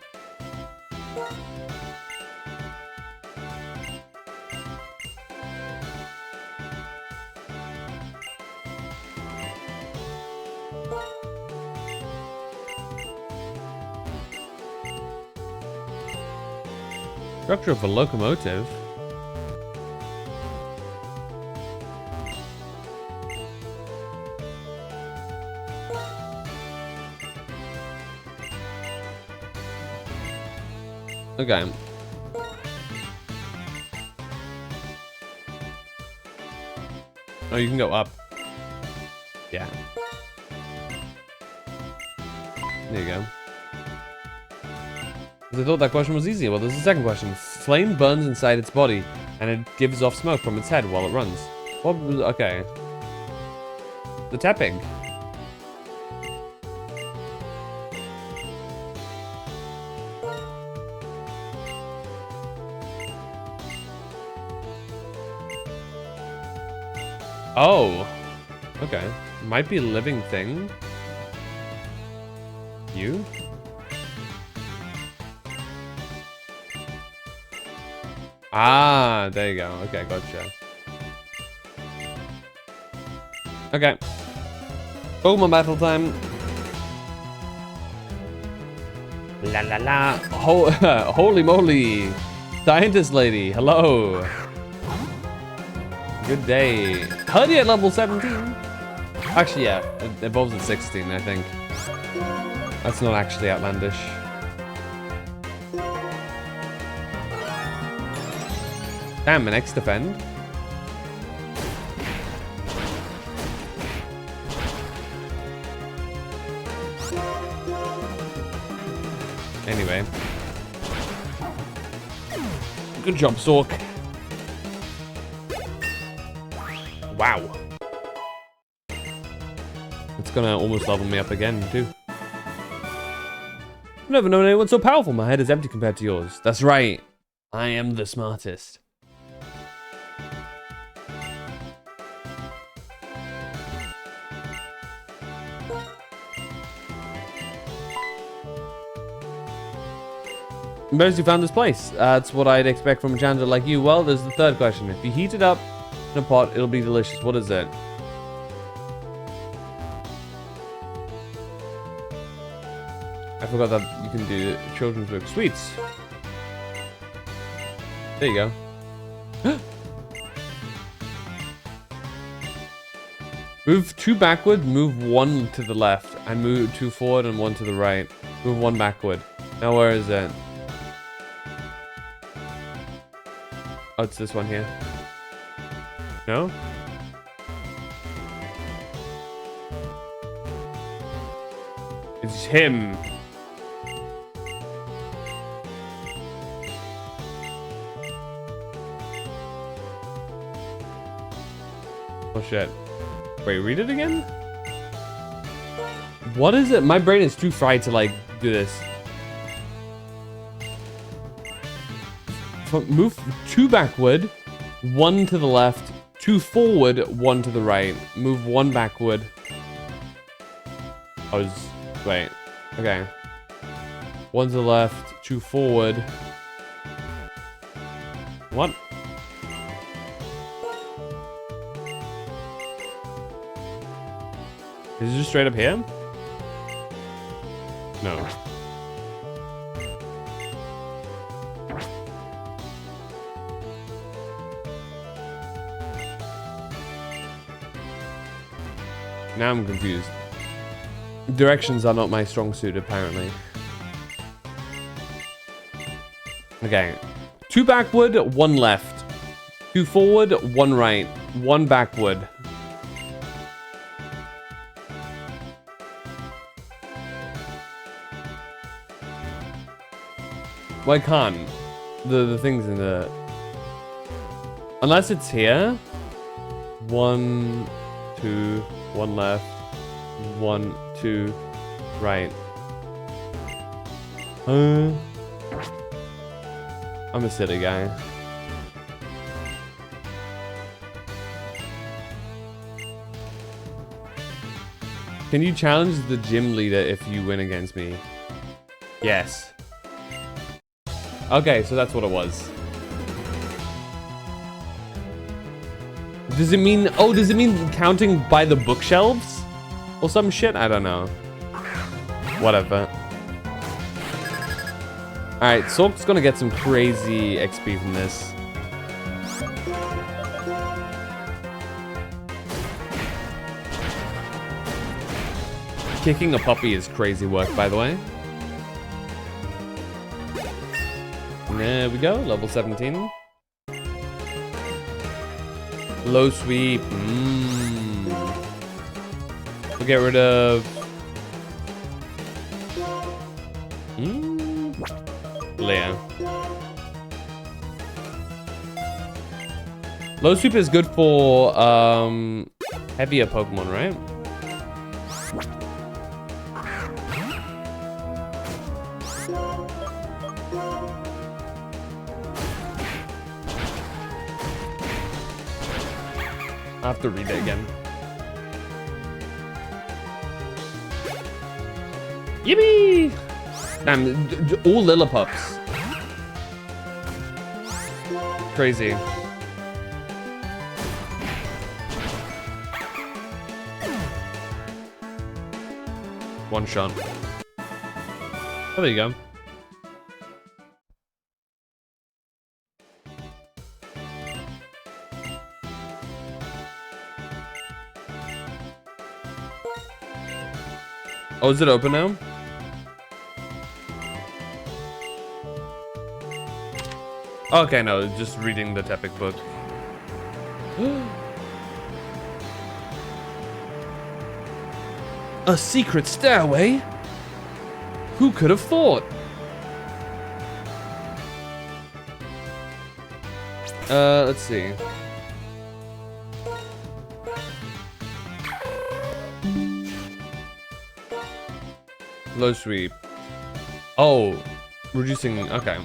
Structure of a locomotive. Okay. Oh, you can go up. Yeah. There you go. I thought that question was easy. Well, there's a second question. Flame burns inside its body, and it gives off smoke from its head while it runs. What was... Okay. The Tepig. Oh. Okay. Might be a living thing. You? Ah, there you go. Okay, gotcha. Okay. Pokemon battle time. La la la. Holy moly. Scientist lady, hello. Good day. Huddy at level 17. Actually, yeah, it evolves at 16, I think. That's not actually outlandish. Damn, an X defend. Anyway. Good job, Sork. Wow. It's gonna almost level me up again, too. I've never known anyone so powerful. My head is empty compared to yours. That's right. I am the smartest. I'm embarrassed you found this place. That's what I'd expect from a challenger like you. Well, there's the third question. If you heat it up in a pot, it'll be delicious. What is it? I forgot that you can do children's book. Sweets. There you go. Move 2 backward, move 1 to the left, and move 2 forward and 1 to the right. Move 1 backward. Now where is it? Oh, it's this one here. No? It's him. Oh shit. Wait, read it again? What is it? My brain is too fried to like do this. Move 2 backward, 1 to the left, 2 forward, 1 to the right. Move 1 backward. Wait. Okay. 1 to the left, 2 forward. What? Is it just straight up here? No. Now I'm confused. Directions are not my strong suit, apparently. Okay. 2 backward, 1 left. 2 forward, 1 right. 1 backward. Well, I can't. The things in the... Unless it's here. 1, 2, 1 left. 1, 2, right. I'm a silly guy. Can you challenge the gym leader if you win against me? Yes. Okay, so that's what it was. Does it mean... Oh, does it mean counting by the bookshelves? Or some shit? I don't know. Whatever. Alright, Sork's gonna get some crazy XP from this. Kicking a puppy is crazy work, by the way. There we go, level 17. Low sweep. We'll get rid of... Leia. Low sweep is good for heavier Pokemon, right? I have to read it again. Yippee! Damn, all Lillipups. Crazy. One shot. Oh, there you go. Oh, is it open now? Okay, no, just reading the Tepic book. A secret stairway? Who could have thought? Let's see. Low sweep. Oh, reducing, okay.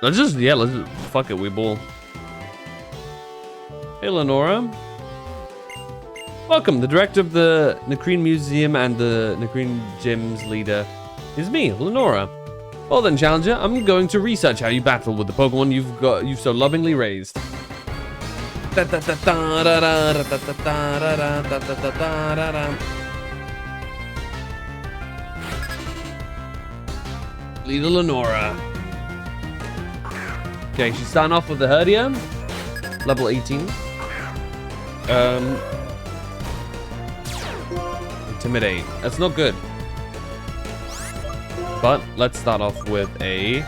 Let's just fuck it, we ball. Hey, Lenora. Welcome, the director of the Nacrene Museum and the Nacrene Gym's leader is me, Lenora. Well then, Challenger, I'm going to research how you battle with the Pokemon you've so lovingly raised. Leader Lenora. Okay, she's starting off with the Herdia, level 18. Intimidate. That's not good. But let's start off with a...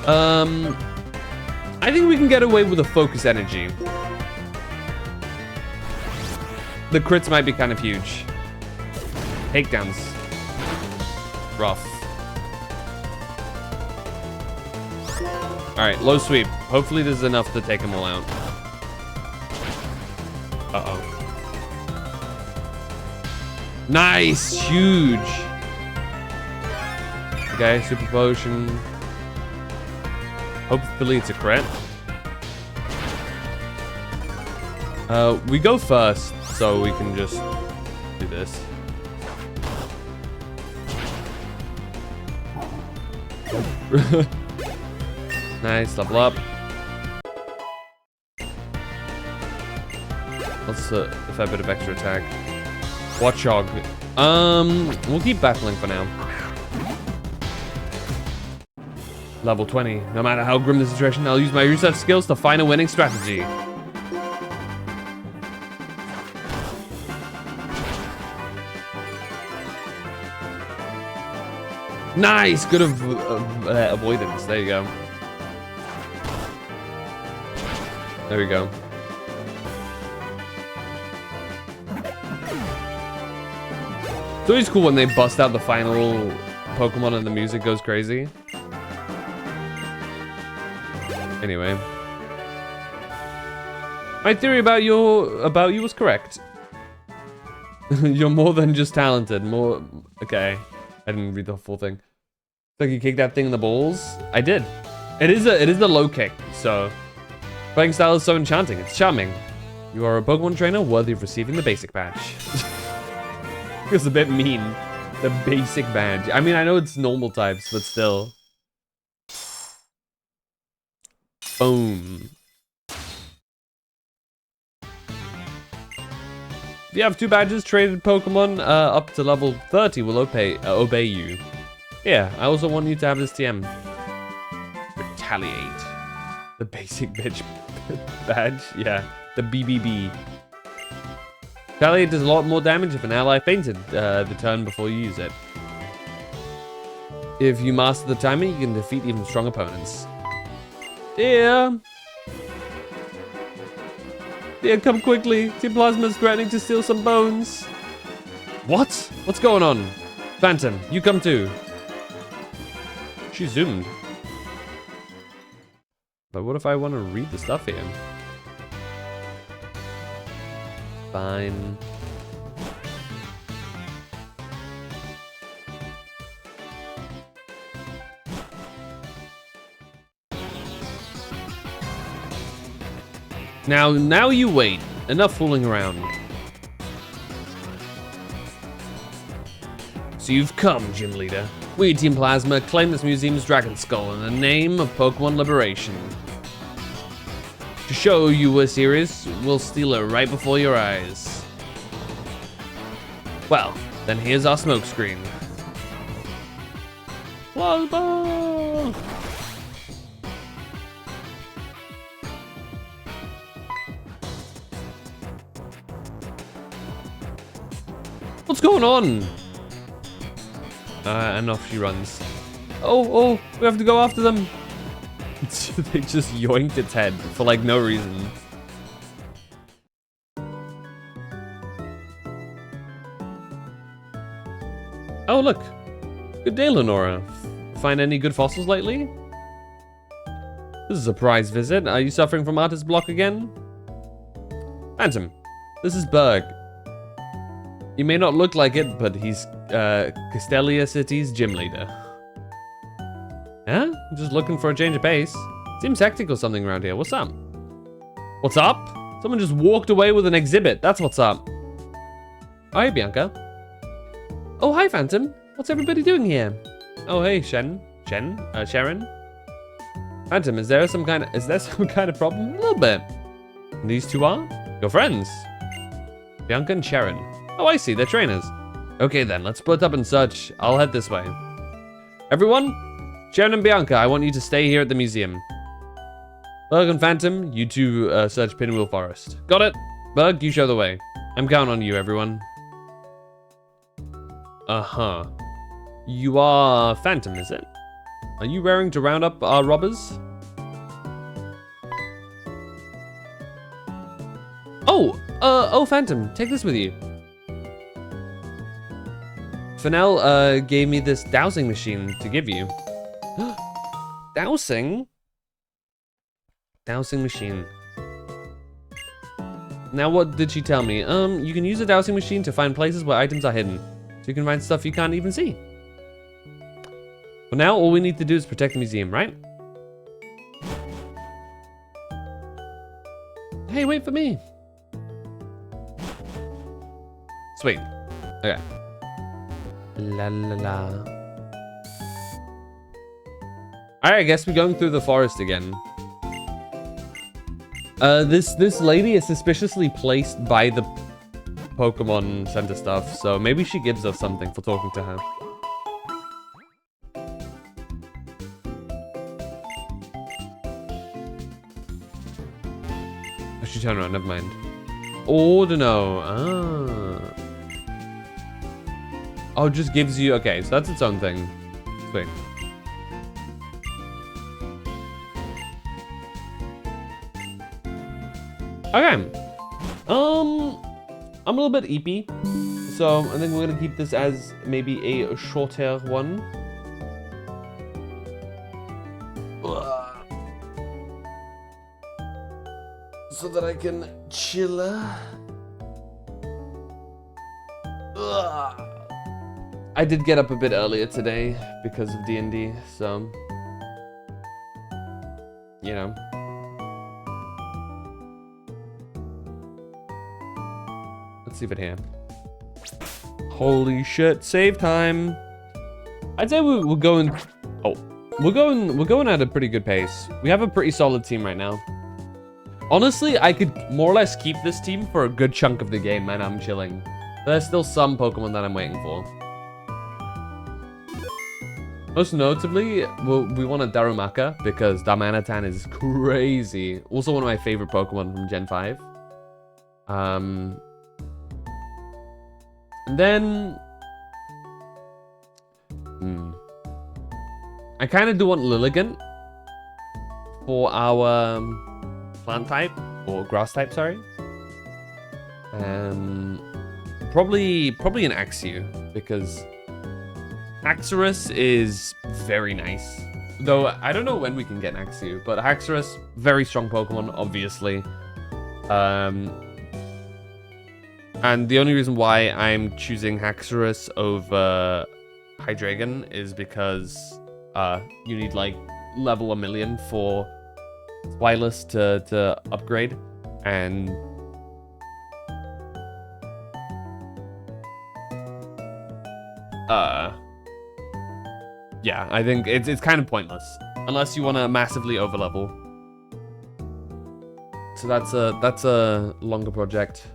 I think we can get away with a Focus Energy. The crits might be kind of huge. Takedowns. Rough. Alright, low sweep. Hopefully there's enough to take them all out. Uh-oh. Nice! Huge! Okay, Super Potion. Hopefully it's a crit. We go first, so we can just do this. Nice, level up. That's a fair bit of extra attack. Watchog. We'll keep battling for now. Level 20. No matter how grim the situation, I'll use my research skills to find a winning strategy. Nice, good avoidance. There you go. There we go. It's always cool when they bust out the final Pokemon and the music goes crazy. Anyway. My theory about you was correct. You're more than just talented. Okay. I didn't read the full thing. So you kicked that thing in the balls? I did. It is a low kick, so fighting style is so enchanting. It's charming. You are a Pokemon trainer worthy of receiving the basic badge. It's a bit mean. The basic badge. I mean, I know it's normal types, but still. Boom. If you have 2 badges, traded Pokemon up to level 30 will obey you. Yeah, I also want you to have this TM. Retaliate. The basic bitch badge? Yeah, the BBB. Retaliate does a lot more damage if an ally fainted the turn before you use it. If you master the timing, you can defeat even strong opponents. Yeah. Yeah, come quickly. Team Plasma is threatening to steal some bones. What? What's going on? Phantom, you come too. She zoomed. But what if I want to read the stuff here? Fine. Now you wait. Enough fooling around. So you've come, Gym Leader. We, Team Plasma, claim this museum's Dragon Skull in the name of Pokemon Liberation. To show you we're serious, we'll steal it right before your eyes. Well, then here's our smokescreen. Plasma! What's going on? And off she runs. Oh, we have to go after them. They just yoinked its head for like no reason. Oh, look. Good day, Lenora. Find any good fossils lately? This is a surprise visit. Are you suffering from artist block again? Phantom, this is Berg. You may not look like it, but he's Castelia City's gym leader. Yeah? I'm just looking for a change of pace. Seems hectic or something around here. What's up? What's up? Someone just walked away with an exhibit. That's what's up. Hi, Bianca. Oh, hi, Phantom. What's everybody doing here? Oh, hey, Sharon. Phantom, is there some kind of problem? A little bit. And these two are your friends, Bianca and Sharon. Oh, I see. They're trainers. Okay, then. Let's split up and search. I'll head this way. Everyone, Sharon and Bianca, I want you to stay here at the museum. Berg and Phantom, you two search Pinwheel Forest. Got it? Berg, you show the way. I'm counting on you, everyone. Uh-huh. You are Phantom, is it? Are you raring to round up our robbers? Oh, Phantom, take this with you. Fennel gave me this dowsing machine to give you. Dowsing? Dowsing machine. Now what did she tell me? You can use a dowsing machine to find places where items are hidden. So you can find stuff you can't even see. For now, all we need to do is protect the museum, right? Hey, wait for me. Sweet. Okay. La la la. Alright, I guess we're going through the forest again. This lady is suspiciously placed by the Pokemon Center stuff, so maybe she gives us something for talking to her. Oh, she turned around, never mind. Ordino. Ah. Oh, it just gives you... Okay, so that's its own thing. Sweet. Okay. I'm a little bit eepy, so I think we're gonna keep this as maybe a shorter one. So that I can chill. I did get up a bit earlier today because of D&D, so you know. Let's leave it here. Holy shit! Save time. I'd say we're going. Oh, we're going at a pretty good pace. We have a pretty solid team right now. Honestly, I could more or less keep this team for a good chunk of the game, and I'm chilling. There's still some Pokemon that I'm waiting for. Most notably, we want a Darumaka because Darmanitan is crazy. Also one of my favorite Pokemon from Gen 5. And then... I kind of do want Lilligant for our plant type, or grass type, sorry. Probably an Axew, because Haxorus is very nice. Though I don't know when we can get an Axew, but Haxorus, very strong Pokemon, obviously. And the only reason why I'm choosing Haxorus over Hydreigon is because you need like level 1,000,000 for Wireless to upgrade, and yeah, I think it's kind of pointless unless you want to massively overlevel. So that's a longer project.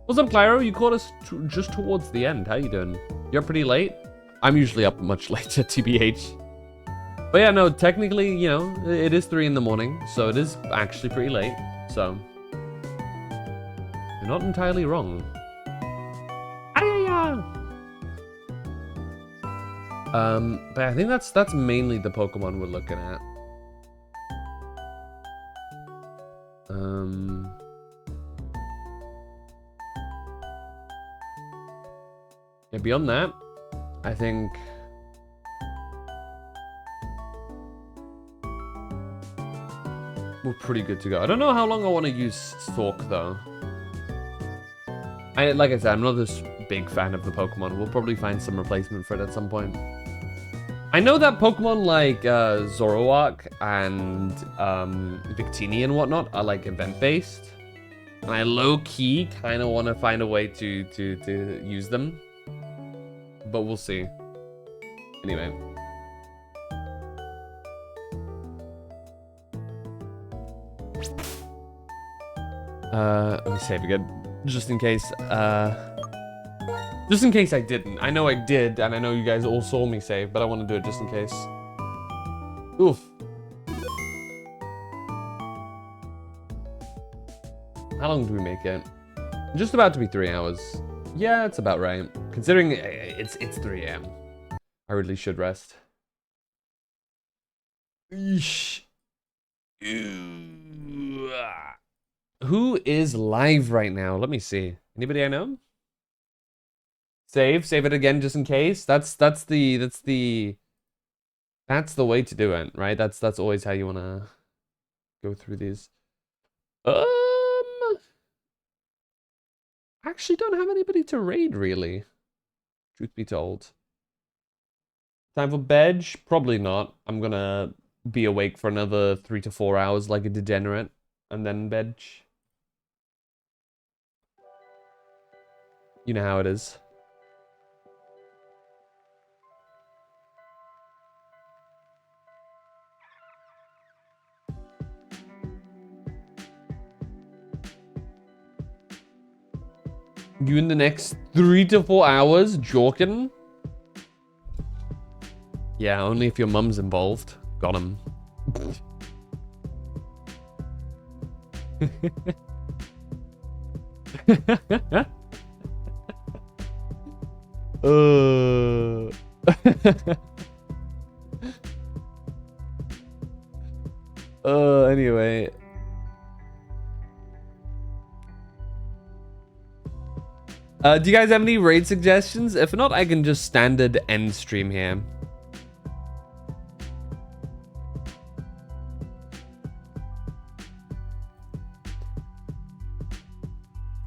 What's up, Clyro? You caught us just towards the end. How you doing? You're pretty late. I'm usually up much later, TBH. But yeah, no, technically, you know, it is 3 in the morning, so it is actually pretty late. So you're not entirely wrong. But I think that's mainly the Pokemon we're looking at. Yeah, beyond that, I think we're pretty good to go. I don't know how long I want to use Thork though. Like I said, I'm not this big fan of the Pokemon. We'll probably find some replacement for it at some point. I know that Pokemon like Zoroark and Victini and whatnot are like event-based. And I low-key kind of want to find a way to use them. But we'll see. Anyway. Let me save again. Just in case, just in case I didn't. I know I did, and I know you guys all saw me save, but I want to do it just in case. Oof. How long do we make it? Just about to be 3 hours. Yeah, it's about right. Considering it's 3 a.m. I really should rest. Eesh. Who is live right now? Let me see. Anybody I know? Save it again just in case. That's the way to do it, right? That's always how you wanna go through these. Actually don't have anybody to raid really. Truth be told. Time for bed? Probably not. I'm gonna be awake for another 3 to 4 hours like a degenerate, and then bed. You know how it is. You in the next 3 to 4 hours, joking? Yeah, only if your mum's involved. Got him. Anyway. Do you guys have any raid suggestions? If not, I can just standard end stream here.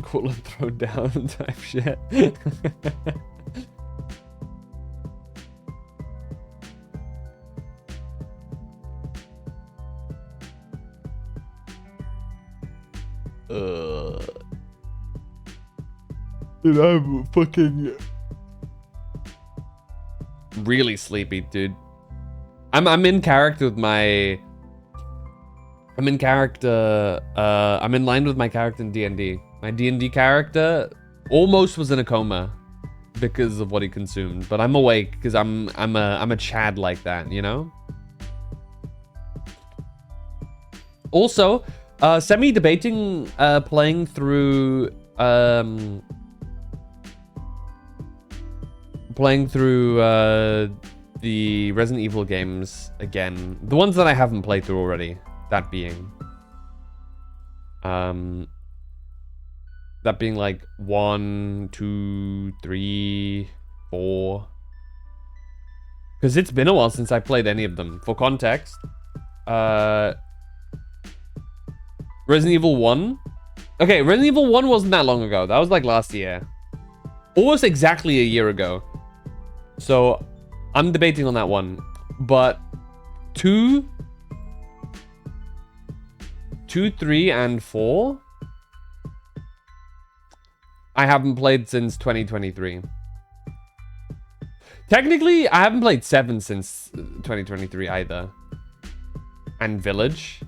Cool and throw down type shit. Dude, I'm fucking really sleepy, dude. I'm in character with my. I'm in character. I'm in line with my character in D&D. My D&D character almost was in a coma because of what he consumed, but I'm awake because I'm a Chad like that, you know. Also, semi-debating playing through the Resident Evil games again, the ones that I haven't played through already. That being like 1, 2, 3, 4. Because it's been a while since I played any of them. For context, Resident Evil 1. Okay, Resident Evil 1 wasn't that long ago. That was like last year. Almost exactly a year ago. So, I'm debating on that one. But 2, 3, and 4, I haven't played since 2023. Technically, I haven't played 7 since 2023 either. And Village.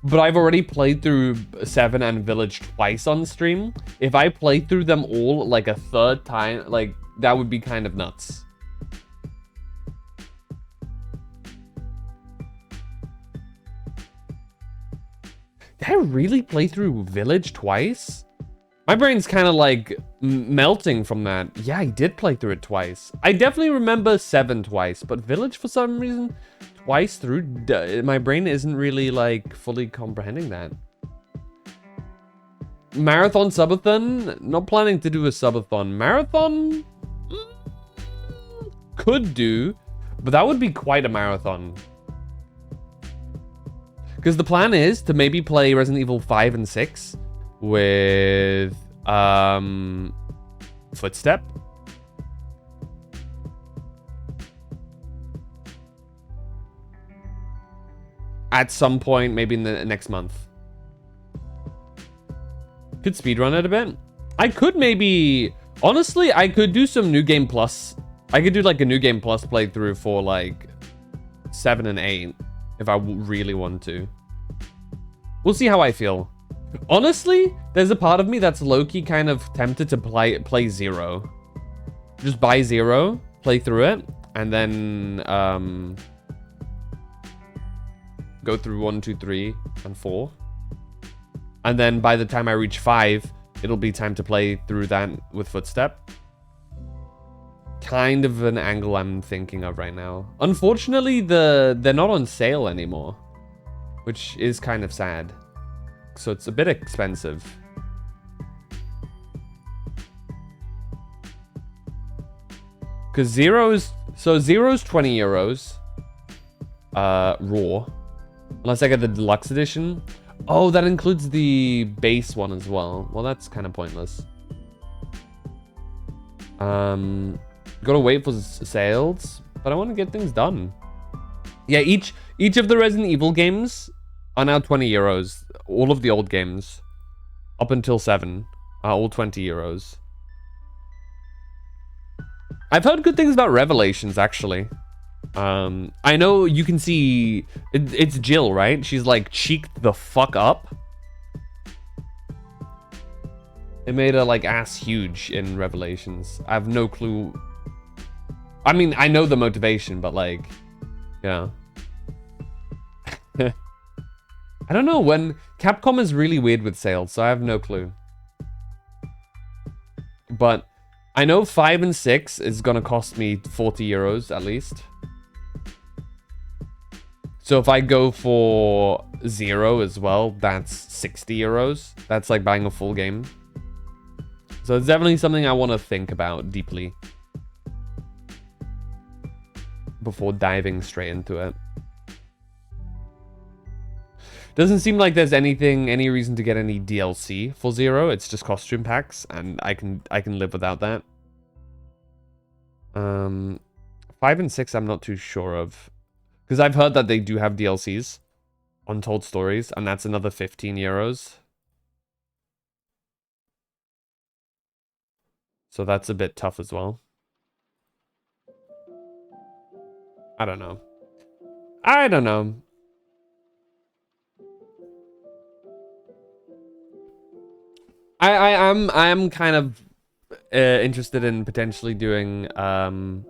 But I've already played through 7 and Village twice on stream. If I play through them all like a third time, like, that would be kind of nuts. Did I really play through Village twice? My brain's kind of like melting from that. Yeah, I did play through it twice. I definitely remember 7 twice, but Village for some reason twice through, my brain isn't really like fully comprehending that. Marathon subathon? Not planning to do a subathon. Marathon? Could do, but that would be quite a marathon. Because the plan is to maybe play Resident Evil 5 and 6 with Footstep. At some point, maybe in the next month. Could speedrun it a bit. I could maybe... Honestly, I could do some New Game Plus. I could do like a New Game Plus playthrough for like 7 and 8. If I really want to. We'll see how I feel. Honestly, there's a part of me that's low-key kind of tempted to play 0. Just buy 0, play through it, and then go through 1, 2, 3, and 4. And then by the time I reach 5, it'll be time to play through that with Footstep. Kind of an angle I'm thinking of right now. Unfortunately, they're not on sale anymore, which is kind of sad. So it's a bit expensive. Because Zero's 20 euros. Raw. Unless I get the deluxe edition. Oh, that includes the base one as well. Well, that's kind of pointless. Gotta wait for sales, but I want to get things done. Yeah, each of the Resident Evil games are now 20 euros. All of the old games, up until 7, are all 20 euros. I've heard good things about Revelations, actually. I know you can see... It's Jill, right? She's like cheeked the fuck up. It made her like ass huge in Revelations. I have no clue... I mean, I know the motivation, but like, yeah. I don't know, when Capcom is really weird with sales, so I have no clue. But I know 5 and 6 is gonna cost me 40 euros at least. So if I go for Zero as well, that's 60 euros. That's like buying a full game. So it's definitely something I want to think about deeply before diving straight into it. Doesn't seem like there's any reason to get any DLC for Zero. It's just costume packs, and I can live without that. 5 and 6 I'm not too sure of, because I've heard that they do have DLCs, Untold Stories, and that's another 15 euros. So that's a bit tough as well. I don't know. I don't know. I am kind of interested in potentially doing I'm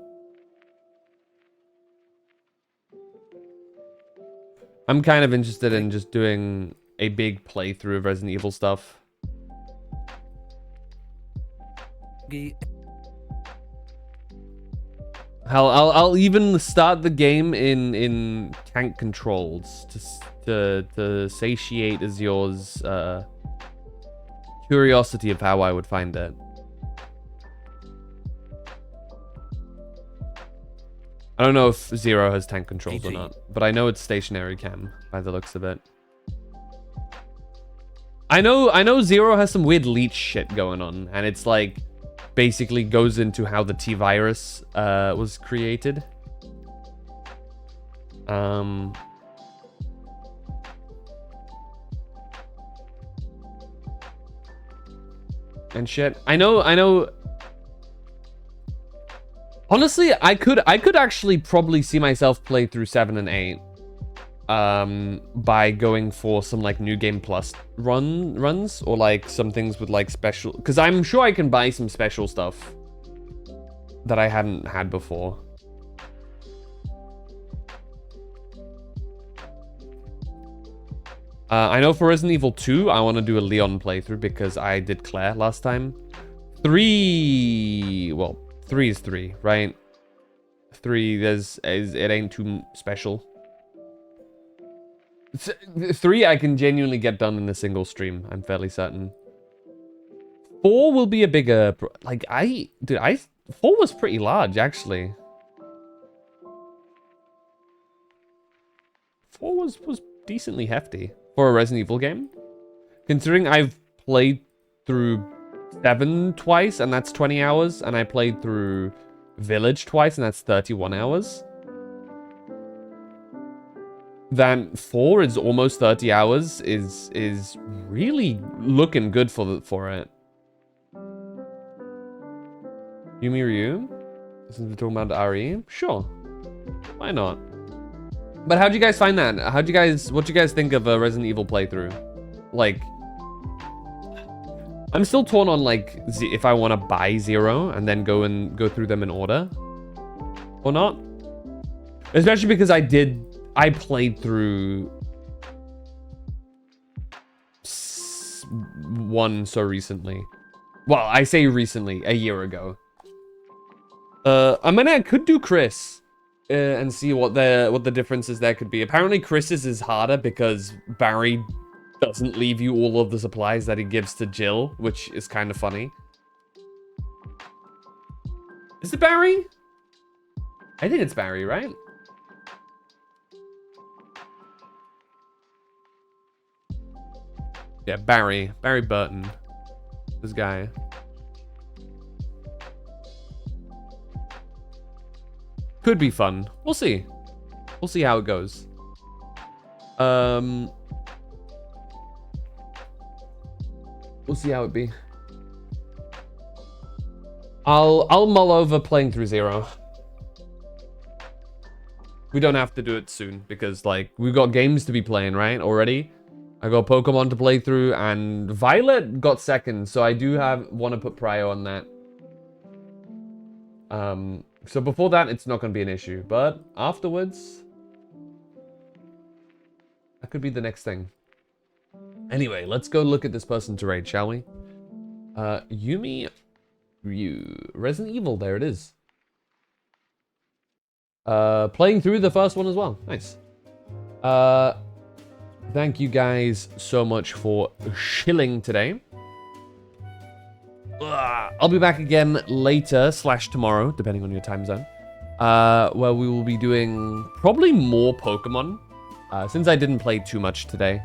kind of interested in just doing a big playthrough of Resident Evil stuff. I'll even start the game in tank controls to satiate Azur's curiosity of how I would find it. I don't know if Zero has tank controls or not, but I know it's stationary cam by the looks of it. I know Zero has some weird leech shit going on, and it's like basically goes into how the T-Virus was created. And shit. I know. Honestly, I could actually probably see myself play through 7 and 8 by going for some like New Game Plus runs, or like some things with like special, because I'm sure I can buy some special stuff that I hadn't had before. I know for Resident Evil 2 I want to do a Leon playthrough because I did Claire last time. 3, well, 3 is 3, right? 3, it ain't too special. 3 I can genuinely get done in a single stream, I'm fairly certain. 4 will be a bigger, like 4 was pretty large actually. 4 was decently hefty for a Resident Evil game, considering I've played through 7 twice and that's 20 hours, and I played through Village twice and that's 31 hours. Then 4 is almost 30 hours is really looking good for it. Yumi Ryu? Since we're talking about RE? Sure. Why not? But how'd you guys find that? What do you guys think of a Resident Evil playthrough? Like, I'm still torn on like if I want to buy Zero and then go through them in order or not. Especially because I played through 1 so recently. Well, I say recently, a year ago. I mean, I could do Chris and see what the differences there could be. Apparently, Chris's is harder because Barry doesn't leave you all of the supplies that he gives to Jill, which is kind of funny. Is it Barry? I think it's Barry, right? Yeah, Barry Burton. This guy. Could be fun. We'll see. We'll see how it goes. We'll see how it be. I'll mull over playing through Zero. We don't have to do it soon because like we've got games to be playing, right? Already. I got Pokemon to play through, and Violet got second, so I do want to put prio on that. So before that, it's not going to be an issue, but afterwards, that could be the next thing. Anyway, let's go look at this person to raid, shall we? Yumi Ryu. Resident Evil, there it is. Playing through the first one as well. Nice. thank you guys so much for chilling today. I'll be back again later / tomorrow, depending on your time zone, where we will be doing probably more Pokemon, since I didn't play too much today.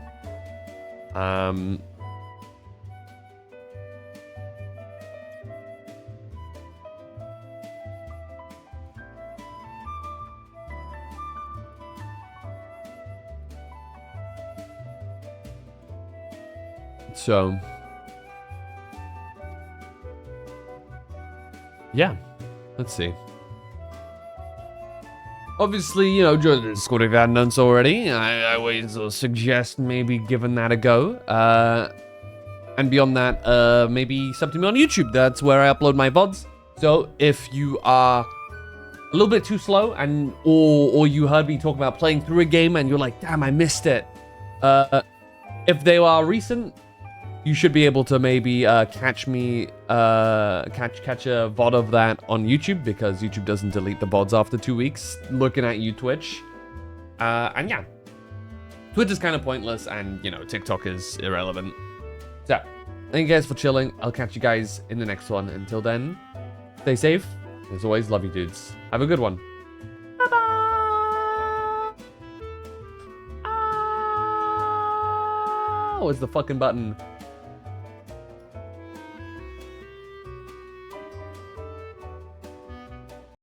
So, yeah, let's see. Obviously, you know, join the Discord if you hadn't done so already. I always suggest maybe giving that a go. And beyond that, maybe sub to me on YouTube. That's where I upload my VODs. So if you are a little bit too slow and or you heard me talk about playing through a game and you're like, damn, I missed it. If they are recent, you should be able to maybe catch me, catch a VOD of that on YouTube, because YouTube doesn't delete the VODs after 2 weeks. Looking at you, Twitch. And yeah, Twitch is kind of pointless, and you know, TikTok is irrelevant. So, thank you guys for chilling. I'll catch you guys in the next one. Until then, stay safe. As always, love you dudes. Have a good one. Bye-bye. Where's the fucking button?